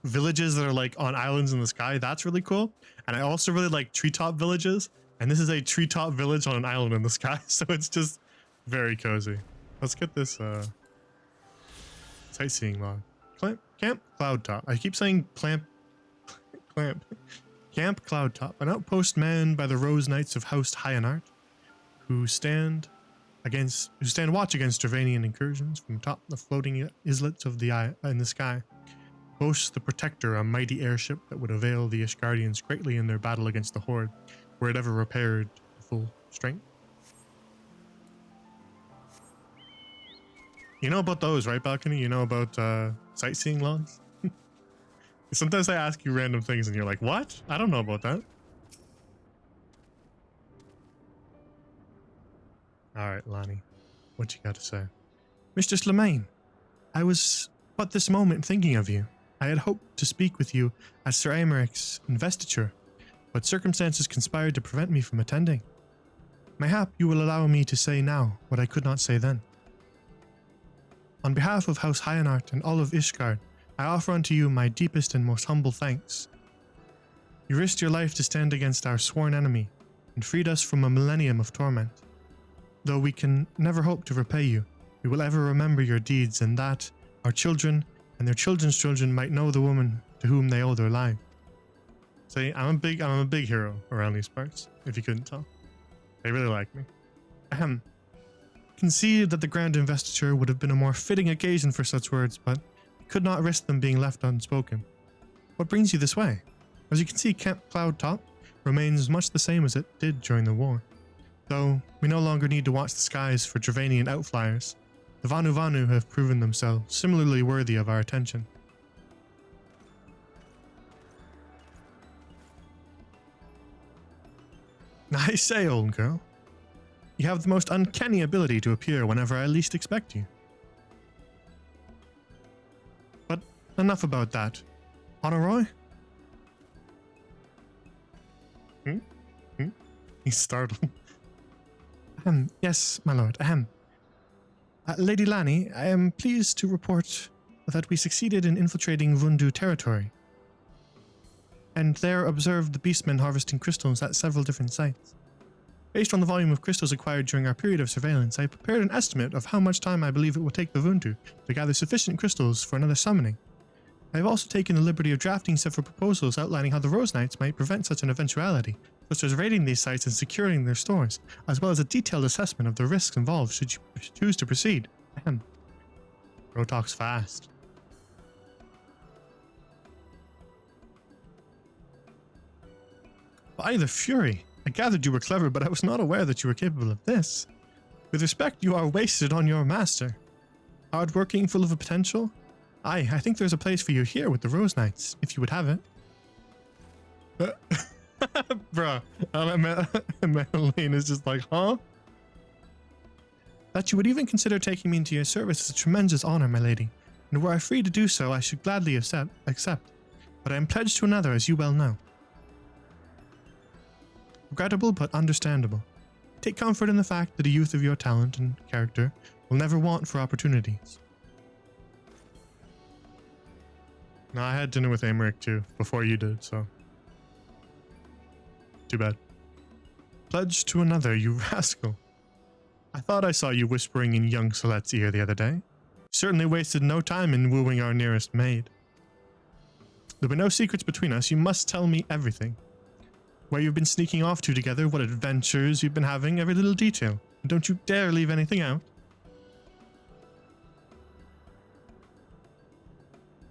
villages that are like on islands in the sky. That's really cool. And I also really like treetop villages. And this is a treetop village on an island in the sky, so it's just very cozy. Let's get this sightseeing log. Camp Cloudtop. I keep saying Camp Cloudtop, an outpost manned by the Rose Knights of House Hyanart, who stand watch against Dravanian incursions from atop the floating islets of in the sky. Boasts the Protector, a mighty airship that would avail the Ishgardians greatly in their battle against the Horde, were it ever repaired to full strength. You know about those, right, Balcony? You know about sightseeing logs? Sometimes I ask you random things and you're like, what? I don't know about that. Alright, Lonnie. What you got to say? Mistress Lemaine, I was but this moment thinking of you. I had hoped to speak with you at Sir Amaric's investiture, but circumstances conspired to prevent me from attending. Mayhap you will allow me to say now what I could not say then. On behalf of House Hyanart and all of Ishgard, I offer unto you my deepest and most humble thanks. You risked your life to stand against our sworn enemy, and freed us from a millennium of torment. Though we can never hope to repay you, we will ever remember your deeds, and that our children and their children's children might know the woman to whom they owe their life. See, I'm a big hero around these parts, if you couldn't tell. They really like me. Ahem. Conceded that the grand investiture would have been a more fitting occasion for such words, but could not risk them being left unspoken. What brings you this way? As you can see, Camp Cloudtop remains much the same as it did during the war. Though we no longer need to watch the skies for Dravanian outflyers, the Vanu Vanu have proven themselves similarly worthy of our attention. I say, old girl, you have the most uncanny ability to appear whenever I least expect you. But enough about that. Honorroy? He's startled. Yes, my lord. Lady Lani, I am pleased to report that we succeeded in infiltrating Vundu territory, and there observed the beastmen harvesting crystals at several different sites. Based on the volume of crystals acquired during our period of surveillance, I prepared an estimate of how much time I believe it will take the Vundu to gather sufficient crystals for another summoning. I have also taken the liberty of drafting several proposals outlining how the Rose Knights might prevent such an eventuality, such as raiding these sites and securing their stores, as well as a detailed assessment of the risks involved should you choose to proceed. Bro talks fast. By the Fury! I gathered you were clever, but I was not aware that you were capable of this. With respect, you are wasted on your master. Hardworking, full of a potential? Aye, I think there's a place for you here with the Rose Knights, if you would have it. Bruh, Madeline is just like, huh? That you would even consider taking me into your service is a tremendous honor, my lady, and were I free to do so, I should gladly accept. But I am pledged to another, as you well know. Regrettable, but understandable. Take comfort in the fact that a youth of your talent and character will never want for opportunities. No, I had dinner with Amaric too, before you did, so. Too bad. Pledge to another, you rascal. I thought I saw you whispering in young Solette's ear the other day. You certainly wasted no time in wooing our nearest maid. There'll be no secrets between us, you must tell me everything. Where you've been sneaking off to together, what adventures you've been having, every little detail. And don't you dare leave anything out.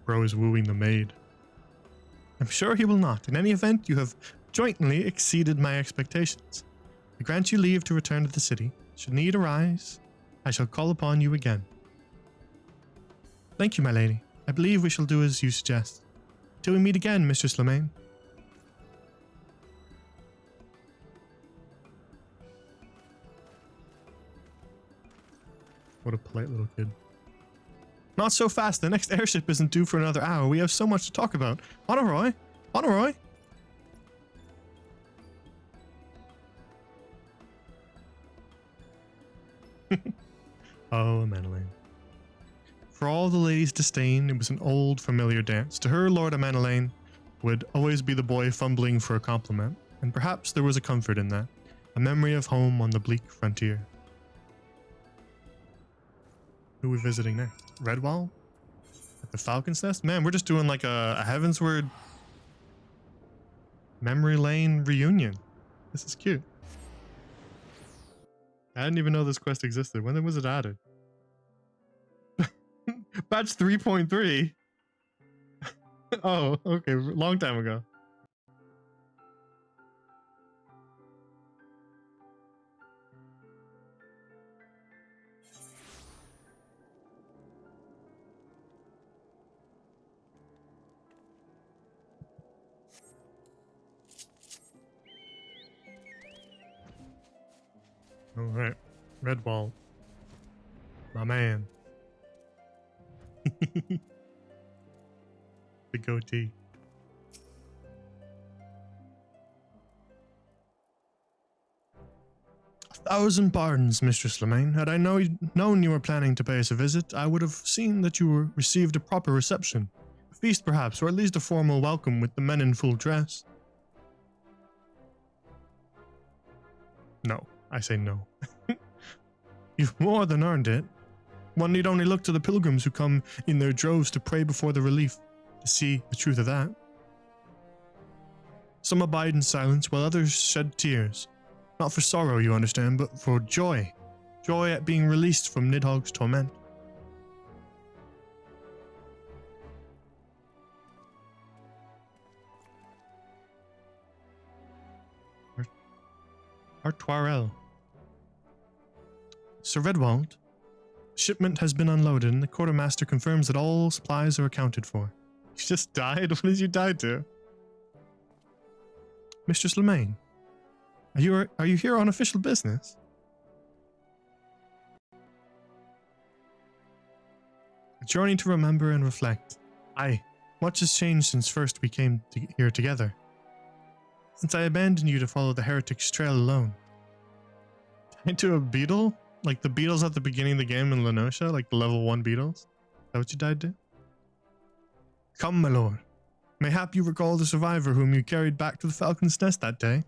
Bro is wooing the maid. I'm sure he will not. In any event, you have jointly exceeded my expectations. I grant you leave to return to the city. Should need arise, I shall call upon you again. Thank you, my lady. I believe we shall do as you suggest. Till we meet again, Mistress Lemaine. What a polite little kid. Not so fast. The next airship isn't due for another hour. We have so much to talk about. Honorroy! Honorroy! Oh, Manolane. For all the lady's disdain, it was an old, familiar dance. To her, Lord Manolane would always be the boy fumbling for a compliment, and perhaps there was a comfort in that, a memory of home on the bleak frontier. Who are we visiting next? Redwall? At the Falcon's Nest? Man, we're just doing like a Heavensward memory lane reunion. This is cute. I didn't even know this quest existed. When was it added? Patch 3.3? Oh, okay. Long time ago. Alright. Redwall. My man. The goatee. A thousand pardons, Mistress Lemaine. Had I known you were planning to pay us a visit, I would have seen that you were received a proper reception. A feast, perhaps, or at least a formal welcome with the men in full dress. No. I say no. You've more than earned it. One need only look to the pilgrims who come in their droves to pray before the relief, to see the truth of that. Some abide in silence, while others shed tears. Not for sorrow, you understand, but for joy. Joy at being released from Nidhogg's torment. Artoirel. Sir Redwald, shipment has been unloaded and the quartermaster confirms that all supplies are accounted for. You just died? What did you die to? Mistress Lemaine, are you here on official business? A journey to remember and reflect. Aye, much has changed since first we came here together. Since I abandoned you to follow the heretic's trail alone. Tied to a beetle? Like the beetles at the beginning of the game in Lenosha? Like the level 1 beetles? Is that what you died to? Come, my lord. Mayhap you recall the survivor whom you carried back to the Falcon's Nest that day?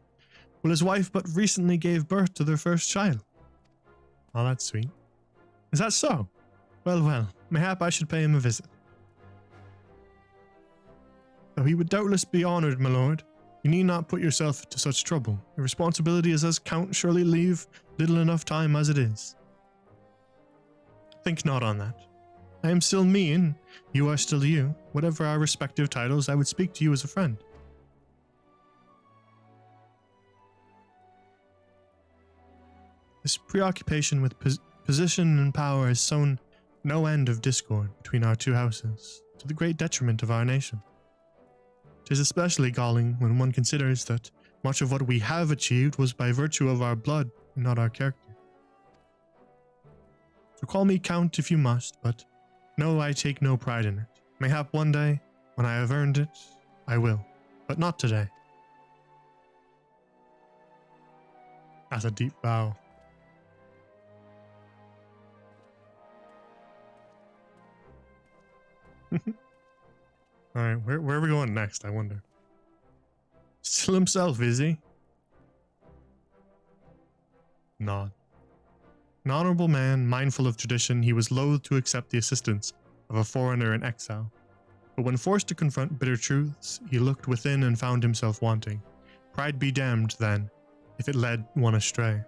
Well, his wife but recently gave birth to their first child. Oh, that's sweet. Is that so? Well, well, mayhap I should pay him a visit. Though he would doubtless be honoured, my lord, you need not put yourself to such trouble. Your responsibility as Count surely leave little enough time as it is. Think not on that. I am still me and you are still you. Whatever our respective titles, I would speak to you as a friend. This preoccupation with position and power has sown no end of discord between our two houses, to the great detriment of our nation. 'Tis especially galling when one considers that much of what we have achieved was by virtue of our blood and not our character. So call me Count if you must, but know I take no pride in it. Mayhap one day, when I have earned it, I will, but not today. That's a deep vow. Alright, where are we going next, I wonder? Still himself, is he? Nod. An honorable man, mindful of tradition, he was loath to accept the assistance of a foreigner in exile. But when forced to confront bitter truths, he looked within and found himself wanting. Pride be damned, then, if it led one astray.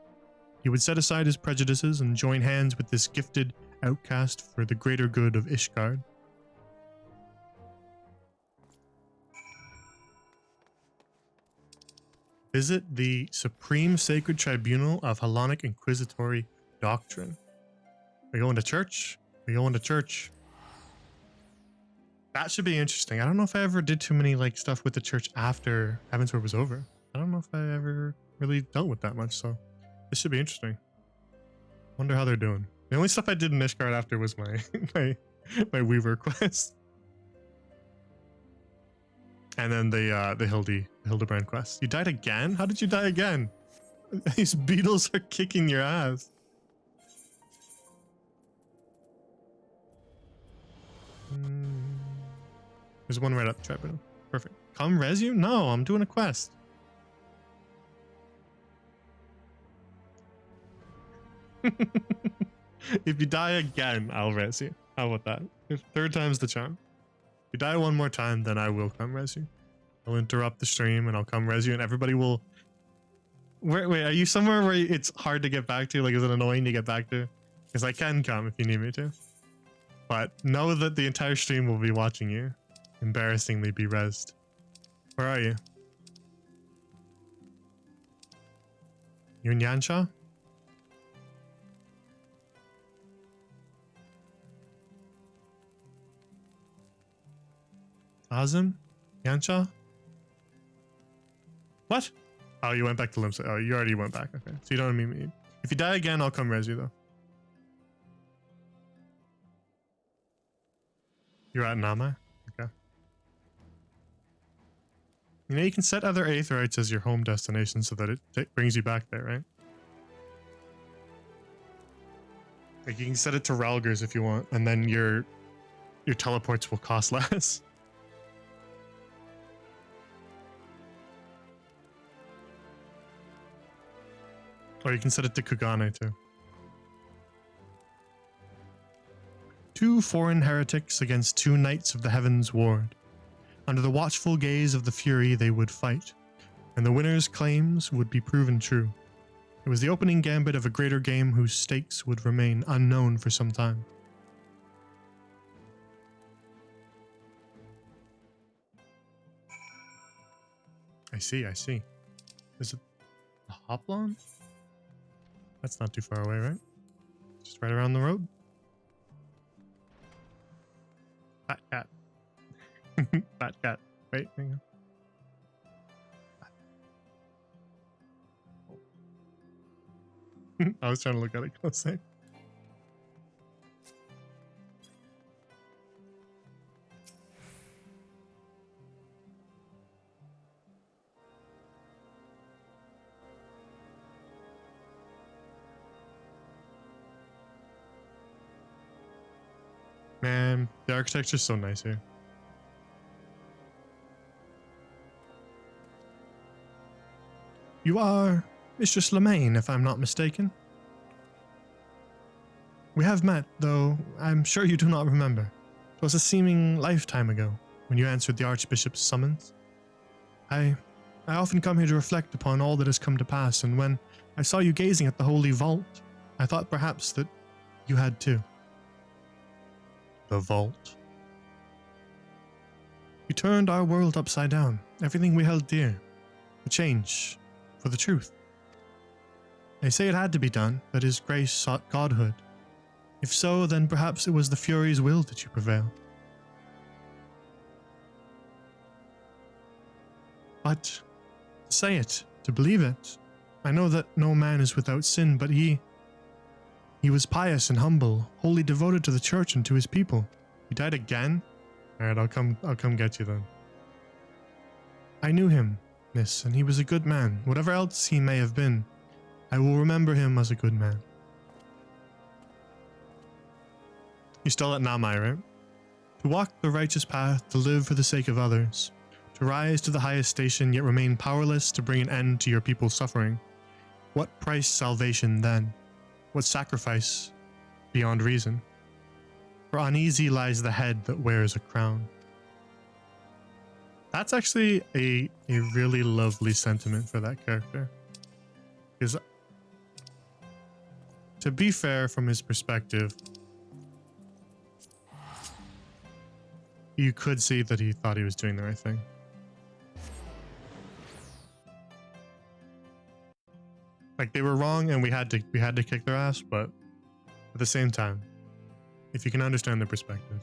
He would set aside his prejudices and join hands with this gifted outcast for the greater good of Ishgard. Visit the Supreme Sacred Tribunal of Hellenic Inquisitory Doctrine. Are you going to church? Are you going to church? That should be interesting. I don't know if I ever did too many like stuff with the church after Heavensward was over. I don't know if I ever really dealt with that much, so this should be interesting. Wonder how they're doing. The only stuff I did in Ishgard after was my my Weaver quest. And then the Hildebrand quest. You died again? How did you die again? These beetles are kicking your ass. There's one right up the tribunal. Perfect. Come res you? No, I'm doing a quest. If you die again, I'll res you. How about that? If third time's the charm. If you die one more time, then I will come res you. I'll interrupt the stream and I'll come res you, and everybody will. Wait, are you somewhere where it's hard to get back to? Like, is it annoying to get back to? Because I can come if you need me to. But know that the entire stream will be watching you embarrassingly be rezzed. Where are you? You in Yansha? Azim? Yansha? What? Oh, you went back to Limsa. Oh, you already went back. Okay. So you don't meet me. If you die again, I'll come res you though. You're at Nama? Okay. You know, you can set other Aetherites as your home destination so that it brings you back there, right? Like, you can set it to Ralgers if you want, and then your teleports will cost less. Or you can set it to Kugane too. 2 foreign heretics against 2 knights of the heavens ward. Under the watchful gaze of the Fury they would fight, and the winner's claims would be proven true. It was the opening gambit of a greater game whose stakes would remain unknown for some time. I see. Is it a Hoplon? That's not too far away, right? Just right around the road. Fat cat. Fat cat. Wait, hang on. I was trying to look at it closer. Man, the architecture's so nice here. You are Mistress Lemaine, if I'm not mistaken. We have met, though I'm sure you do not remember. It was a seeming lifetime ago, when you answered the Archbishop's summons. I often come here to reflect upon all that has come to pass, and when I saw you gazing at the Holy Vault, I thought perhaps that you had too. The Vault. You turned our world upside down, everything we held dear. A change for the truth. They say it had to be done, that his grace sought godhood. If so, then perhaps it was the Fury's will that you prevailed. But to say it, to believe it, I know that no man is without sin, but he was pious and humble, wholly devoted to the church and to his people. He died again? Alright, I'll come get you then. I knew him, miss, and he was a good man. Whatever else he may have been, I will remember him as a good man. You're still at Namai, right? To walk the righteous path, to live for the sake of others, to rise to the highest station yet remain powerless to bring an end to your people's suffering. What price salvation then? What sacrifice beyond reason? For uneasy lies the head that wears a crown. That's actually a really lovely sentiment for that character. Because, to be fair, from his perspective, you could see that he thought he was doing the right thing. Like, they were wrong and we had to kick their ass, but at the same time, if you can understand their perspective.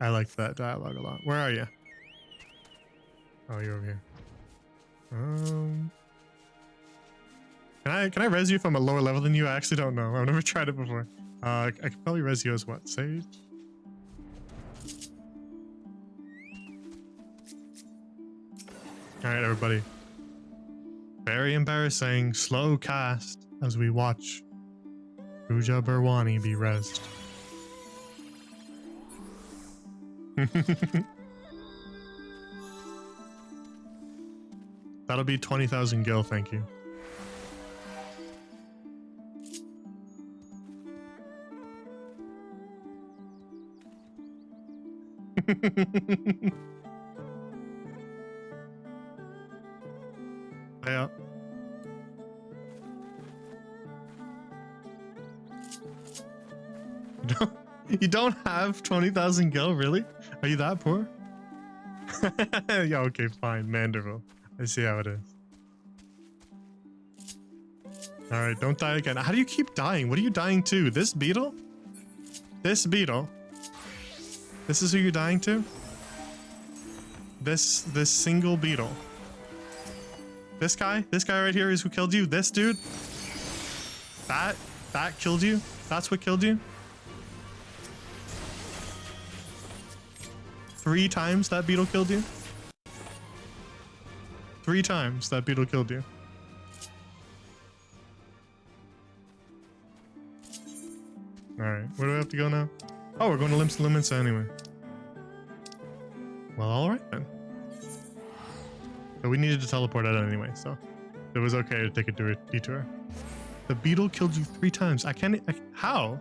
I like that dialogue a lot. Where are you? Oh, you're over here. Can I res you if I'm a lower level than you? I actually don't know. I've never tried it before. I could probably res you as what? Sage? Alright, everybody. Very embarrassing. Slow cast as we watch Pooja Barwani be rezzed. That'll be 20,000 gil, thank you. Yeah. You don't have 20,000 gil, really? Are you that poor? Yeah, okay, fine. Manderville. I see how it is. Alright, don't die again. How do you keep dying? What are you dying to? This beetle? This beetle? This is who you're dying to? This single beetle. This guy right here is who killed you? This dude? That killed you? That's what killed you? 3 times that beetle killed you? 3 times that beetle killed you. Alright, where do I have to go now? Oh, we're going to Limsa anyway. Well, alright then. But we needed to teleport out anyway, so it was okay to take a detour. The beetle killed you 3 times. How?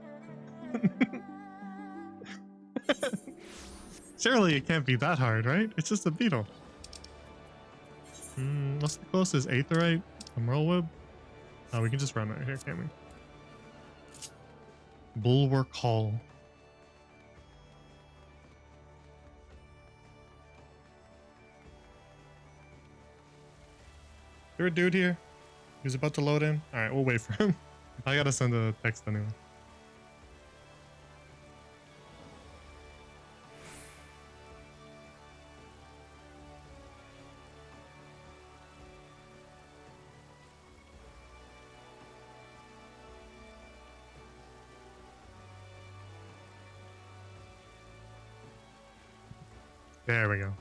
Surely it can't be that hard, right? It's just a beetle. What's the closest? Aetherite? A Merleweb? Oh, we can just run out here, can't we? Bulwark Hall. There a dude here? He's about to load in? Alright, we'll wait for him. I gotta send a text anyway. There we go.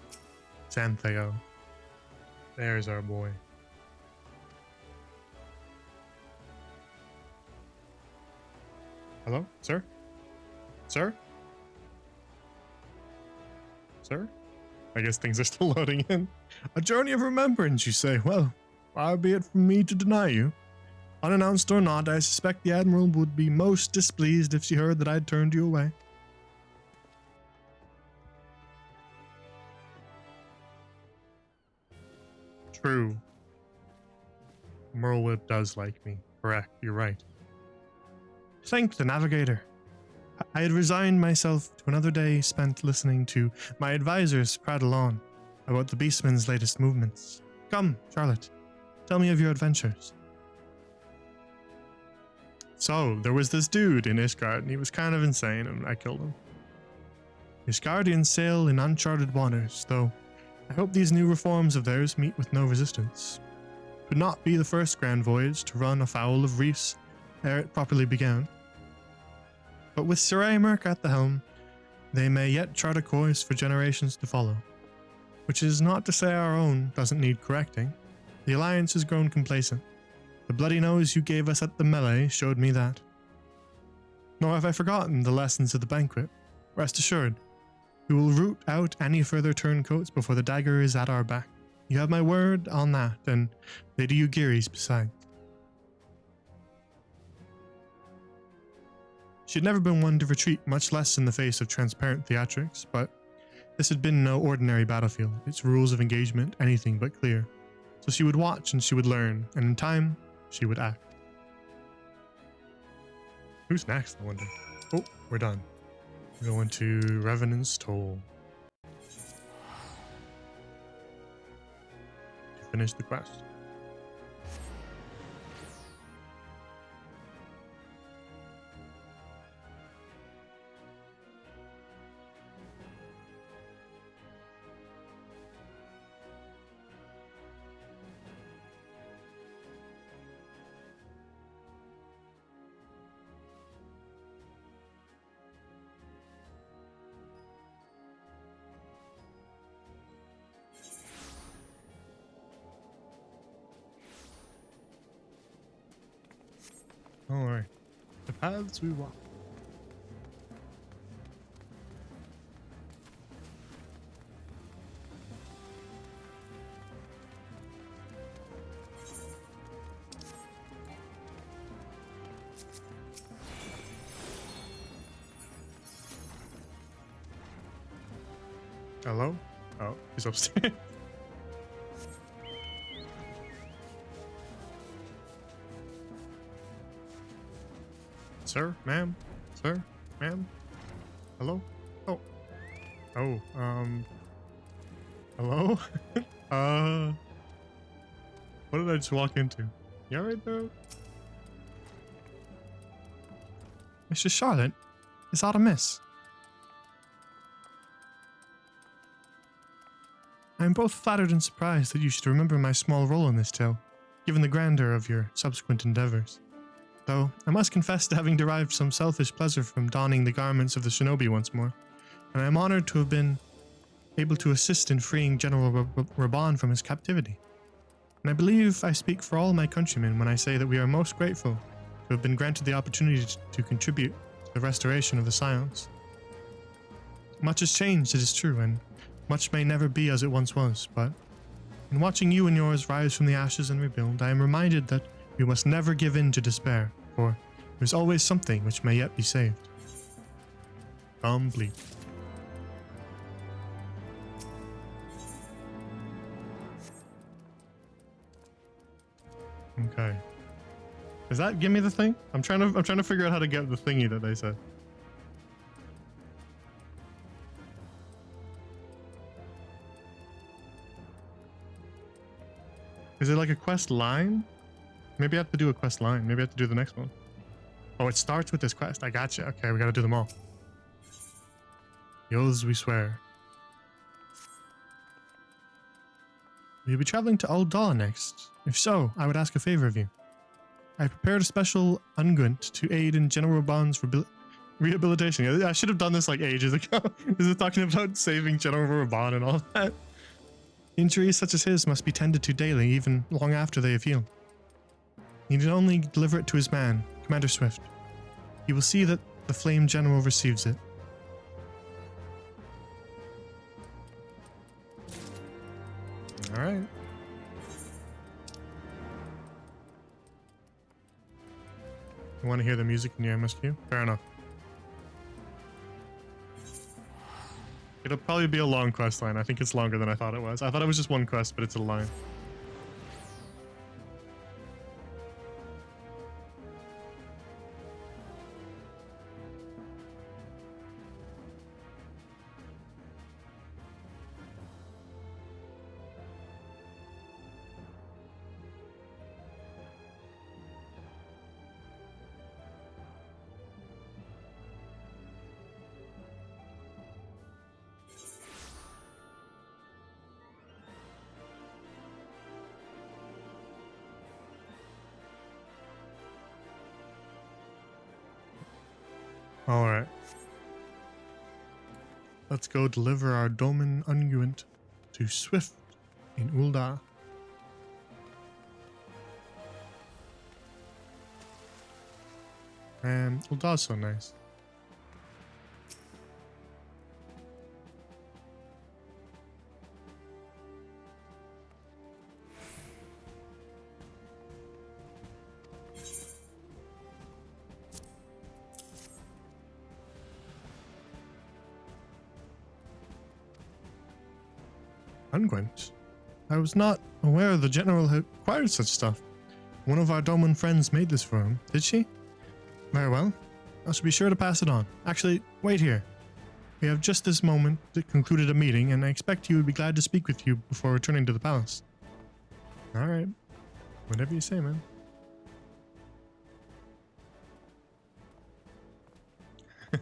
Santheo. There's our boy. Hello? Sir? Sir? Sir? I guess things are still loading in. A journey of remembrance, you say? Well, far be it from me to deny you. Unannounced or not, I suspect the Admiral would be most displeased if she heard that I'd turned you away. True. Merleweb does like me. Correct, you're right. Thank the navigator. I had resigned myself to another day spent listening to my advisors prattle on about the Beastman's latest movements. Come, Charlotte, tell me of your adventures. So, there was this dude in Ishgard, and he was kind of insane, and I killed him. Ishgardians sail in uncharted waters, though I hope these new reforms of theirs meet with no resistance. It would not be the first grand voyage to run afoul of reefs ere it properly began. But with Sarai Merc at the helm, they may yet chart a course for generations to follow. Which is not to say our own doesn't need correcting. The Alliance has grown complacent. The bloody nose you gave us at the melee showed me that. Nor have I forgotten the lessons of the banquet. Rest assured, we will root out any further turncoats before the dagger is at our back. You have my word on that, and Lady Ugiri's besides. She had never been one to retreat, much less in the face of transparent theatrics, but this had been no ordinary battlefield, its rules of engagement anything but clear. So she would watch and she would learn, and in time, she would act. Who's next, I wonder? Oh, we're done. We're going to Revenant's Toll. To finish the quest. Alright. The paths we walk. Hello? Oh, he's upstairs. Sir, ma'am, sir, ma'am, hello? Oh, oh, hello? What did I just walk into? You alright though? Mr. Charlotte, is aught amiss? I am both flattered and surprised that you should remember my small role in this tale, given the grandeur of your subsequent endeavors. Though, I must confess to having derived some selfish pleasure from donning the garments of the shinobi once more, and I am honored to have been able to assist in freeing General Raban from his captivity. And I believe I speak for all my countrymen when I say that we are most grateful to have been granted the opportunity to contribute to the restoration of the Scions. Much has changed, it is true, and much may never be as it once was, but in watching you and yours rise from the ashes and rebuild, I am reminded that we must never give in to despair, for there's always something which may yet be saved. Complete. Okay. Does that give me the thing? I'm trying to figure out how to get the thingy that they said. Is it like a quest line? Maybe I have to do a quest line. Maybe I have to do the next one. Oh, it starts with this quest. I gotcha. Okay, we gotta do them all. The oaths we swear. Will you be traveling to Ul'dah next? If so, I would ask a favor of you. I prepared a special unguent to aid in General Raban's rehabilitation. I should have done this like ages ago. Is it talking about saving General Raban and all that? Injuries such as his must be tended to daily, even long after they have healed. You need only deliver it to his man, Commander Swift. You will see that the Flame General receives it. Alright. You want to hear the music in your MSQ? Fair enough. It'll probably be a long quest line. I think it's longer than I thought it was. I thought it was just one quest, but it's a line. Alright. Let's go deliver our Domin unguent to Swift in Ul'dah. Well, that's so nice. Ungwent? I was not aware the general had acquired such stuff. One of our Doman friends made this for him, did she? Very well. I shall be sure to pass it on. Actually, wait here. We have just this moment concluded a meeting, and I expect you would be glad to speak with you before returning to the palace. Alright. Whatever you say, man.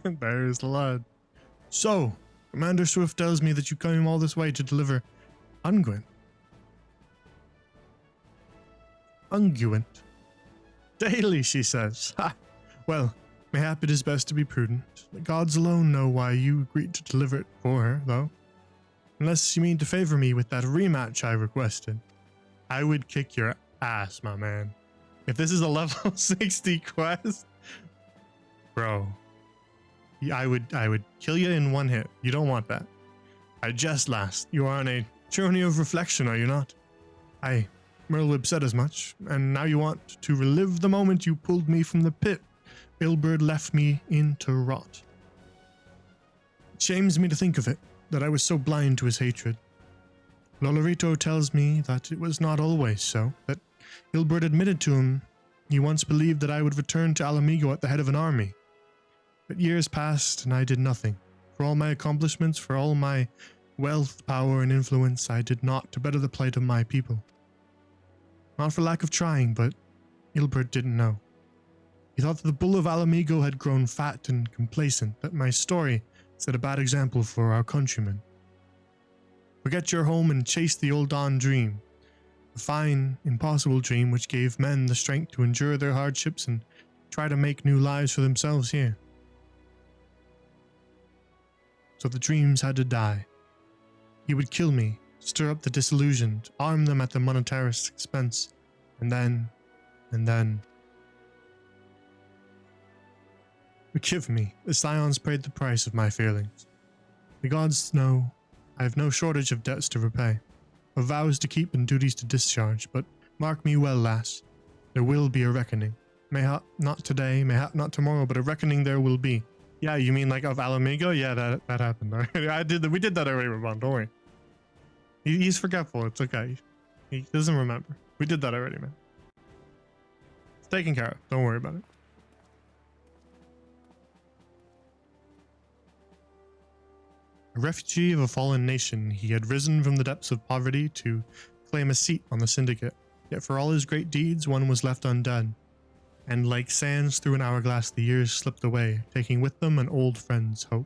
There's the lad. So, Commander Swift tells me that you came all this way to deliver unguent. Unguent. Daily, she says. Ha! Well, mayhap it is best to be prudent. The gods alone know why you agreed to deliver it for her, though. Unless you mean to favor me with that rematch I requested. I would kick your ass, my man. If this is a level 60 quest, bro, I would kill you in one hit. You don't want that. I jest last. You are on a journey of reflection, are you not? Aye, Merlwyb said as much, and now you want to relive the moment you pulled me from the pit. Ilberd left me in to rot. It shames me to think of it, that I was so blind to his hatred. Lolorito tells me that it was not always so, that Ilberd admitted to him he once believed that I would return to Alamigo at the head of an army. But years passed and I did nothing. For all my accomplishments, for all my wealth, power, and influence, I did naught to better the plight of my people. Not for lack of trying, but Ilberd didn't know. He thought that the bull of Alamigo had grown fat and complacent, that my story set a bad example for our countrymen. Forget your home and chase the old Dawn dream. A fine, impossible dream which gave men the strength to endure their hardships and try to make new lives for themselves here. So the dreams had to die. He would kill me, stir up the disillusioned, arm them at the monetarist's expense, and then... Forgive me, the Scions paid the price of my feelings. The gods know I have no shortage of debts to repay, of vows to keep and duties to discharge, but mark me well, lass, there will be a reckoning. Mayhap not today, mayhap not tomorrow, but a reckoning there will be. Yeah, you mean like of Alamigo? Yeah, that happened already. We did that already, Ramon, don't worry. He's forgetful, it's okay. He doesn't remember. We did that already, man. It's taken care of, don't worry about it. A refugee of a fallen nation, he had risen from the depths of poverty to claim a seat on the syndicate. Yet for all his great deeds, one was left undone. And like sands through an hourglass, the years slipped away, taking with them an old friend's hope.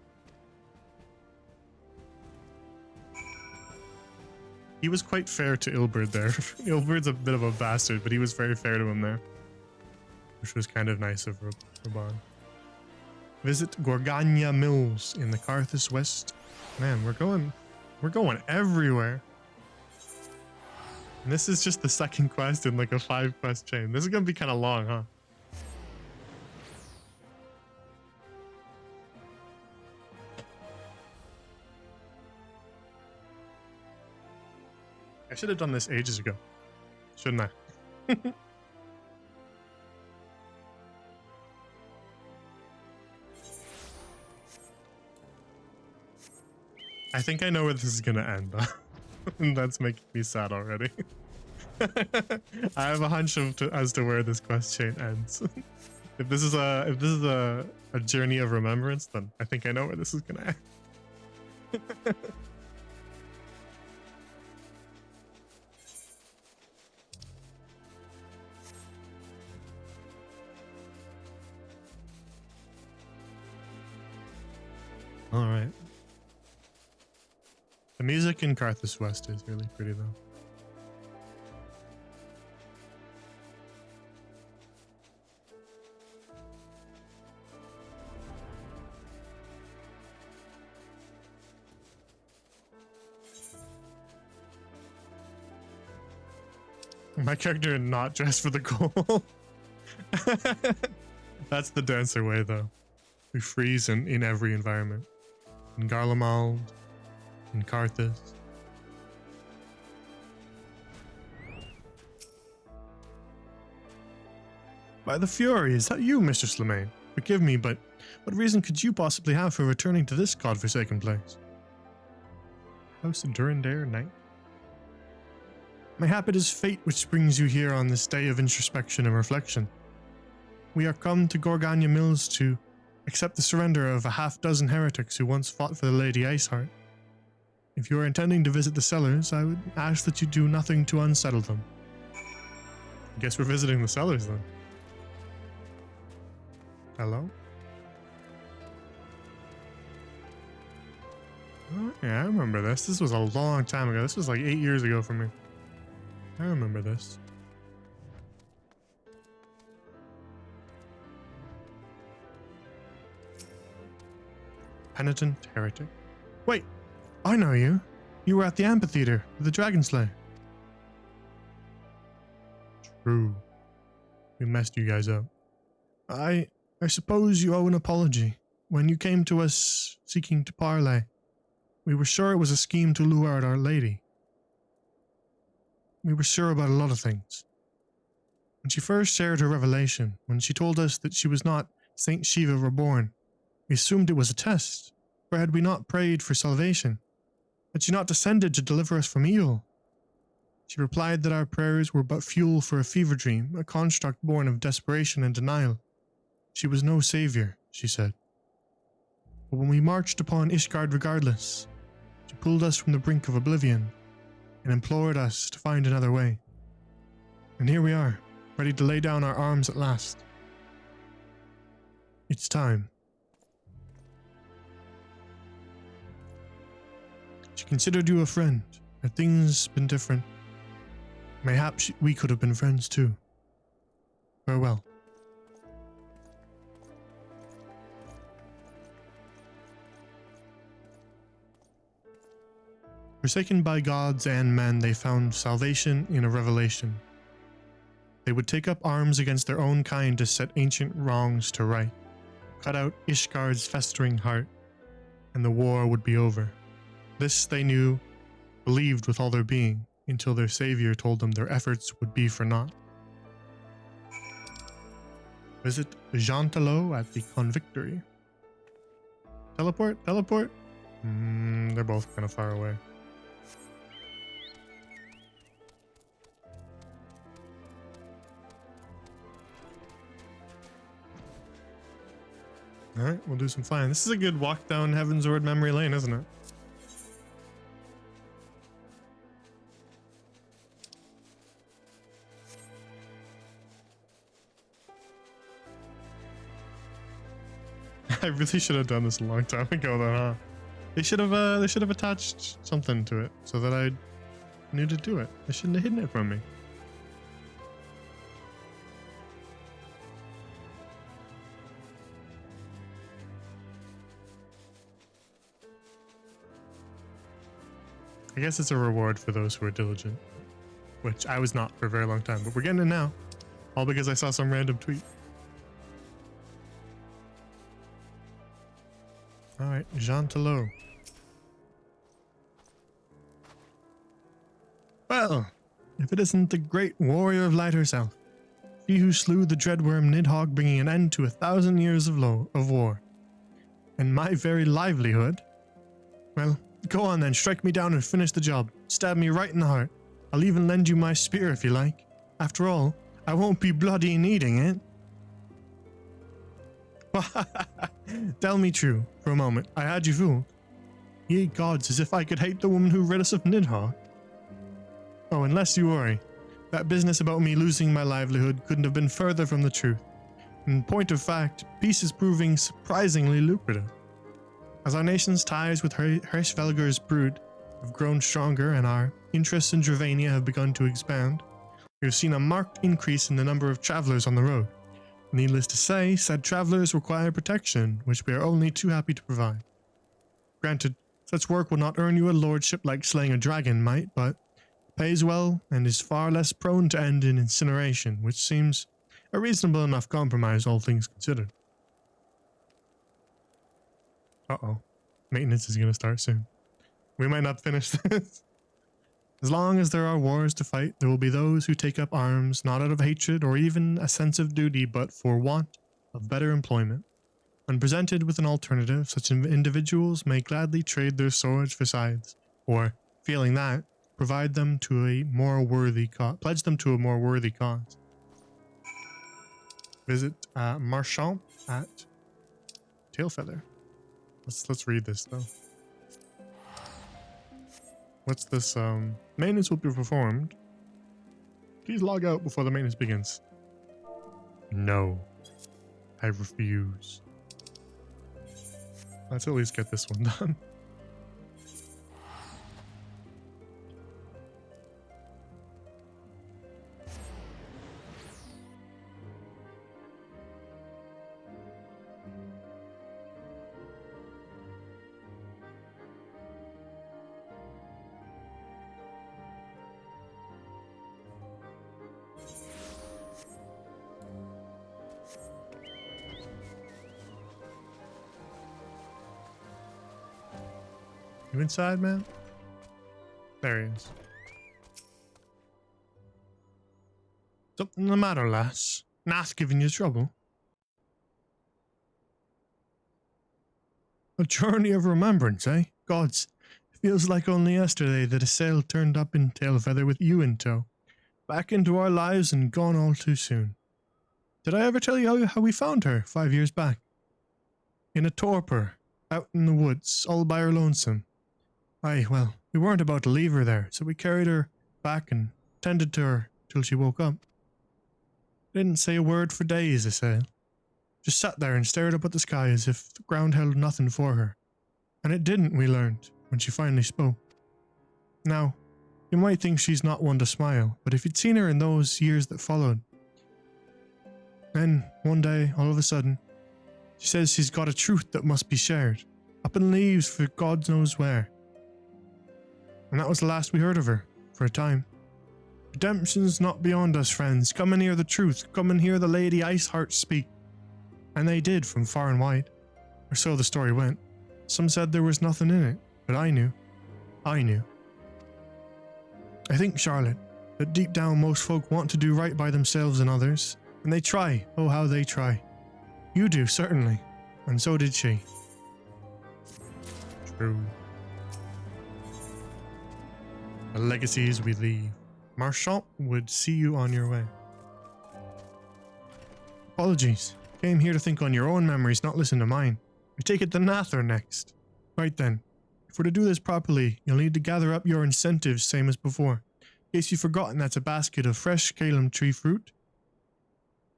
He was quite fair to Ilberd there. Ilberd's a bit of a bastard, but he was very fair to him there. Which was kind of nice of Raban. Visit Gorgania Mills in the Carthus West. Man, we're going everywhere. And this is just the second quest in like a 5-quest chain. This is gonna be kind of long, huh? I should have done this ages ago, shouldn't I? I think I know where this is gonna end, and that's making me sad already. I have a hunch as to where this quest chain ends. If this is a journey of remembrance, then I think I know where this is gonna end. All right. The music in Carthus West is really pretty, though. My character not dressed for the goal. That's the dancer way, though. We freeze in every environment. In Garlemald, in Karthus. By the Fury, is that you, Mr. Slemaine? Forgive me, but what reason could you possibly have for returning to this godforsaken place? House of Durandare, Knight. Mayhap it is fate which brings you here on this day of introspection and reflection. We are come to Gorgania Mills to accept the surrender of a half-dozen heretics who once fought for the Lady Iceheart. If you are intending to visit the cellars, I would ask that you do nothing to unsettle them. I guess we're visiting the cellars then. Hello? Oh, yeah, I remember this. This was a long time ago. This was like 8 years ago for me. I remember this. Penitent heretic. Wait, I know you. You were at the amphitheater with the Dragon Slayer. True. We messed you guys up. I suppose you owe an apology. When you came to us seeking to parley, we were sure it was a scheme to lure out Our Lady. We were sure about a lot of things. When she first shared her revelation, when she told us that she was not Saint Shiva reborn, we assumed it was a test, for had we not prayed for salvation? Had she not descended to deliver us from evil? She replied that our prayers were but fuel for a fever dream, a construct born of desperation and denial. She was no savior, she said. But when we marched upon Ishgard regardless, she pulled us from the brink of oblivion and implored us to find another way. And here we are, ready to lay down our arms at last. It's time. She considered you a friend. Had things been different, mayhaps we could have been friends too. Farewell. Forsaken by gods and men, they found salvation in a revelation. They would take up arms against their own kind to set ancient wrongs to right, cut out Ishgard's festering heart, and the war would be over. This they knew, believed with all their being, until their savior told them their efforts would be for naught. Visit Jean-Talot at the Convictory. Teleport? Teleport? They're both kind of far away. Alright, we'll do some flying. This is a good walk down Heavensward memory lane, isn't it? I really should have done this a long time ago though, huh? They should have attached something to it so that I knew to do it. They shouldn't have hidden it from me. I guess it's a reward for those who are diligent, which I was not for a very long time, but we're getting it now. All because I saw some random tweet. Alright, Jean-Talot. Well, if it isn't the great warrior of light herself, she who slew the dreadworm Nidhogg, bringing an end to 1,000 years of war, and my very livelihood. Well, go on then, strike me down and finish the job. Stab me right in the heart. I'll even lend you my spear if you like. After all, I won't be bloody needing it. Tell me true, for a moment, I had you fooled. Ye gods, as if I could hate the woman who rid us of Nidhogg. Oh, unless you worry. That business about me losing my livelihood couldn't have been further from the truth. In point of fact, peace is proving surprisingly lucrative. As our nation's ties with Hirschvelger's brood have grown stronger and our interests in Dravania have begun to expand, we have seen a marked increase in the number of travelers on the road. Needless to say, said travelers require protection, which we are only too happy to provide. Granted, such work will not earn you a lordship like slaying a dragon might, but pays well and is far less prone to end in incineration, which seems A reasonable enough compromise, all things considered. Uh-oh. Maintenance is going to start soon. We might not finish this. As long as there are wars to fight, there will be those who take up arms, not out of hatred or even a sense of duty, but for want of better employment. When presented with an alternative, such individuals may gladly trade their swords for scythes, or, failing that, pledge them to a more worthy cause. Visit Marchand at Tailfeather. Let's read this though. What's this? Maintenance will be performed. Please log out before the maintenance begins. No, I refuse. Let's at least get this one done. You inside, man? There he is. Something the matter, lass? Nath giving you trouble? A journey of remembrance, eh? Gods, it feels like only yesterday that a sail turned up in Tailfeather with you in tow. Back into our lives and gone all too soon. Did I ever tell you how we found her 5 years back? In a torpor, out in the woods, all by her lonesome. Aye, well, we weren't about to leave her there, so we carried her back and tended to her till she woke up. Didn't say a word for days, I said. Just sat there and stared up at the sky as if the ground held nothing for her. And it didn't, we learned, when she finally spoke. Now, you might think she's not one to smile, but if you'd seen her in those years that followed. Then, one day, all of a sudden, she says she's got a truth that must be shared, up in leaves for God knows where. And that was the last we heard of her, for a time. Redemption's not beyond us, friends. Come and hear the truth. Come and hear the Lady Iceheart speak. And they did, from far and wide. Or so the story went. Some said there was nothing in it, but I knew. I knew. I think, Charlotte, that deep down most folk want to do right by themselves and others. And they try. Oh, how they try. You do, certainly. And so did she. True. The legacies we leave. Marchand would see you on your way. Apologies. Came here to think on your own memories, not listen to mine. We take it to Nather next. Right then. If we're to do this properly, you'll need to gather up your incentives same as before. In case you've forgotten, that's a basket of fresh Calum tree fruit,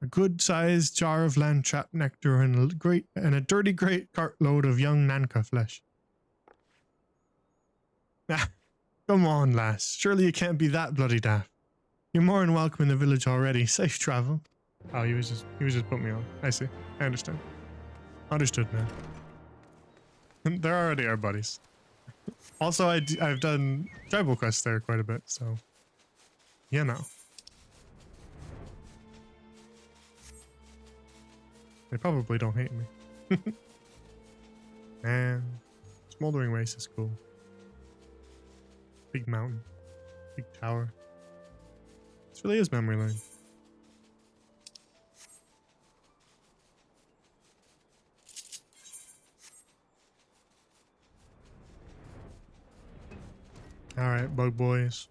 a good-sized jar of landtrap nectar, and a dirty great cartload of young Nanka flesh. Ah, come on, lass. Surely you can't be that bloody daft. You're more than welcome in the village already. Safe travel. Oh, he was just putting me on. I see. I understand. Understood, man. They're already our buddies. Also, I've done tribal quests there quite a bit, so you know. They probably don't hate me. And Smoldering Waste is cool. Big mountain. Big tower. This really is memory lane. Alright, bug boys.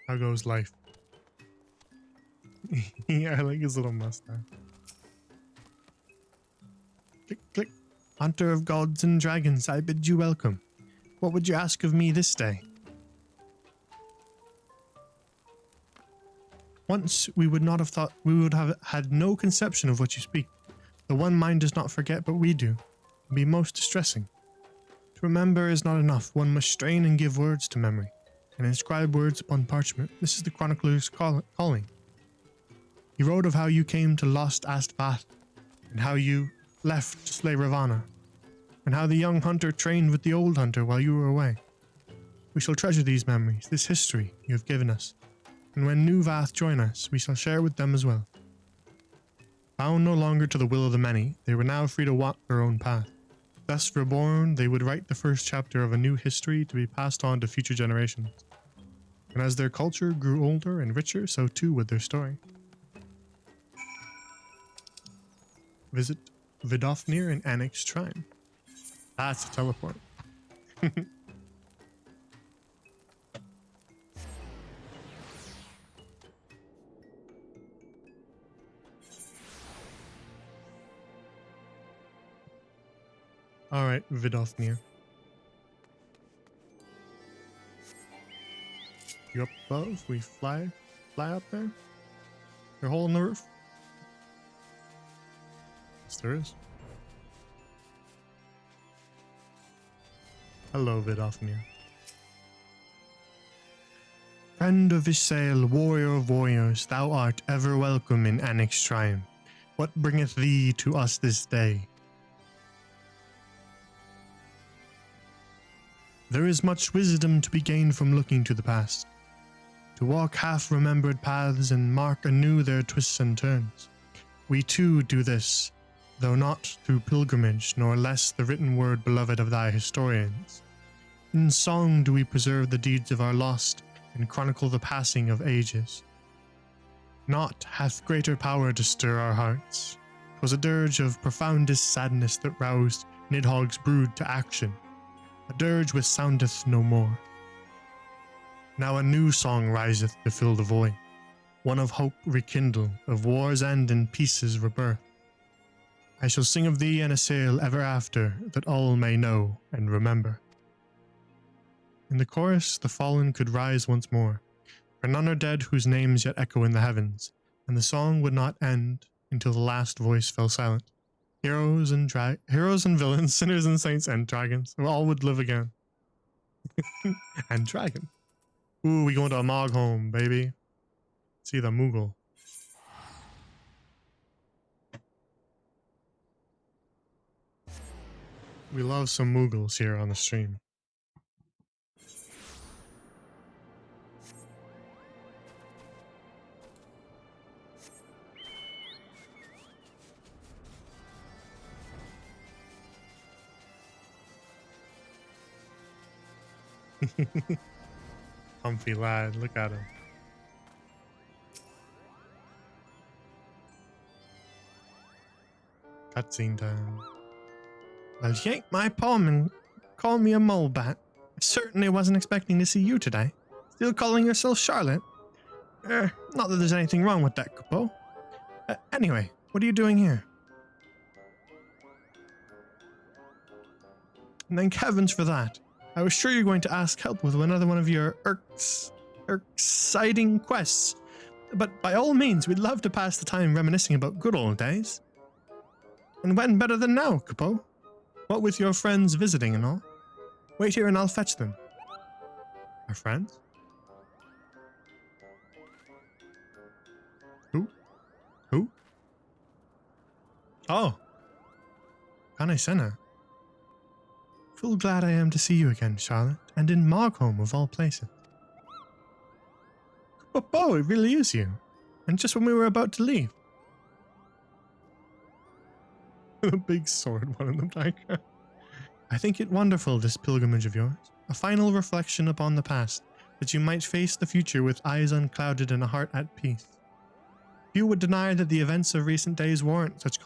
How goes life? Yeah, I like his little mustache. Click, click. Hunter of gods and dragons, I bid you welcome. What would you ask of me this day? Once we would not have thought, we would have had no conception of what you speak. The one mind does not forget, but we do. It can be most distressing. To remember is not enough. One must strain and give words to memory, and inscribe words upon parchment. This is the chronicler's calling. He wrote of how you came to lost Astvath, and how you left to slay Ravana, and how the young hunter trained with the old hunter while you were away. We shall treasure these memories, this history you have given us. and when new Vath join us, we shall share with them as well. Bound no longer to the will of the many, they were now free to walk their own path. Thus reborn, they would write the first chapter of a new history to be passed on to future generations. And as their culture grew older and richer, so too would their story. Visit Vidofnir and Annex Shrine. That's a teleport. Alright, Vidofnir. You up above? We fly up there? There a hole in the roof? Yes, there is. Hello, Vidofnir. Friend of Isael, warrior of warriors, thou art ever welcome in Annex Shrine. What bringeth thee to us this day? There is much wisdom to be gained from looking to the past, to walk half-remembered paths and mark anew their twists and turns. We too do this, though not through pilgrimage, nor less the written word beloved of thy historians. In song do we preserve the deeds of our lost, and chronicle the passing of ages. Naught hath greater power to stir our hearts. 'Twas a dirge of profoundest sadness that roused Nidhogg's brood to action, a dirge which soundeth no more. Now a new song riseth to fill the void, one of hope rekindled, of war's end and peace's rebirth. I shall sing of thee and Isael ever after, that all may know and remember. In the chorus the fallen could rise once more, for none are dead whose names yet echo in the heavens, and the song would not end until the last voice fell silent. Heroes and villains, sinners and saints, and dragons, all would live again. And dragon. Ooh, we going to a Mog home, baby. See the Moogle. We love some Moogles here on the stream. Comfy lad, look at him. Cutscene time. Well, yank my palm and call me a molebat. I certainly wasn't expecting to see you today. Still calling yourself Charlotte? Not that there's anything wrong with that, Kupo. Anyway, what are you doing here? And thank heavens for that. I was sure you were going to ask help with another one of your exciting quests. But by all means, we'd love to pass the time reminiscing about good old days. And when better than now, Kupo? What with your friends visiting and all? Wait here and I'll fetch them. Our friends? Who? Oh. Kanesena. Full glad I am to see you again, Charlotte, and in Margholm of all places. Oh, it really is you. And just when we were about to leave. A big sword, one of them like. I think it wonderful, this pilgrimage of yours. A final reflection upon the past, that you might face the future with eyes unclouded and a heart at peace. Few would deny that the events of recent days warrant such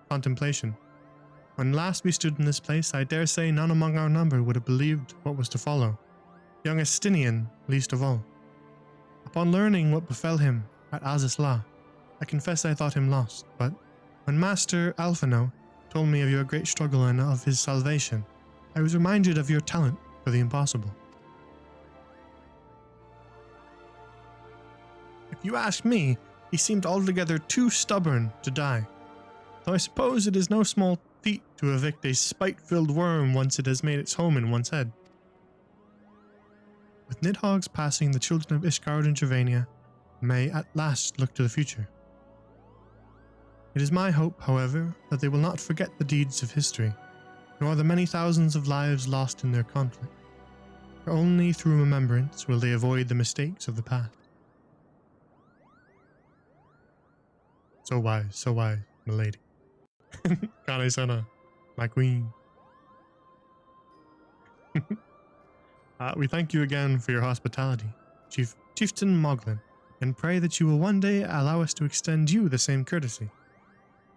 contemplation. When last we stood in this place, I dare say none among our number would have believed what was to follow. Young Estinian, least of all. Upon learning what befell him at Azisla, I confess I thought him lost, but when Master Alphino told me of your great struggle and of his salvation, I was reminded of your talent for the impossible. If you ask me, he seemed altogether too stubborn to die, though I suppose it is no small feat to evict a spite-filled worm once it has made its home in one's head. With Nidhogg's passing, the children of Ishgard and Gervania may at last look to the future. It is my hope, however, that they will not forget the deeds of history, nor the many thousands of lives lost in their conflict, for only through remembrance will they avoid the mistakes of the past. so wise, milady. Kane-sama, my queen. We thank you again for your hospitality, Chieftain Moglin, and pray that you will one day allow us to extend you the same courtesy.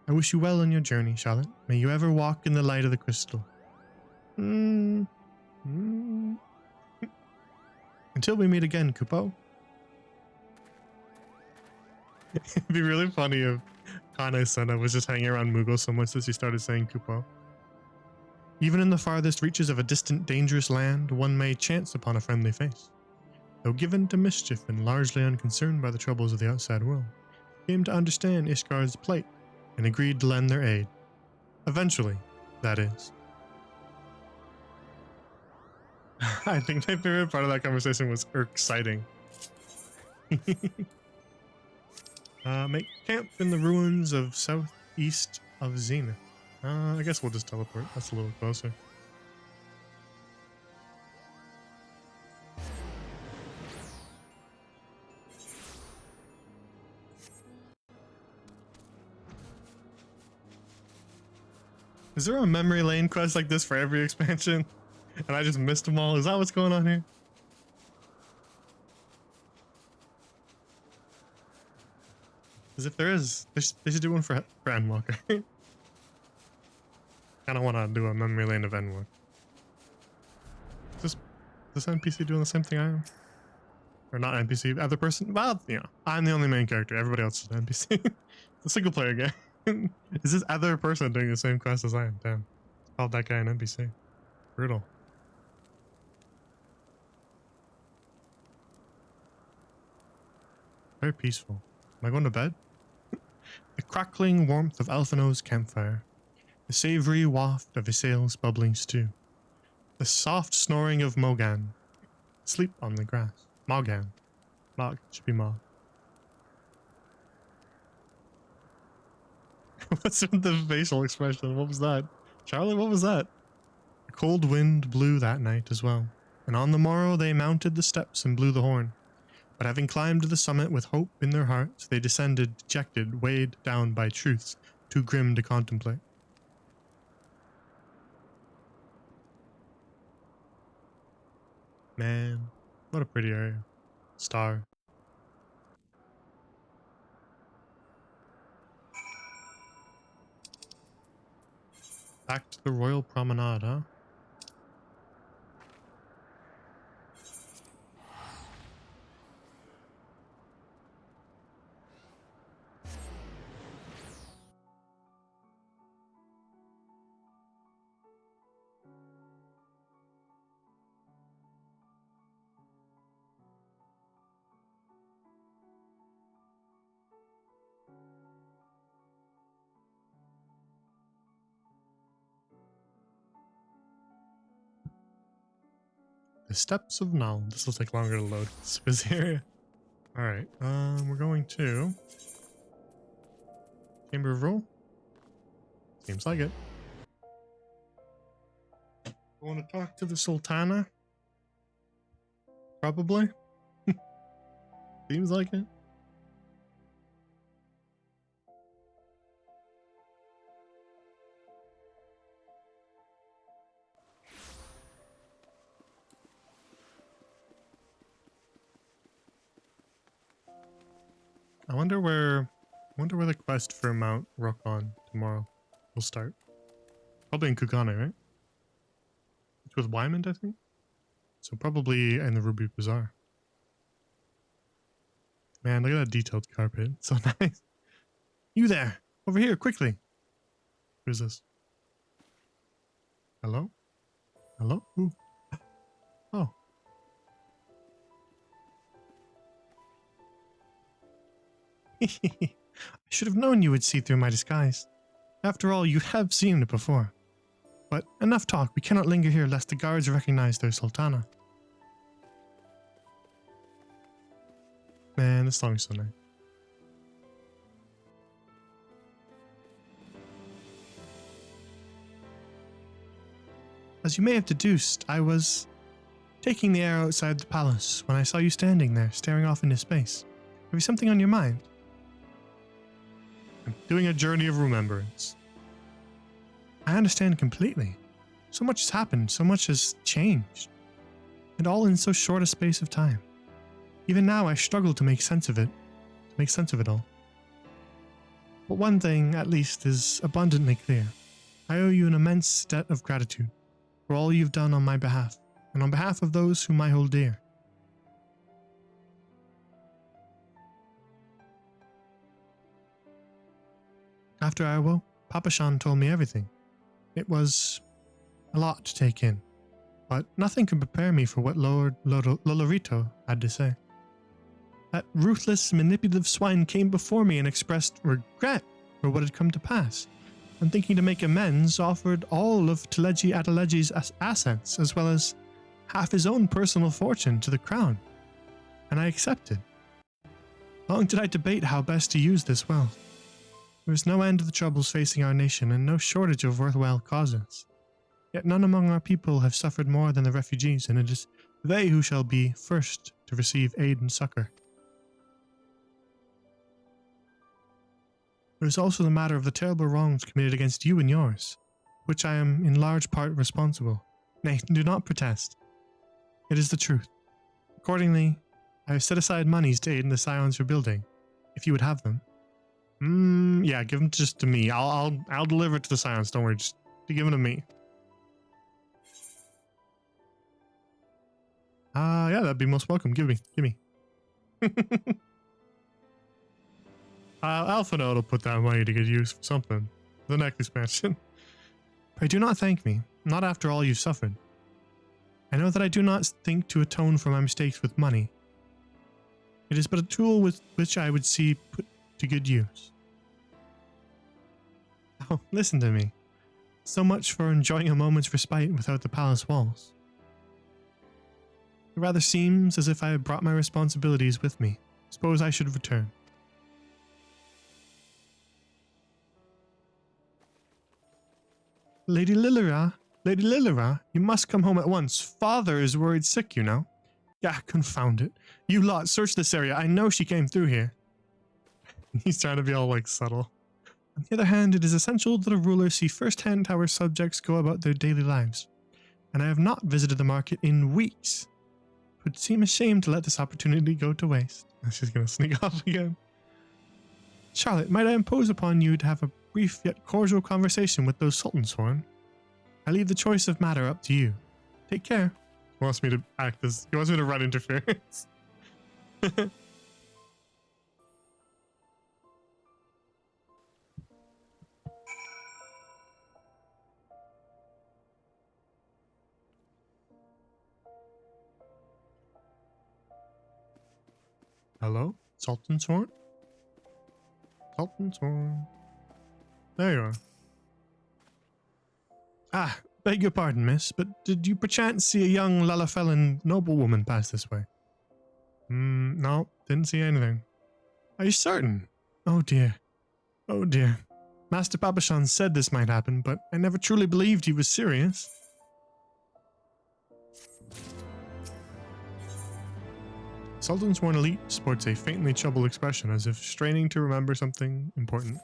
I wish you well on your journey, Charlotte. May you ever walk in the light of the crystal. Until we meet again, Kupo. It'd be really funny if Kane-sama was just hanging around Mughal so much that she started saying Kupo. Even in the farthest reaches of a distant, dangerous land, one may chance upon a friendly face. Though given to mischief and largely unconcerned by the troubles of the outside world, came to understand Ishgar's plight and agreed to lend their aid. Eventually, that is. I think my favorite part of that conversation was exciting. Make camp in the ruins of southeast of Zenith. I guess we'll just teleport. That's a little closer. Is there a memory lane quest like this for every expansion? And I just missed them all? Is that what's going on here? Because if there is, they should do one for Endwalker. Kind of want to do a memory lane of Endwalker. Is this NPC doing the same thing I am? Or not NPC, other person? Well, you know, I'm the only main character. Everybody else is an NPC. It's a single player game. Is this other person doing the same quest as I am? Damn. Called that guy an NPC. Brutal. Very peaceful. Am I going to bed? The crackling warmth of Alphino's campfire. The savory waft of Isael's bubbling stew. The soft snoring of Mogan. Sleep on the grass. Mogan. Mog. Should be Mog. What's with the facial expression? What was that? Charlie, what was that? A cold wind blew that night as well, and on the morrow they mounted the steps and blew the horn. But having climbed to the summit with hope in their hearts, they descended dejected, weighed down by truths too grim to contemplate. Man, what a pretty area. Star. Back to the Royal Promenade, huh? The Steps of Null. This will take longer to load. It's a busy area. Alright, we're going to Chamber of Rule. Seems like it. I want to talk to the Sultana. Probably. Seems like it. I wonder where the quest for Mount Rokon tomorrow will start. Probably in Kugane, right? It's with Wymond, I think. So probably in the Ruby Bazaar. Man, look at that detailed carpet. It's so nice. You there! Over here, quickly! Who's this? Hello? Hello? Ooh. Oh. I should have known you would see through my disguise. After all, you have seen it before. But enough talk, we cannot linger here lest the guards recognize their Sultana. Man, this song's so nice. As you may have deduced, I was taking the air outside the palace when I saw you standing there, staring off into space. Have you something on your mind? doing a journey of remembrance. I understand completely. So much has happened, so much has changed. And all in so short a space of time. Even now I struggle to make sense of it. To make sense of it all. But one thing, at least, is abundantly clear. I owe you an immense debt of gratitude for all you've done on my behalf, and on behalf of those whom I hold dear. After I awoke, Papa Shan told me everything. It was a lot to take in, but nothing could prepare me for what Lord Lolorito had to say. That ruthless, manipulative swine came before me and expressed regret for what had come to pass, and thinking to make amends, offered all of Teleji Adeleji's assets, as well as half his own personal fortune to the crown, and I accepted. Long did I debate how best to use this wealth. There is no end to the troubles facing our nation, and no shortage of worthwhile causes. Yet none among our people have suffered more than the refugees, and it is they who shall be first to receive aid and succor. There is also the matter of the terrible wrongs committed against you and yours, which I am in large part responsible. Nay, do not protest. It is the truth. Accordingly, I have set aside monies to aid in the Scion's rebuilding, if you would have them. Yeah, give them just to me. I'll deliver it to the Scions. Don't worry, just give them to me. Yeah, that'd be most welcome. Give me. Alphinaud will put that money to good use for something. The next expansion. Pray do not thank me, not after all you've suffered. I know that I do not think to atone for my mistakes with money. It is but a tool with which I would see put to good use. Oh, listen to me. So much for enjoying a moment's respite without the palace walls. It rather seems as if I had brought my responsibilities with me. Suppose I should return. Lady Lilira, you must come home at once. Father is worried sick, you know. Yeah, confound it. You lot, search this area. I know she came through here. He's trying to be all, like, subtle. On the other hand, it is essential that a ruler see firsthand how her subjects go about their daily lives. And I have not visited the market in weeks. It would seem a shame to let this opportunity go to waste. She's gonna sneak off again. Charlotte, might I impose upon you to have a brief yet cordial conversation with those sultans, Horn? I leave the choice of matter up to you. Take care. He wants me to act as... He wants me to run interference. Hello? Sultan's Horn? Sultan's Horn. There you are. Ah, beg your pardon, miss, but did you perchance see a young Lalafellan noblewoman pass this way? No, didn't see anything. Are you certain? Oh dear. Oh dear. Master Papashan said this might happen, but I never truly believed he was serious. Sultan's Horn Elite sports a faintly troubled expression, as if straining to remember something important.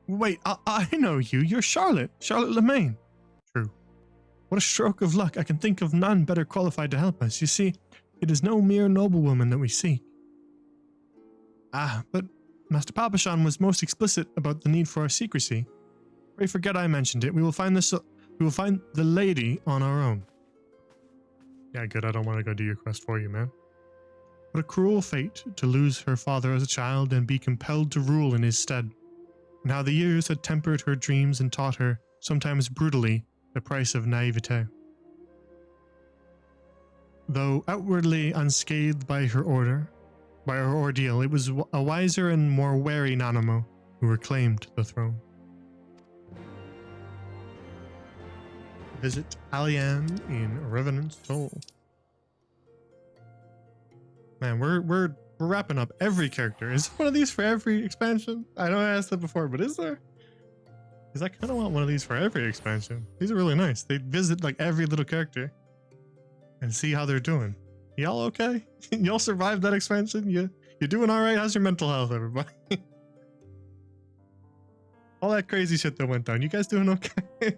Wait, I know you. You're Charlotte. Charlotte Lemaine. True. What a stroke of luck. I can think of none better qualified to help us. You see, it is no mere noblewoman that we seek. Ah, but Master Papashan was most explicit about the need for our secrecy. Pray forget I mentioned it. We will find the lady on our own. Yeah, good. I don't want to go do your quest for you, man. What a cruel fate to lose her father as a child and be compelled to rule in his stead. And how the years had tempered her dreams and taught her, sometimes brutally, the price of naivete. Though outwardly unscathed by her ordeal, it was a wiser and more wary Nanamo who reclaimed the throne. Visit Alian in Revenant's Toll. Man, we're wrapping up every character. Is one of these for every expansion? I know I asked that before, but is there? Because I kind of want one of these for every expansion. These are really nice. They visit like every little character and see how they're doing. Y'all okay? Y'all survived that expansion? You doing all right? How's your mental health, everybody? All that crazy shit that went down. You guys doing okay?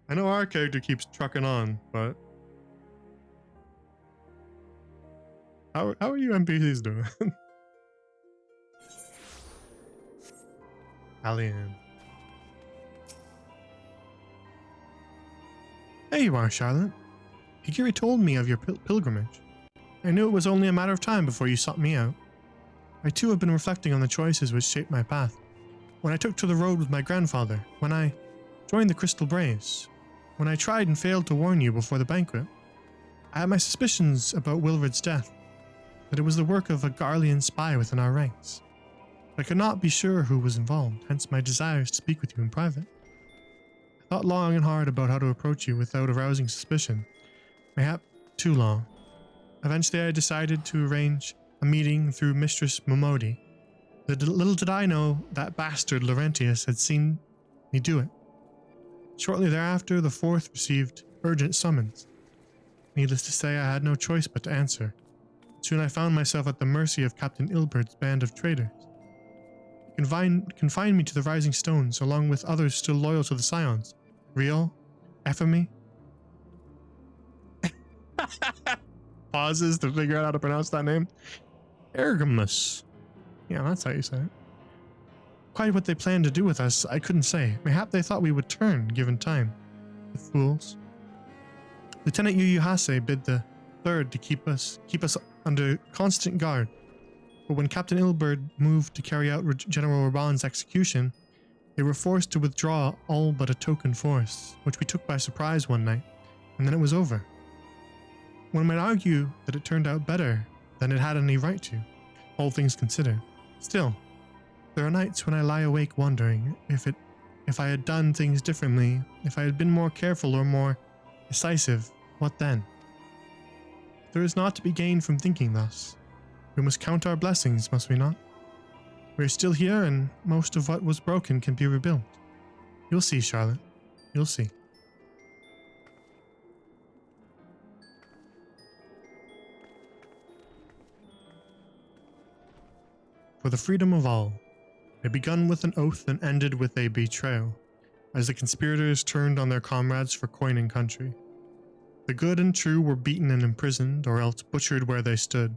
I know our character keeps trucking on, but how are you NPCs doing? Alien. There you are, Charlotte. Higiri told me of your pilgrimage. I knew it was only a matter of time before you sought me out. I too have been reflecting on the choices which shaped my path. When I took to the road with my grandfather, when I joined the Crystal Braves, when I tried and failed to warn you before the banquet, I had my suspicions about Wilred's death, that it was the work of a Garlean spy within our ranks. I could not be sure who was involved, hence my desires to speak with you in private. I thought long and hard about how to approach you without arousing suspicion, mayhap too long. Eventually I decided to arrange a meeting through Mistress Momodi. Little did I know that bastard Laurentius had seen me do it. Shortly thereafter, the fourth received urgent summons. Needless to say, I had no choice but to answer. Soon I found myself at the mercy of Captain Ilbert's band of traitors. He confined me to the Rising Stones, along with others still loyal to the Scions. Riel, Ephemy. Pauses to figure out how to pronounce that name. Ergamus. Yeah, that's how you say it. Quite what they planned to do with us, I couldn't say. Mayhap they thought we would turn, given time. The fools. Lieutenant Yuyuhase bid the third to keep us under constant guard. But when Captain Ilbert moved to carry out General Raban's execution, they were forced to withdraw all but a token force, which we took by surprise one night, and then it was over. One might argue that it turned out better than it had any right to, all things considered. Still, there are nights when I lie awake wondering if I had done things differently, if I had been more careful or more decisive, what then? There is naught to be gained from thinking thus. We must count our blessings, must we not? We are still here, and most of what was broken can be rebuilt. You'll see, Charlotte. You'll see. For the freedom of all. It begun with an oath and ended with a betrayal, as the conspirators turned on their comrades for coin and country. The good and true were beaten and imprisoned, or else butchered where they stood.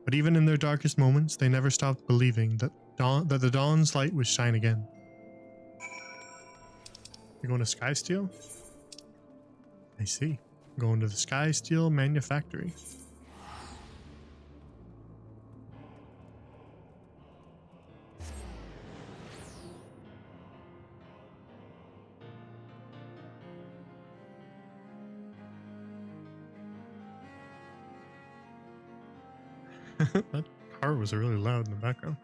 But even in their darkest moments, they never stopped believing that the dawn's light would shine again. You're going to Sky Steel? I see. Going to the Sky Steel Manufactory. That car was really loud in the background.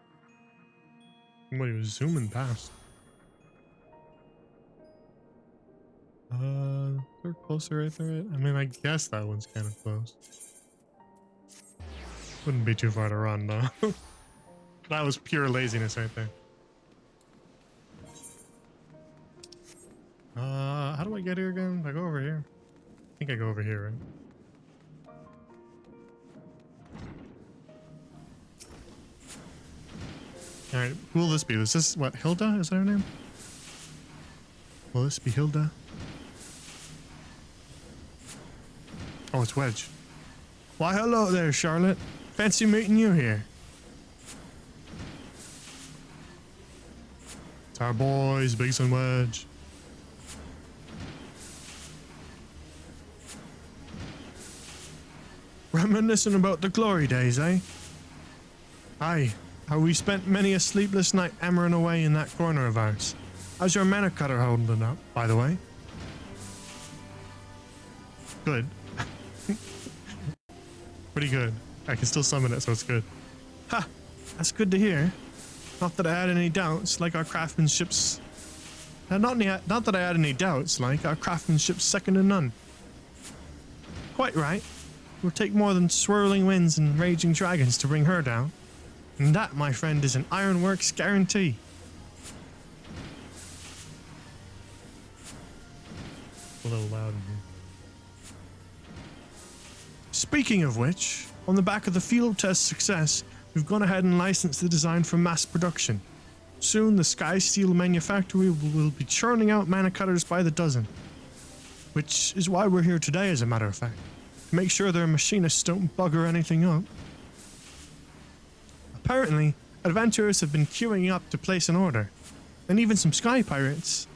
Somebody was zooming past. They're closer right there. I mean, I guess that one's kind of close. Wouldn't be too far to run, though. That was pure laziness right there. How do I get here again? I go over here. I think I go over here, right? Alright, who will this be? Is this, what, Hilda? Is that her name? Will this be Hilda? Oh, it's Wedge. Why, hello there, Charlotte. Fancy meeting you here. It's our boys, Biggs and Wedge. Reminiscing about the glory days, eh? Aye. How we spent many a sleepless night hammering away in that corner of ours. How's your mana cutter holding up, by the way? Good. Pretty good. I can still summon it, so it's good. Ha! That's good to hear. Not that I had any doubts, like our craftsmanship's... Not that I had any doubts, like our craftsmanship's second to none. Quite right. It will take more than swirling winds and raging dragons to bring her down. And that, my friend, is an Ironworks guarantee. A little loud in here. Speaking of which, on the back of the field test success, we've gone ahead and licensed the design for mass production. Soon the Sky Steel manufactory will be churning out mana cutters by the dozen. Which is why we're here today, as a matter of fact. To make sure their machinists don't bugger anything up. Apparently, adventurers have been queuing up to place an order. And even some sky pirates.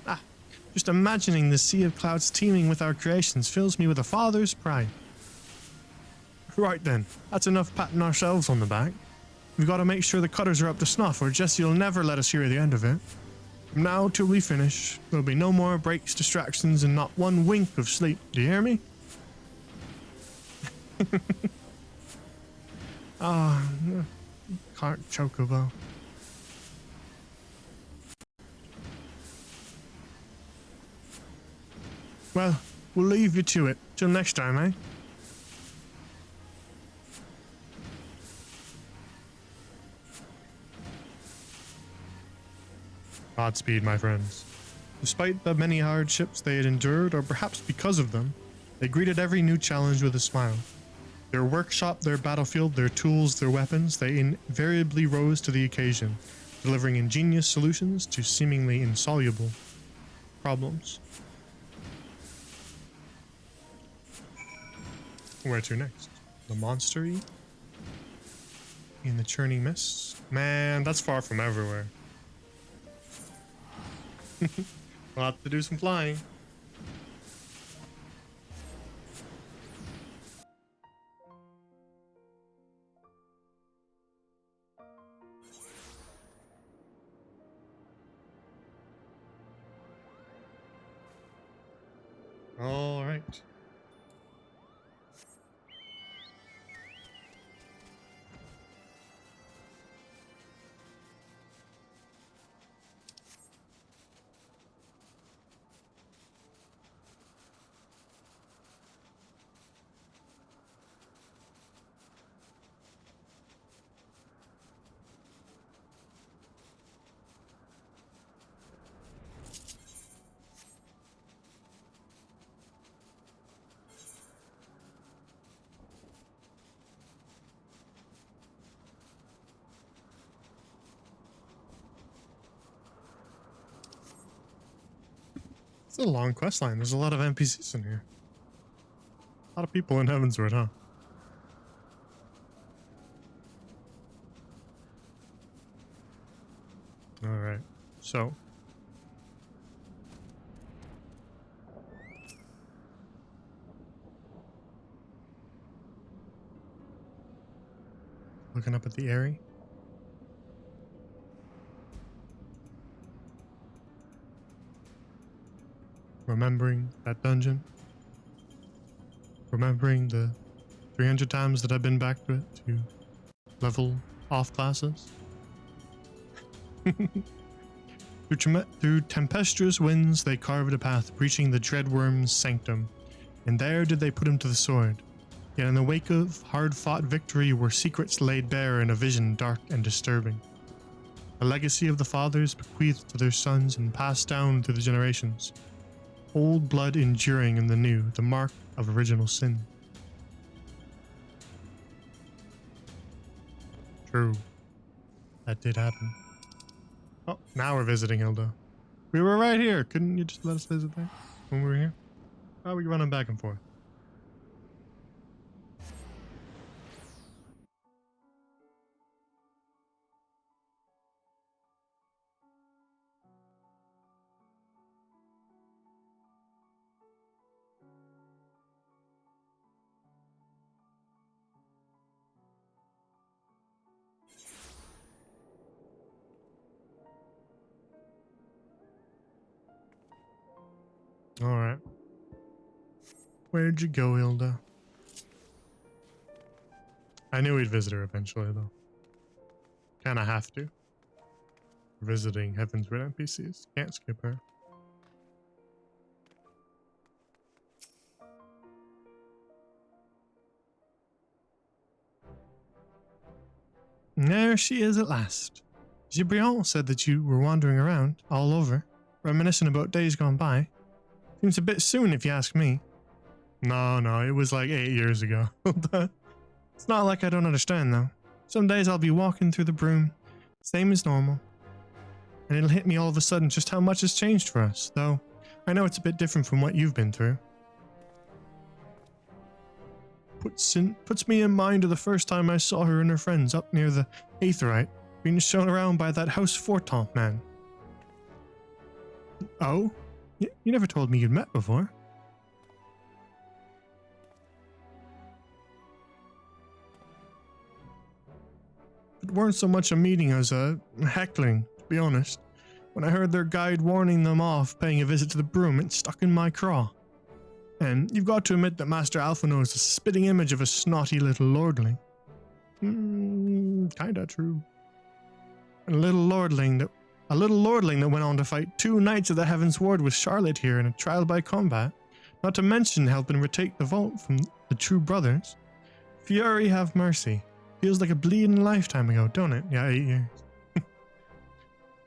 Just imagining the sea of clouds teeming with our creations fills me with a father's pride. Right then, that's enough patting ourselves on the back. We've got to make sure the cutters are up to snuff, or Jesse will never let us hear the end of it. From now till we finish, there'll be no more breaks, distractions, and not one wink of sleep. Do you hear me? Ah, cart chocobo. Well, we'll leave you to it. Till next time, eh? Godspeed, my friends. Despite the many hardships they had endured, or perhaps because of them, they greeted every new challenge with a smile. Their workshop, their battlefield, their tools, their weapons, they invariably rose to the occasion, delivering ingenious solutions to seemingly insoluble problems. Where to next? The monstery? In the churning mists? Man, that's far from everywhere. We'll have to do some flying. All right. It's a long quest line. There's a lot of NPCs in here. A lot of people in Heavensward, huh? Alright, so. Looking up at the Airy. Remembering that dungeon. Remembering the 300 times that I've been back to it to level off classes. Through tempestuous winds they carved a path, breaching the Dreadworm's sanctum, and there did they put him to the sword. Yet in the wake of hard-fought victory were secrets laid bare in a vision dark and disturbing. A legacy of the fathers bequeathed to their sons and passed down through the generations. Old blood enduring in the new, the mark of original sin. True. That did happen. Oh, now we're visiting Hilda. We were right here. Couldn't you just let us visit there when we were here? Why are we running back and forth? Alright. Where'd you go, Hilda? I knew we'd visit her eventually, though. Kinda have to. Visiting Heavensward NPCs. Can't skip her. There she is at last. Gibrion said that you were wandering around, all over, reminiscing about days gone by. Seems a bit soon if you ask me. No, it was like 8 years ago. It's not like I don't understand though. Some days I'll be walking through the broom, same as normal. and it'll hit me all of a sudden just how much has changed for us, though I know it's a bit different from what you've been through. Puts me in mind of the first time I saw her and her friends up near the Aetherite, being shown around by that House Fortomp man. Oh? You never told me you'd met before. It weren't so much a meeting as a heckling, to be honest. When I heard their guide warning them off paying a visit to the broom, it stuck in my craw. And you've got to admit that Master Alphino is a spitting image of a snotty little lordling. Kinda true. And a little lordling that went on to fight 2 Knights of the Heavens Ward with Charlotte here in a trial by combat, not to mention helping retake the vault from the True Brothers. Fury have mercy. Feels like a bleeding lifetime ago, don't it? Yeah, 8 years.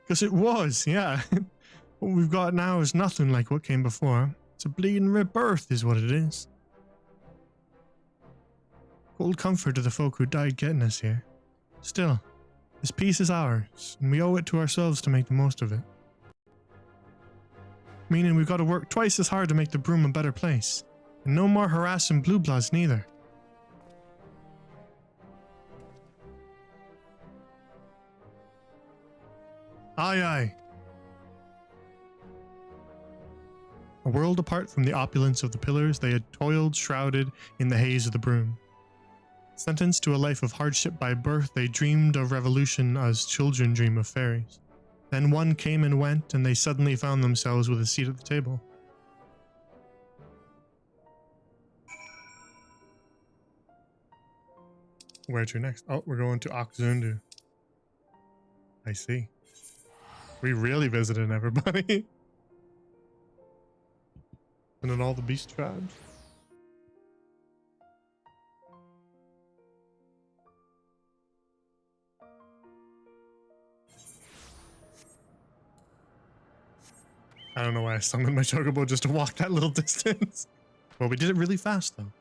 Because it was, yeah. What we've got now is nothing like what came before. It's a bleeding rebirth is what it is. Cold comfort to the folk who died getting us here. Still, this peace is ours, and we owe it to ourselves to make the most of it. Meaning we've got to work twice as hard to make the broom a better place. And no more harassing blue bloods neither. Aye, aye. A world apart from the opulence of the pillars, they had toiled shrouded in the haze of the broom. Sentenced to a life of hardship by birth, they dreamed of revolution as children dream of fairies. Then one came and went, and they suddenly found themselves with a seat at the table. Where to next? Oh, we're going to Oxundu. I see. We really visited everybody. And then all the beast tribes. I don't know why I summoned my chocobo just to walk that little distance. Well, we did it really fast though.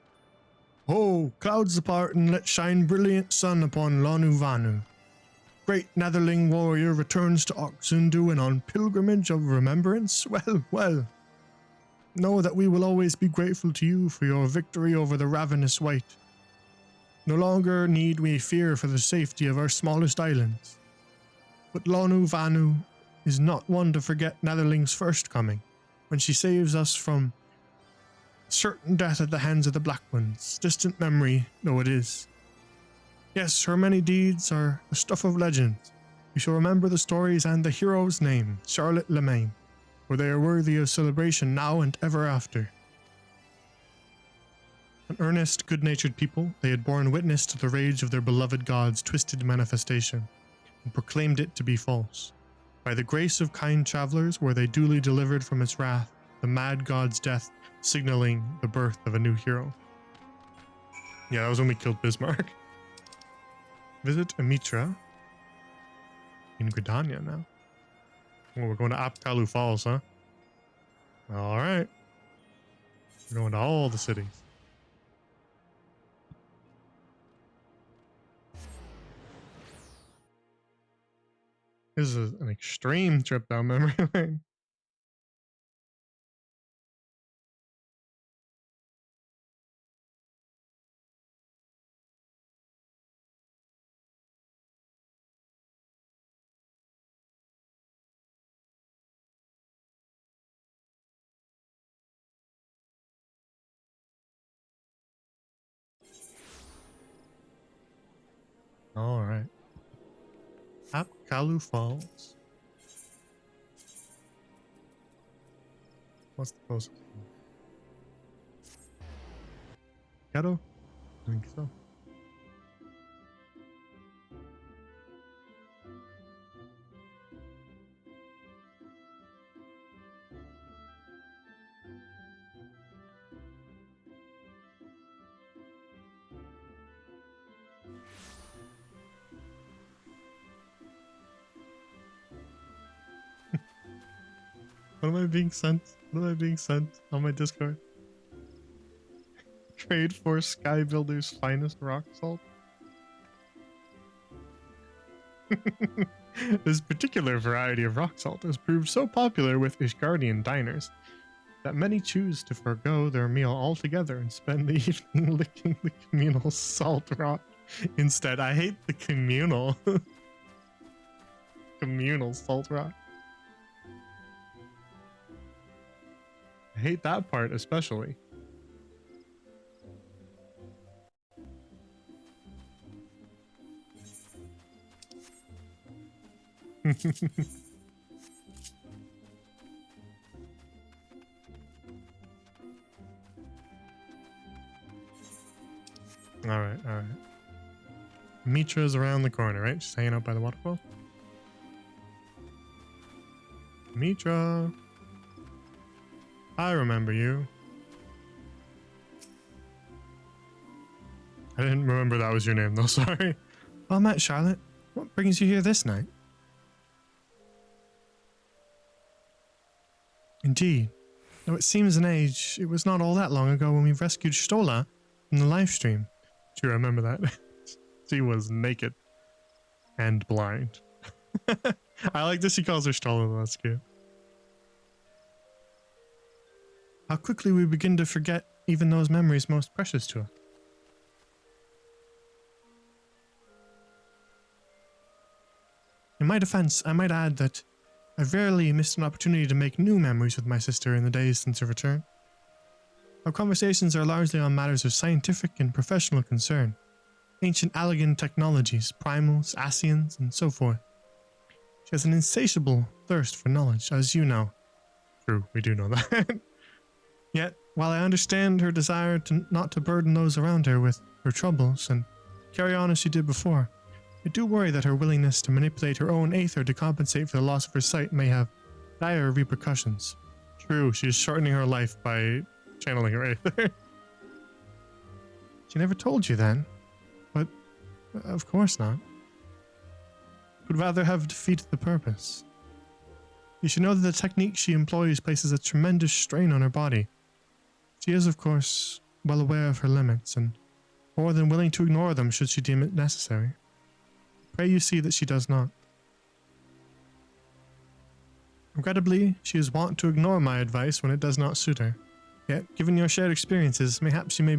Oh, clouds apart and let shine brilliant sun upon Lanu Vanu. Great Netherling warrior returns to Oxundu and on pilgrimage of remembrance? Well, well. Know that we will always be grateful to you for your victory over the ravenous wight. No longer need we fear for the safety of our smallest islands. But Lanu Vanu is not one to forget Netherling's first coming, when she saves us from certain death at the hands of the Black Ones, distant memory though it is. Yes, her many deeds are the stuff of legend. We shall remember the stories and the hero's name, Charlotte Lemaine, for they are worthy of celebration now and ever after. An earnest, good-natured people, they had borne witness to the rage of their beloved god's twisted manifestation, and proclaimed it to be false. By the grace of kind travelers were they duly delivered from its wrath, the mad god's death signaling the birth of a new hero. Yeah, that was when we killed Bismarck. Visit Amitra in Gridania now. Oh, we're going to Apkalu Falls, huh? Alright. We're going to all the cities. This is an extreme trip down memory lane. Alright. Apkalu Falls. What's the closest one? Ghetto? I think so. What am I being sent? What am I being sent on my Discord? Trade for Sky Builder's finest rock salt? This particular variety of rock salt has proved so popular with Ishgardian diners that many choose to forego their meal altogether and spend the evening licking the communal salt rock instead. I hate the communal communal salt rock. I hate that part especially. All right. Mitra's around the corner, right? She's hanging out by the waterfall. Mitra. I remember you. I didn't remember that was your name though, sorry. Well met, Charlotte. What brings you here this night? Indeed. Though it seems an age, it was not all that long ago when we rescued Stola from the live stream. Do you remember that? She was naked and blind. I like this, he calls her Stola, that's cute. How quickly we begin to forget even those memories most precious to us. In my defense, I might add that I've rarely missed an opportunity to make new memories with my sister in the days since her return. Our conversations are largely on matters of scientific and professional concern, ancient Allegan technologies, primals, Asians, and so forth. She has an insatiable thirst for knowledge, as you know. True, we do know that. Yet, while I understand her desire not to burden those around her with her troubles and carry on as she did before, I do worry that her willingness to manipulate her own aether to compensate for the loss of her sight may have dire repercussions. True, she is shortening her life by channeling her aether. She never told you then, but of course not. Would rather have defeated the purpose. You should know that the technique she employs places a tremendous strain on her body. She is, of course, well aware of her limits and more than willing to ignore them should she deem it necessary. Pray you see that she does not. Regrettably, she is wont to ignore my advice when it does not suit her. Yet, given your shared experiences, mayhaps she may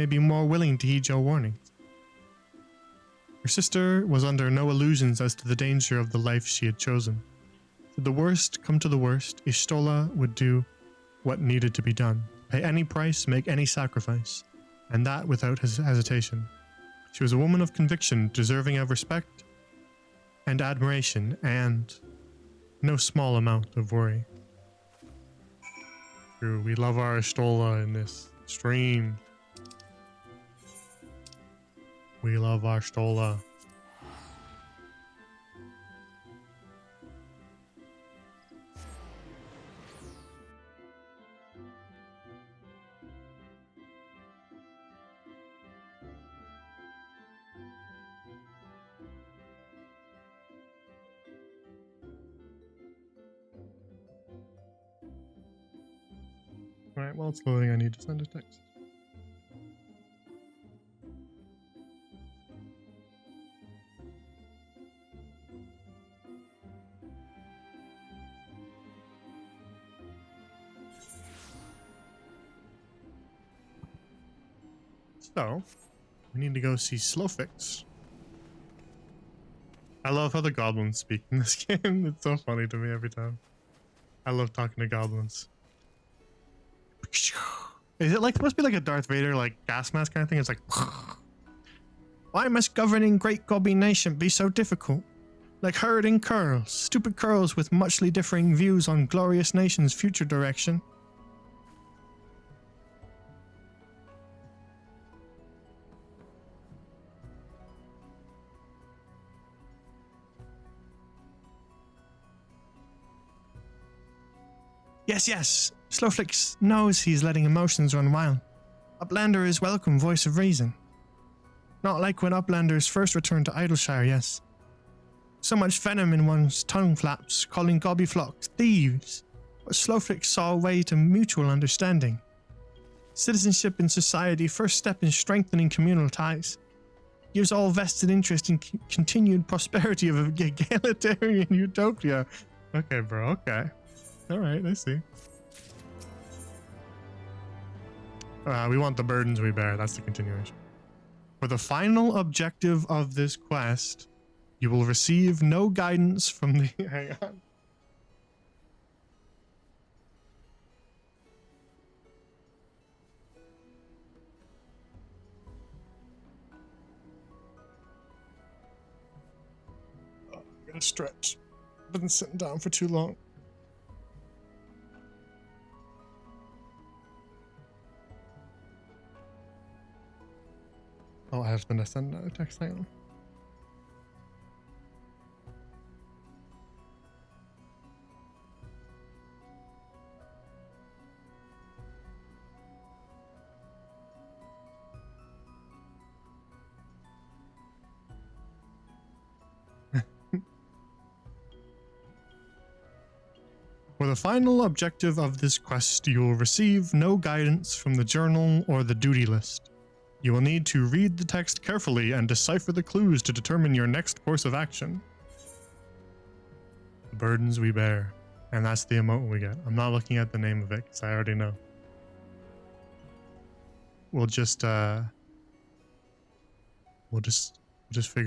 be more willing to heed your warnings. Her sister was under no illusions as to the danger of the life she had chosen. Should the worst come to the worst, Ishtola would do what needed to be done, pay any price, make any sacrifice, and that without hesitation. She was a woman of conviction, deserving of respect and admiration, and no small amount of worry. True, we love our Stola in this stream. We love our Stola. Alright, while it's loading, I need to send a text. So, we need to go see Slowfix. I love how the goblins speak in this game. It's so funny to me every time. I love talking to goblins. Is it like supposed to be like a Darth Vader like gas mask kind of thing? It's like, why must governing Great Gobby Nation be so difficult? Like herding curls, stupid curls with muchly differing views on glorious nation's future direction. Yes. Slowflix knows he's letting emotions run wild. Uplander is welcome voice of reason. Not like when Uplanders first returned to Idleshire, yes. So much venom in one's tongue flaps, calling gobby flocks thieves. But Slowflix saw a way to mutual understanding. Citizenship in society, first step in strengthening communal ties. gives all vested interest in continued prosperity of an egalitarian utopia. Okay, bro. Okay. All right. I see. We want the burdens we bear. That's the continuation. For the final objective of this quest, you will receive no guidance from the... Hang on. Oh, I'm gonna stretch. I've been sitting down for too long. Oh, I have to send a text. Hang on. For the final objective of this quest, you will receive no guidance from the journal or the duty list. You will need to read the text carefully and decipher the clues to determine your next course of action. The burdens we bear. And that's the emote we get. I'm not looking at the name of it because I already know. We'll just figure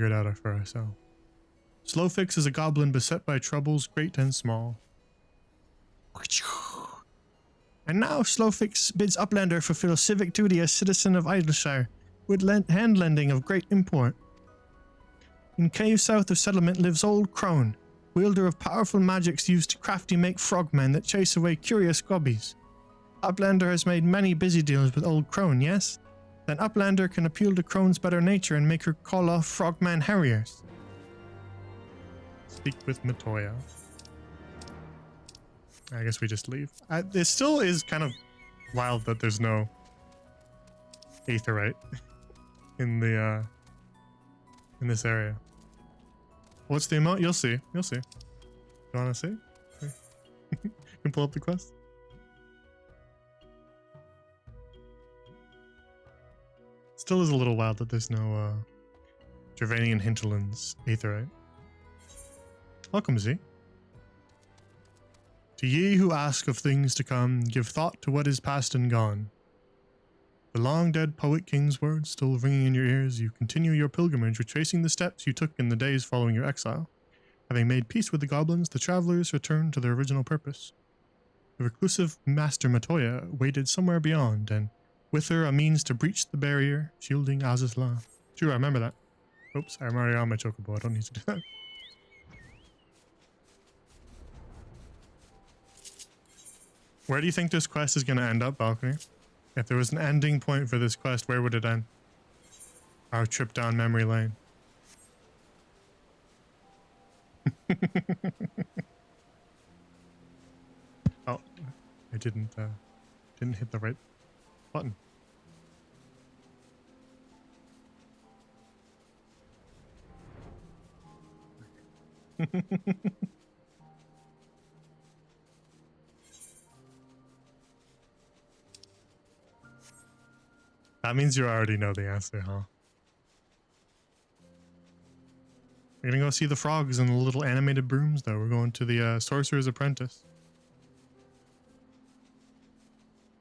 it out for ourselves. Slowfix is a goblin beset by troubles great and small. And now Slowfix bids Uplander fulfill civic duty as citizen of Idleshire, with hand-lending of great import. In cave south of settlement lives Old Crone, wielder of powerful magics used to crafty make frogmen that chase away curious gobbies. Uplander has made many busy deals with Old Crone, yes? Then Uplander can appeal to Crone's better nature and make her call off frogman harriers. Speak with Matoya. I guess we just leave. It still is kind of wild that there's no aetheryte in the in this area. What's the emote? You'll see. You'll see. You wanna see? You can pull up the quest. Still is a little wild that there's no Gervanian hinterlands aetheryte. Welcome, Z. To ye who ask of things to come, give thought to what is past and gone. The long-dead poet king's words still ringing in your ears, you continue your pilgrimage, retracing the steps you took in the days following your exile. Having made peace with the goblins, the travelers returned to their original purpose. The reclusive Master Matoya waited somewhere beyond, and with her a means to breach the barrier, shielding Azizla. True, I remember that. Oops, I'm already on my chocobo, I don't need to do that. Where do you think this quest is going to end up, Balcony? If there was an ending point for this quest, where would it end? Our trip down memory lane. Oh, I didn't hit the right button. That means you already know the answer, huh? We're gonna go see the frogs and the little animated brooms, though. We're going to the Sorcerer's Apprentice.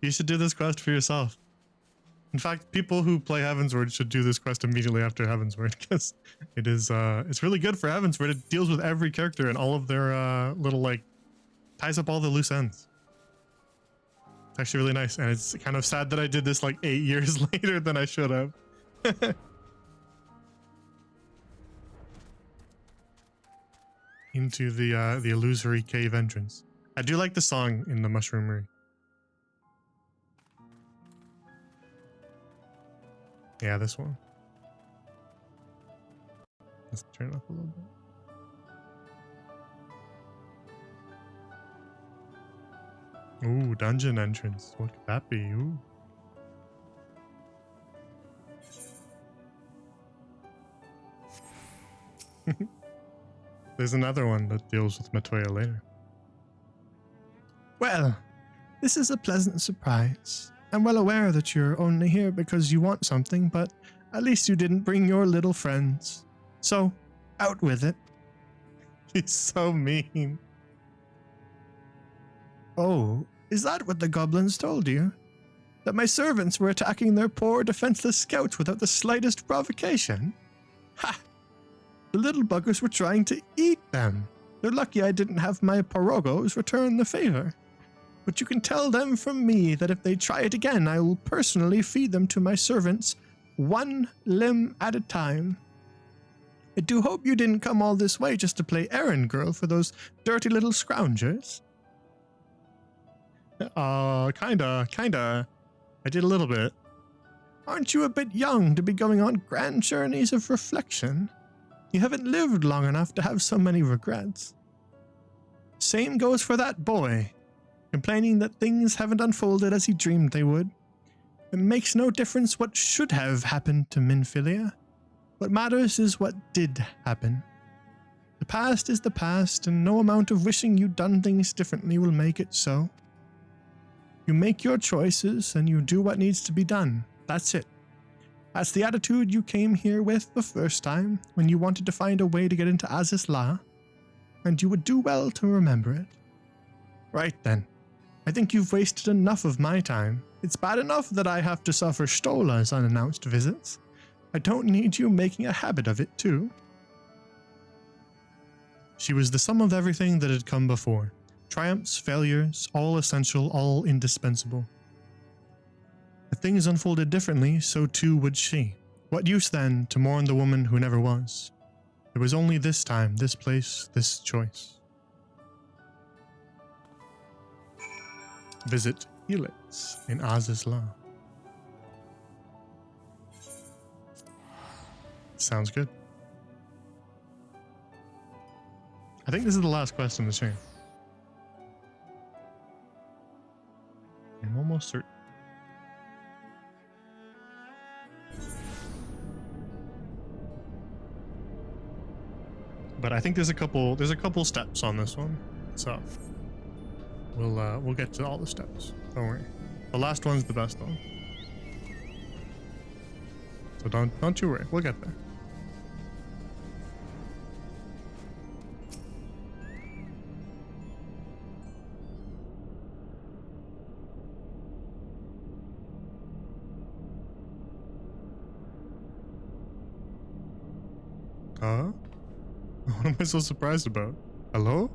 You should do this quest for yourself. In fact, people who play Heavensward should do this quest immediately after Heavensward, because it is it's really good for Heavensward. It deals with every character and all of their little, like, ties up all the loose ends. It's actually really nice, and it's kind of sad that I did this like 8 years later than I should have. Into the illusory cave entrance. I do like the song in the Mushroomery. Yeah, this one. Let's turn it up a little bit. Ooh, dungeon entrance. What could that be? Ooh. There's another one that deals with Matoya later. Well, this is a pleasant surprise. I'm well aware that you're only here because you want something, but At least you didn't bring your little friends. So, out with it. He's so mean. Oh, is that what the goblins told you? That my servants were attacking their poor defenseless scouts without the slightest provocation? Ha! The little buggers were trying to eat them. They're lucky I didn't have my parogos return the favor. But you can tell them from me that if they try it again, I will personally feed them to my servants, one limb at a time. I do hope you didn't come all this way just to play errand girl for those dirty little scroungers. Kinda. I did a little bit. Aren't you a bit young to be going on grand journeys of reflection? You haven't lived long enough to have so many regrets. Same goes for that boy, complaining that things haven't unfolded as he dreamed they would. It makes no difference what should have happened to Minfilia. What matters is what did happen. The past is the past, and no amount of wishing you'd done things differently will make it so. You make your choices, and you do what needs to be done. That's it. That's the attitude you came here with the first time, when you wanted to find a way to get into Azizla, and you would do well to remember it. Right then. I think you've wasted enough of my time. It's bad enough that I have to suffer Stola's unannounced visits. I don't need you making a habit of it, too. She was the sum of everything that had come before. Triumphs, failures, all essential, all indispensable. If things unfolded differently, so too would she. What use, then, to mourn the woman who never was? There was only this time, this place, this choice. Visit Helix in Azizla. Sounds good. I think this is the last quest in the chain. I'm almost certain. But I think there's a couple steps on this one, so we'll get to all the steps. Don't worry. The last one's the best one. So don't you worry. We'll get there. Huh? What am I so surprised about? Hello?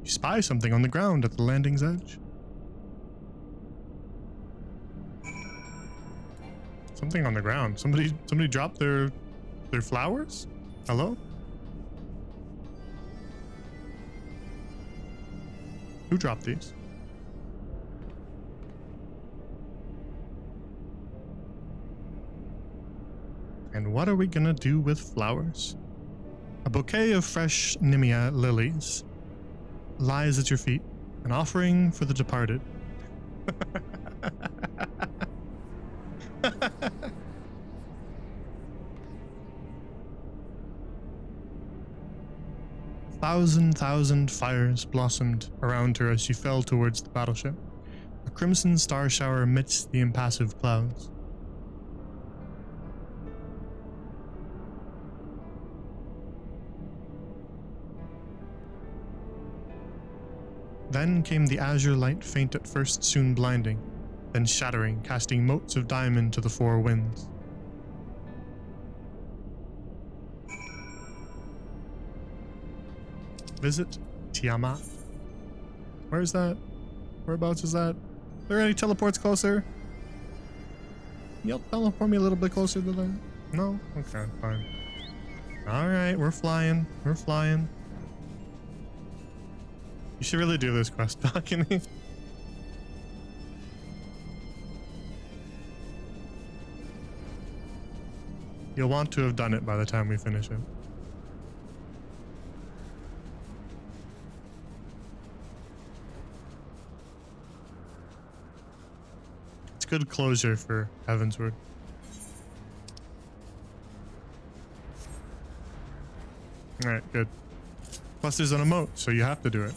You spy something on the ground at the landing's edge. Something on the ground. Somebody dropped their flowers? Hello? Who dropped these? And what are we gonna do with flowers? A bouquet of fresh Nimia lilies lies at your feet, an offering for the departed. Thousand fires blossomed around her as she fell towards the battleship, a crimson star shower amidst the impassive clouds. Then came the azure light, faint at first, soon blinding, then shattering, casting motes of diamond to the four winds. Visit Tiamat. Where is that? Whereabouts is that? Are there any teleports closer? Can you teleport me a little bit closer to that? No? Okay, fine. Alright, we're flying. We're flying. You should really do this quest, balcony. You'll want to have done it by the time we finish it. It's good closure for Heavensward. Alright, good. Plus there's an emote, so you have to do it.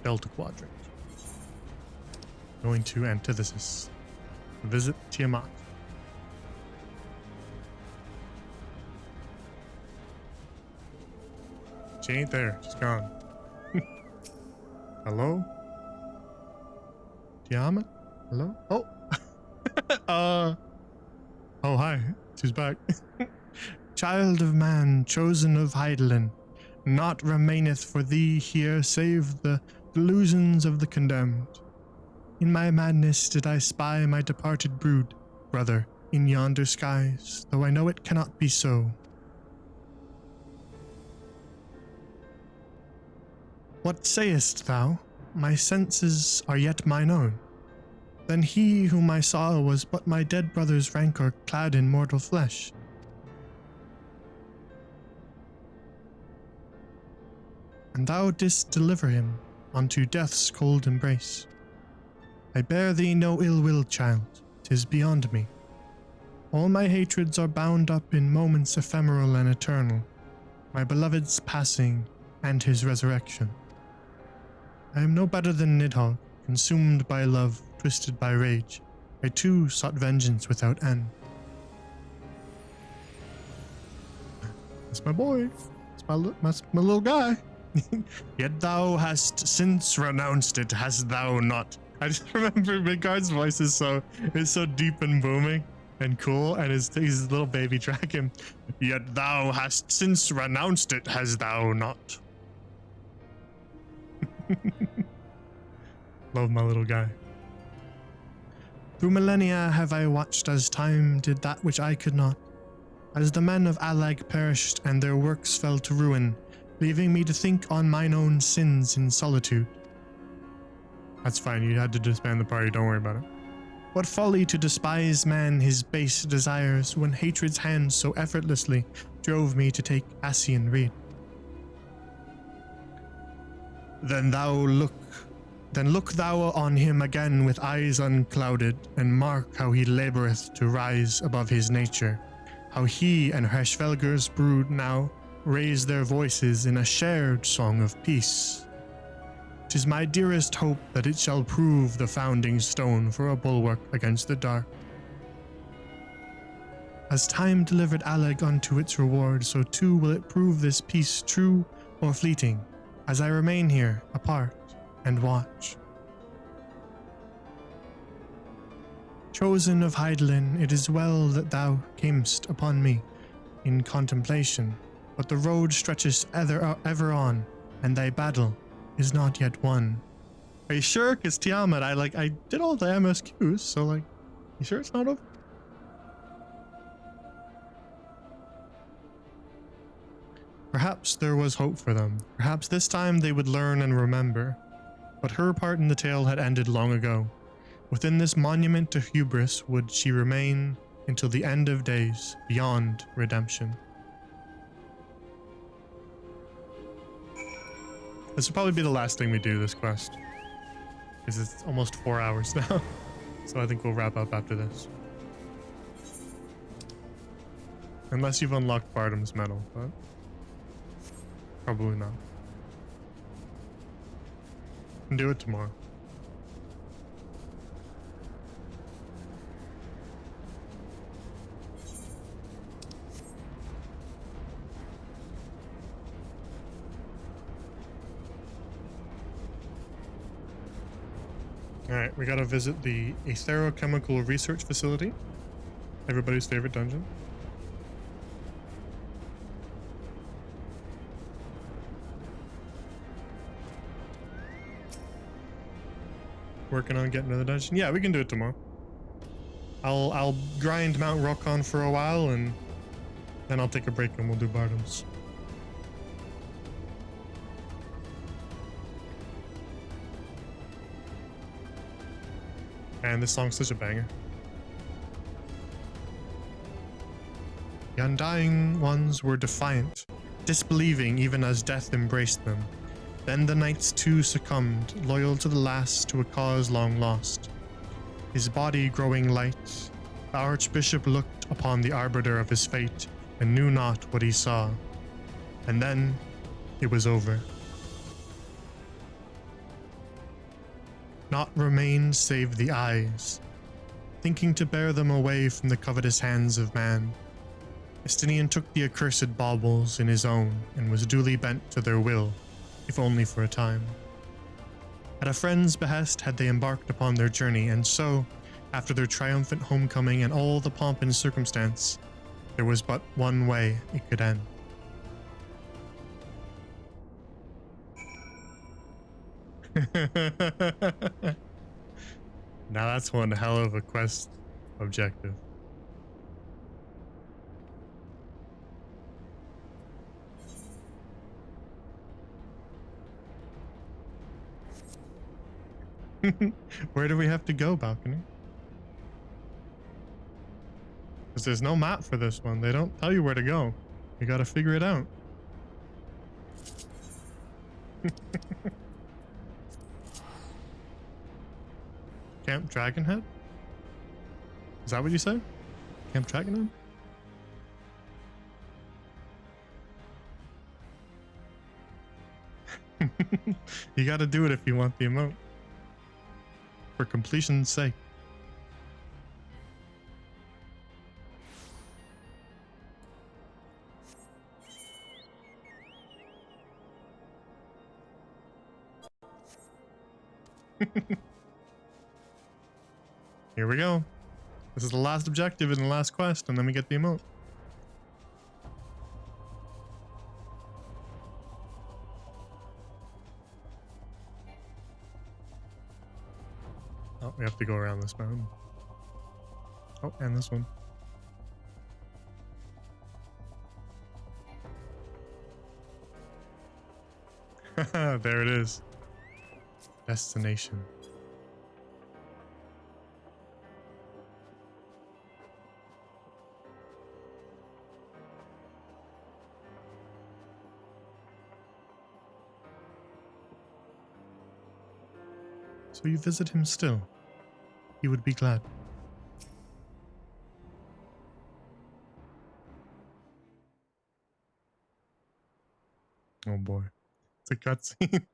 Delta Quadrant. Going to Antithesis. Visit Tiamat. She ain't there. She's gone. Hello? Tiamat? Hello? Oh. Oh, hi. She's back. Child of man, chosen of Heidelin, naught remaineth for thee here save the delusions of the condemned. In my madness did I spy my departed brood, brother, in yonder skies, though I know it cannot be so. What sayest thou? My senses are yet mine own. Then he whom I saw was but my dead brother's rancor clad in mortal flesh. And thou didst deliver him unto death's cold embrace. I bear thee no ill will, child, 'tis beyond me. All my hatreds are bound up in moments ephemeral and eternal, my beloved's passing and his resurrection. I am no better than Nidhogg, consumed by love, twisted by rage. I too sought vengeance without end. That's my boy. That's my little guy. Yet thou hast since renounced it, hast thou not? I just remember Midgard's voice is so deep and booming and cool, and his little baby dragon. Yet thou hast since renounced it, hast thou not? Love my little guy. Through millennia have I watched as time did that which I could not, as the men of Allag perished and their works fell to ruin, leaving me to think on mine own sins in solitude. That's fine, you had to disband the party, don't worry about it. What folly to despise man his base desires, when hatred's hand so effortlessly drove me to take Ascian reed. Then look thou on him again with eyes unclouded, and mark how he laboureth to rise above his nature, how he and Hershvelger's brood now raise their voices in a shared song of peace. 'Tis my dearest hope that it shall prove the founding stone for a bulwark against the dark. As time delivered Allag unto its reward, so too will it prove this peace true or fleeting, as I remain here apart and watch. Chosen of Heidelin, it is well that thou camest upon me in contemplation, but the road stretches ever on, and thy battle is not yet won. Are you sure? Because Tiamat, I did all the MSQs, so you sure it's not over? Perhaps there was hope for them. Perhaps this time they would learn and remember. But her part in the tale had ended long ago. Within this monument to hubris would she remain until the end of days, beyond redemption. This will probably be the last thing we do this quest, because it's almost 4 hours now. So I think we'll wrap up after this. Unless you've unlocked Bardam's medal, but probably not. Can do it tomorrow. Alright, we gotta visit the Aetherochemical Research Facility. Everybody's favorite dungeon. Working on getting to the dungeon. Yeah, we can do it tomorrow. I'll grind Mount Rokon for a while, and then I'll take a break and we'll do Bardam's. And this song's such a banger. The Undying Ones were defiant, disbelieving even as death embraced them. Then the knights too succumbed, loyal to the last to a cause long lost. His body growing light, the archbishop looked upon the arbiter of his fate and knew not what he saw. And then, it was over. Naught remained save the eyes, thinking to bear them away from the covetous hands of man. Estinian took the accursed baubles in his own and was duly bent to their will, if only for a time. At a friend's behest had they embarked upon their journey, and so, after their triumphant homecoming and all the pomp and circumstance, there was but one way it could end. Now that's one hell of a quest objective. Where do we have to go, balcony? Because there's no map for this one. They don't tell you where to go. You gotta figure it out. Camp Dragonhead? Is that what you said? Camp Dragonhead? You gotta do it if you want the emote. For completion's sake. Here we go. This is the last objective in the last quest, and then we get the emote. Oh, we have to go around this mountain. Oh, and this one. There it is. Destination. So you visit him still? He would be glad. Oh boy. It's a cutscene.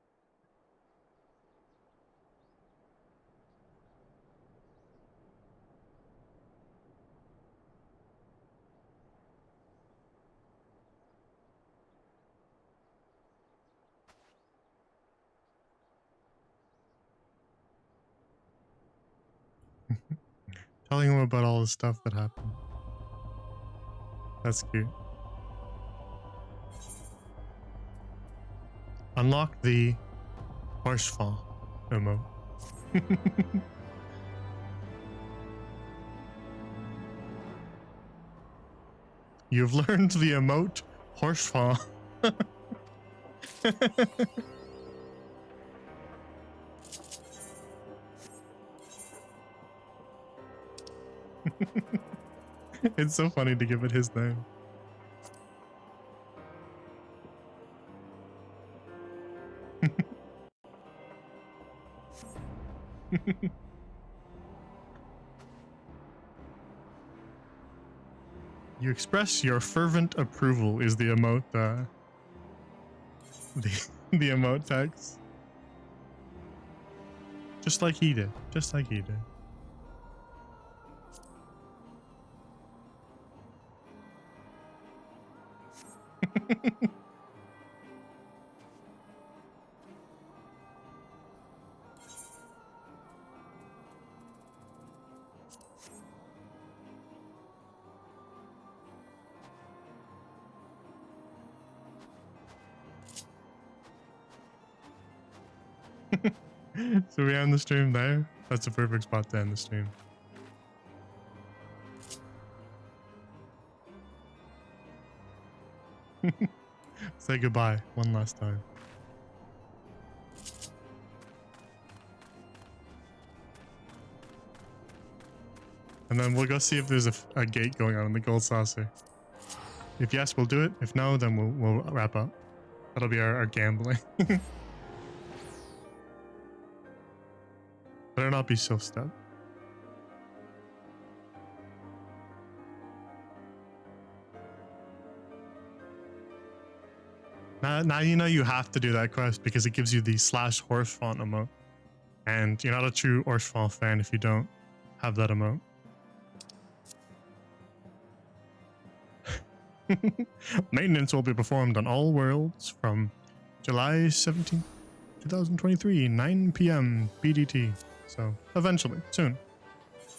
Telling him about all the stuff that happened. That's cute. Unlock the Horsefall emote. You've learned the emote Horsefall. It's so funny to give it his name. You express your fervent approval is the emote, the emote text. Just like he did. Just like he did. So we end the stream there. That's a perfect spot to end the stream. Say goodbye one last time. And then we'll go see if there's a gate going on in the gold saucer. If yes, we'll do it. If no, then we'll wrap up. That'll be our gambling. Better not be Sylphstep. Now you know you have to do that quest because it gives you the slash horse font emote. And you're not a true Orshfall fan if you don't have that emote. Maintenance will be performed on all worlds from July 17th, 2023, 9 p.m. BDT. So eventually, soon.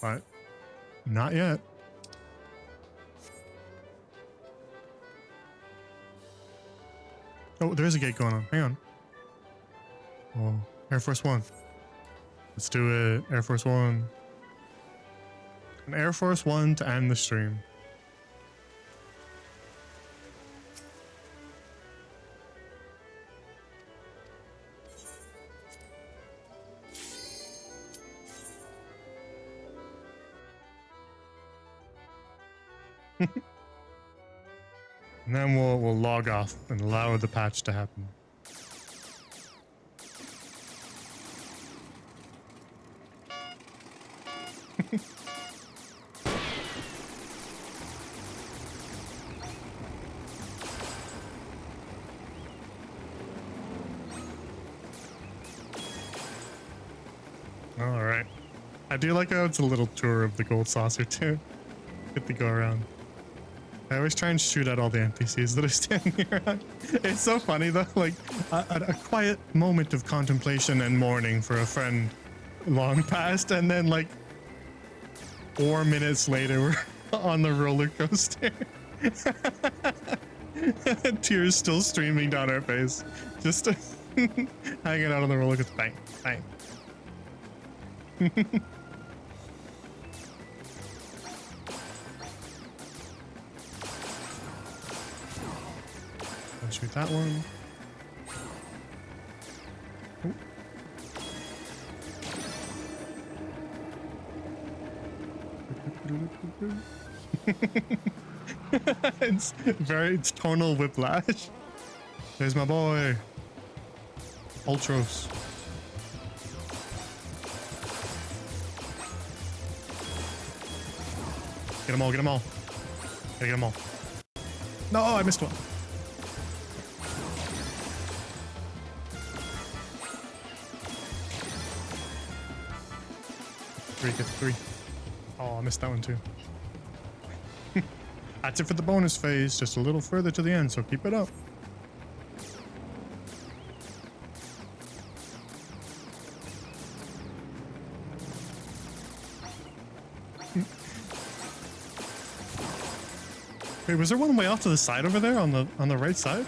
But not yet. Oh, there is a gate going on. Hang on. Oh, Air Force One. Let's do it. Air Force One. An Air Force One to end the stream. And then we'll log off and allow the patch to happen. All right. I do like how it's a little tour of the gold saucer too. Get to go around. I always try and shoot at all the NPCs that are standing around. It's so funny though, like a quiet moment of contemplation and mourning for a friend long past, and then like 4 minutes later we're on the roller coaster. Tears still streaming down our face. Just hanging out on the roller coaster. Bang, bang. I'll shoot that one. It's tonal whiplash. There's my boy. Ultros. Get them all, get them all. Gotta get them all. No, I missed one. Three, get three. Oh, I missed that one too. That's it for the bonus phase, just a little further to the end, so keep it up. Wait, was there one way off to the side over there on the right side?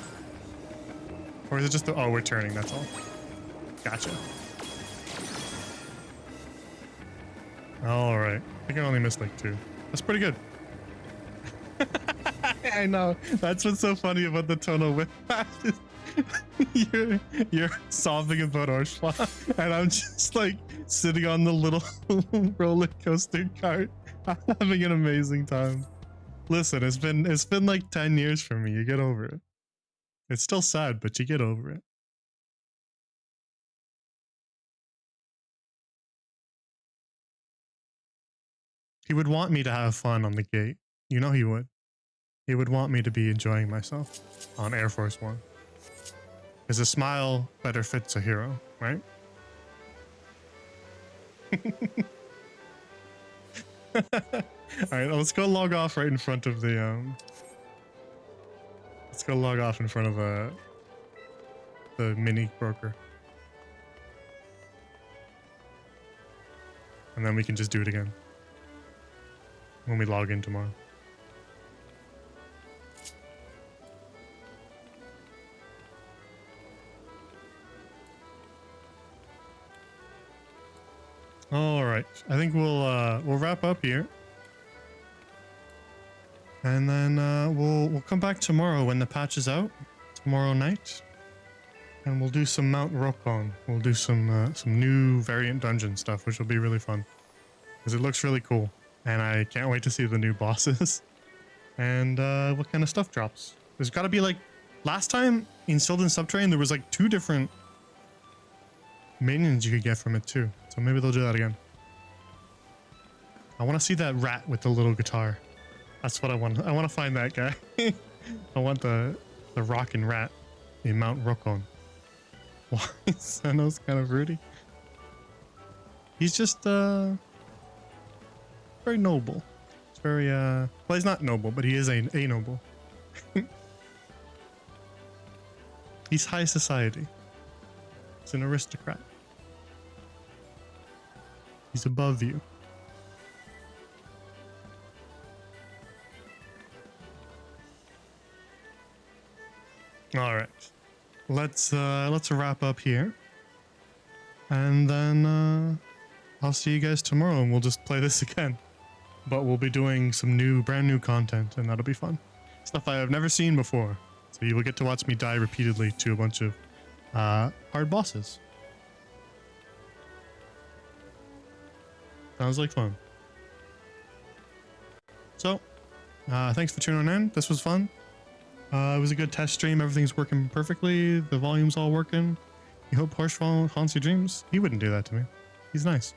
Or is it just the, oh, we're turning, that's all. Gotcha. All right. I think I only missed like 2. That's pretty good. I know. That's what's so funny about the tonal whiplash. You're sobbing about Orshwa, and I'm just like sitting on the little roller coaster cart, having an amazing time. Listen, it's been like 10 years for me. You get over it. It's still sad, but you get over it. He would want me to have fun on the gate. You know he would. He would want me to be enjoying myself on Air Force One. Because a smile better fits a hero, right? Alright, let's go log off right in front of the let's go log off in front of the mini broker. And then we can just do it again when we log in tomorrow. All right, I think we'll wrap up here, and then we'll come back tomorrow when the patch is out, tomorrow night, and we'll do some Mount Rokon. We'll do some new variant dungeon stuff, which will be really fun because it looks really cool, and I can't wait to see the new bosses and what kind of stuff drops. There's got to be like last time in Sylvan Subterrane there was like 2 different minions you could get from it too. So maybe they'll do that again. I want to see that rat with the little guitar. That's what I want. I want to find that guy. I want the rockin' rat. a Mount Rokon. Why? Senno's kind of rudy. He's just very noble. It's very well, he's not noble, but he is a noble. He's high society. He's an aristocrat. He's above you. All right, let's wrap up here, and then I'll see you guys tomorrow, and we'll just play this again. But we'll be doing some brand new content, and that'll be fun. Stuff I have never seen before. So you will get to watch me die repeatedly to a bunch of hard bosses. Sounds like fun. So, thanks for tuning in. This was fun. It was a good test stream. Everything's working perfectly. The volume's all working. You hope Horshfall haunts your dreams? He wouldn't do that to me. He's nice.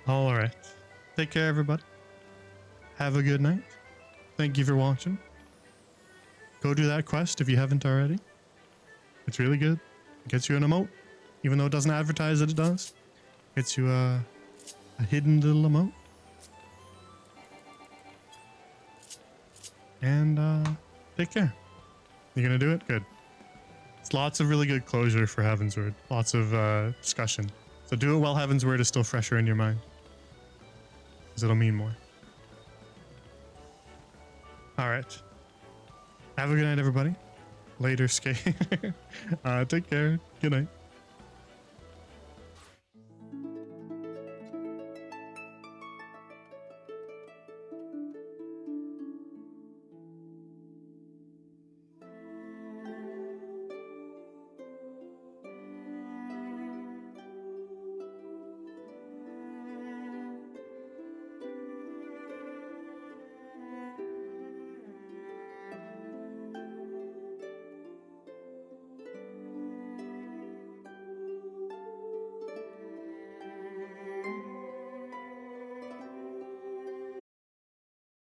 All right. Take care, everybody. Have a good night. Thank you for watching. Go do that quest if you haven't already. It's really good. It gets you an emote, even though it doesn't advertise that it does. Gets you a hidden little emote. And take care. You gonna do it? Good. It's lots of really good closure for Heavensward. Lots of discussion. So do it while Heavensward is still fresher in your mind. Because it'll mean more. Alright. Have a good night, everybody. Later, skate. Take care. Good night.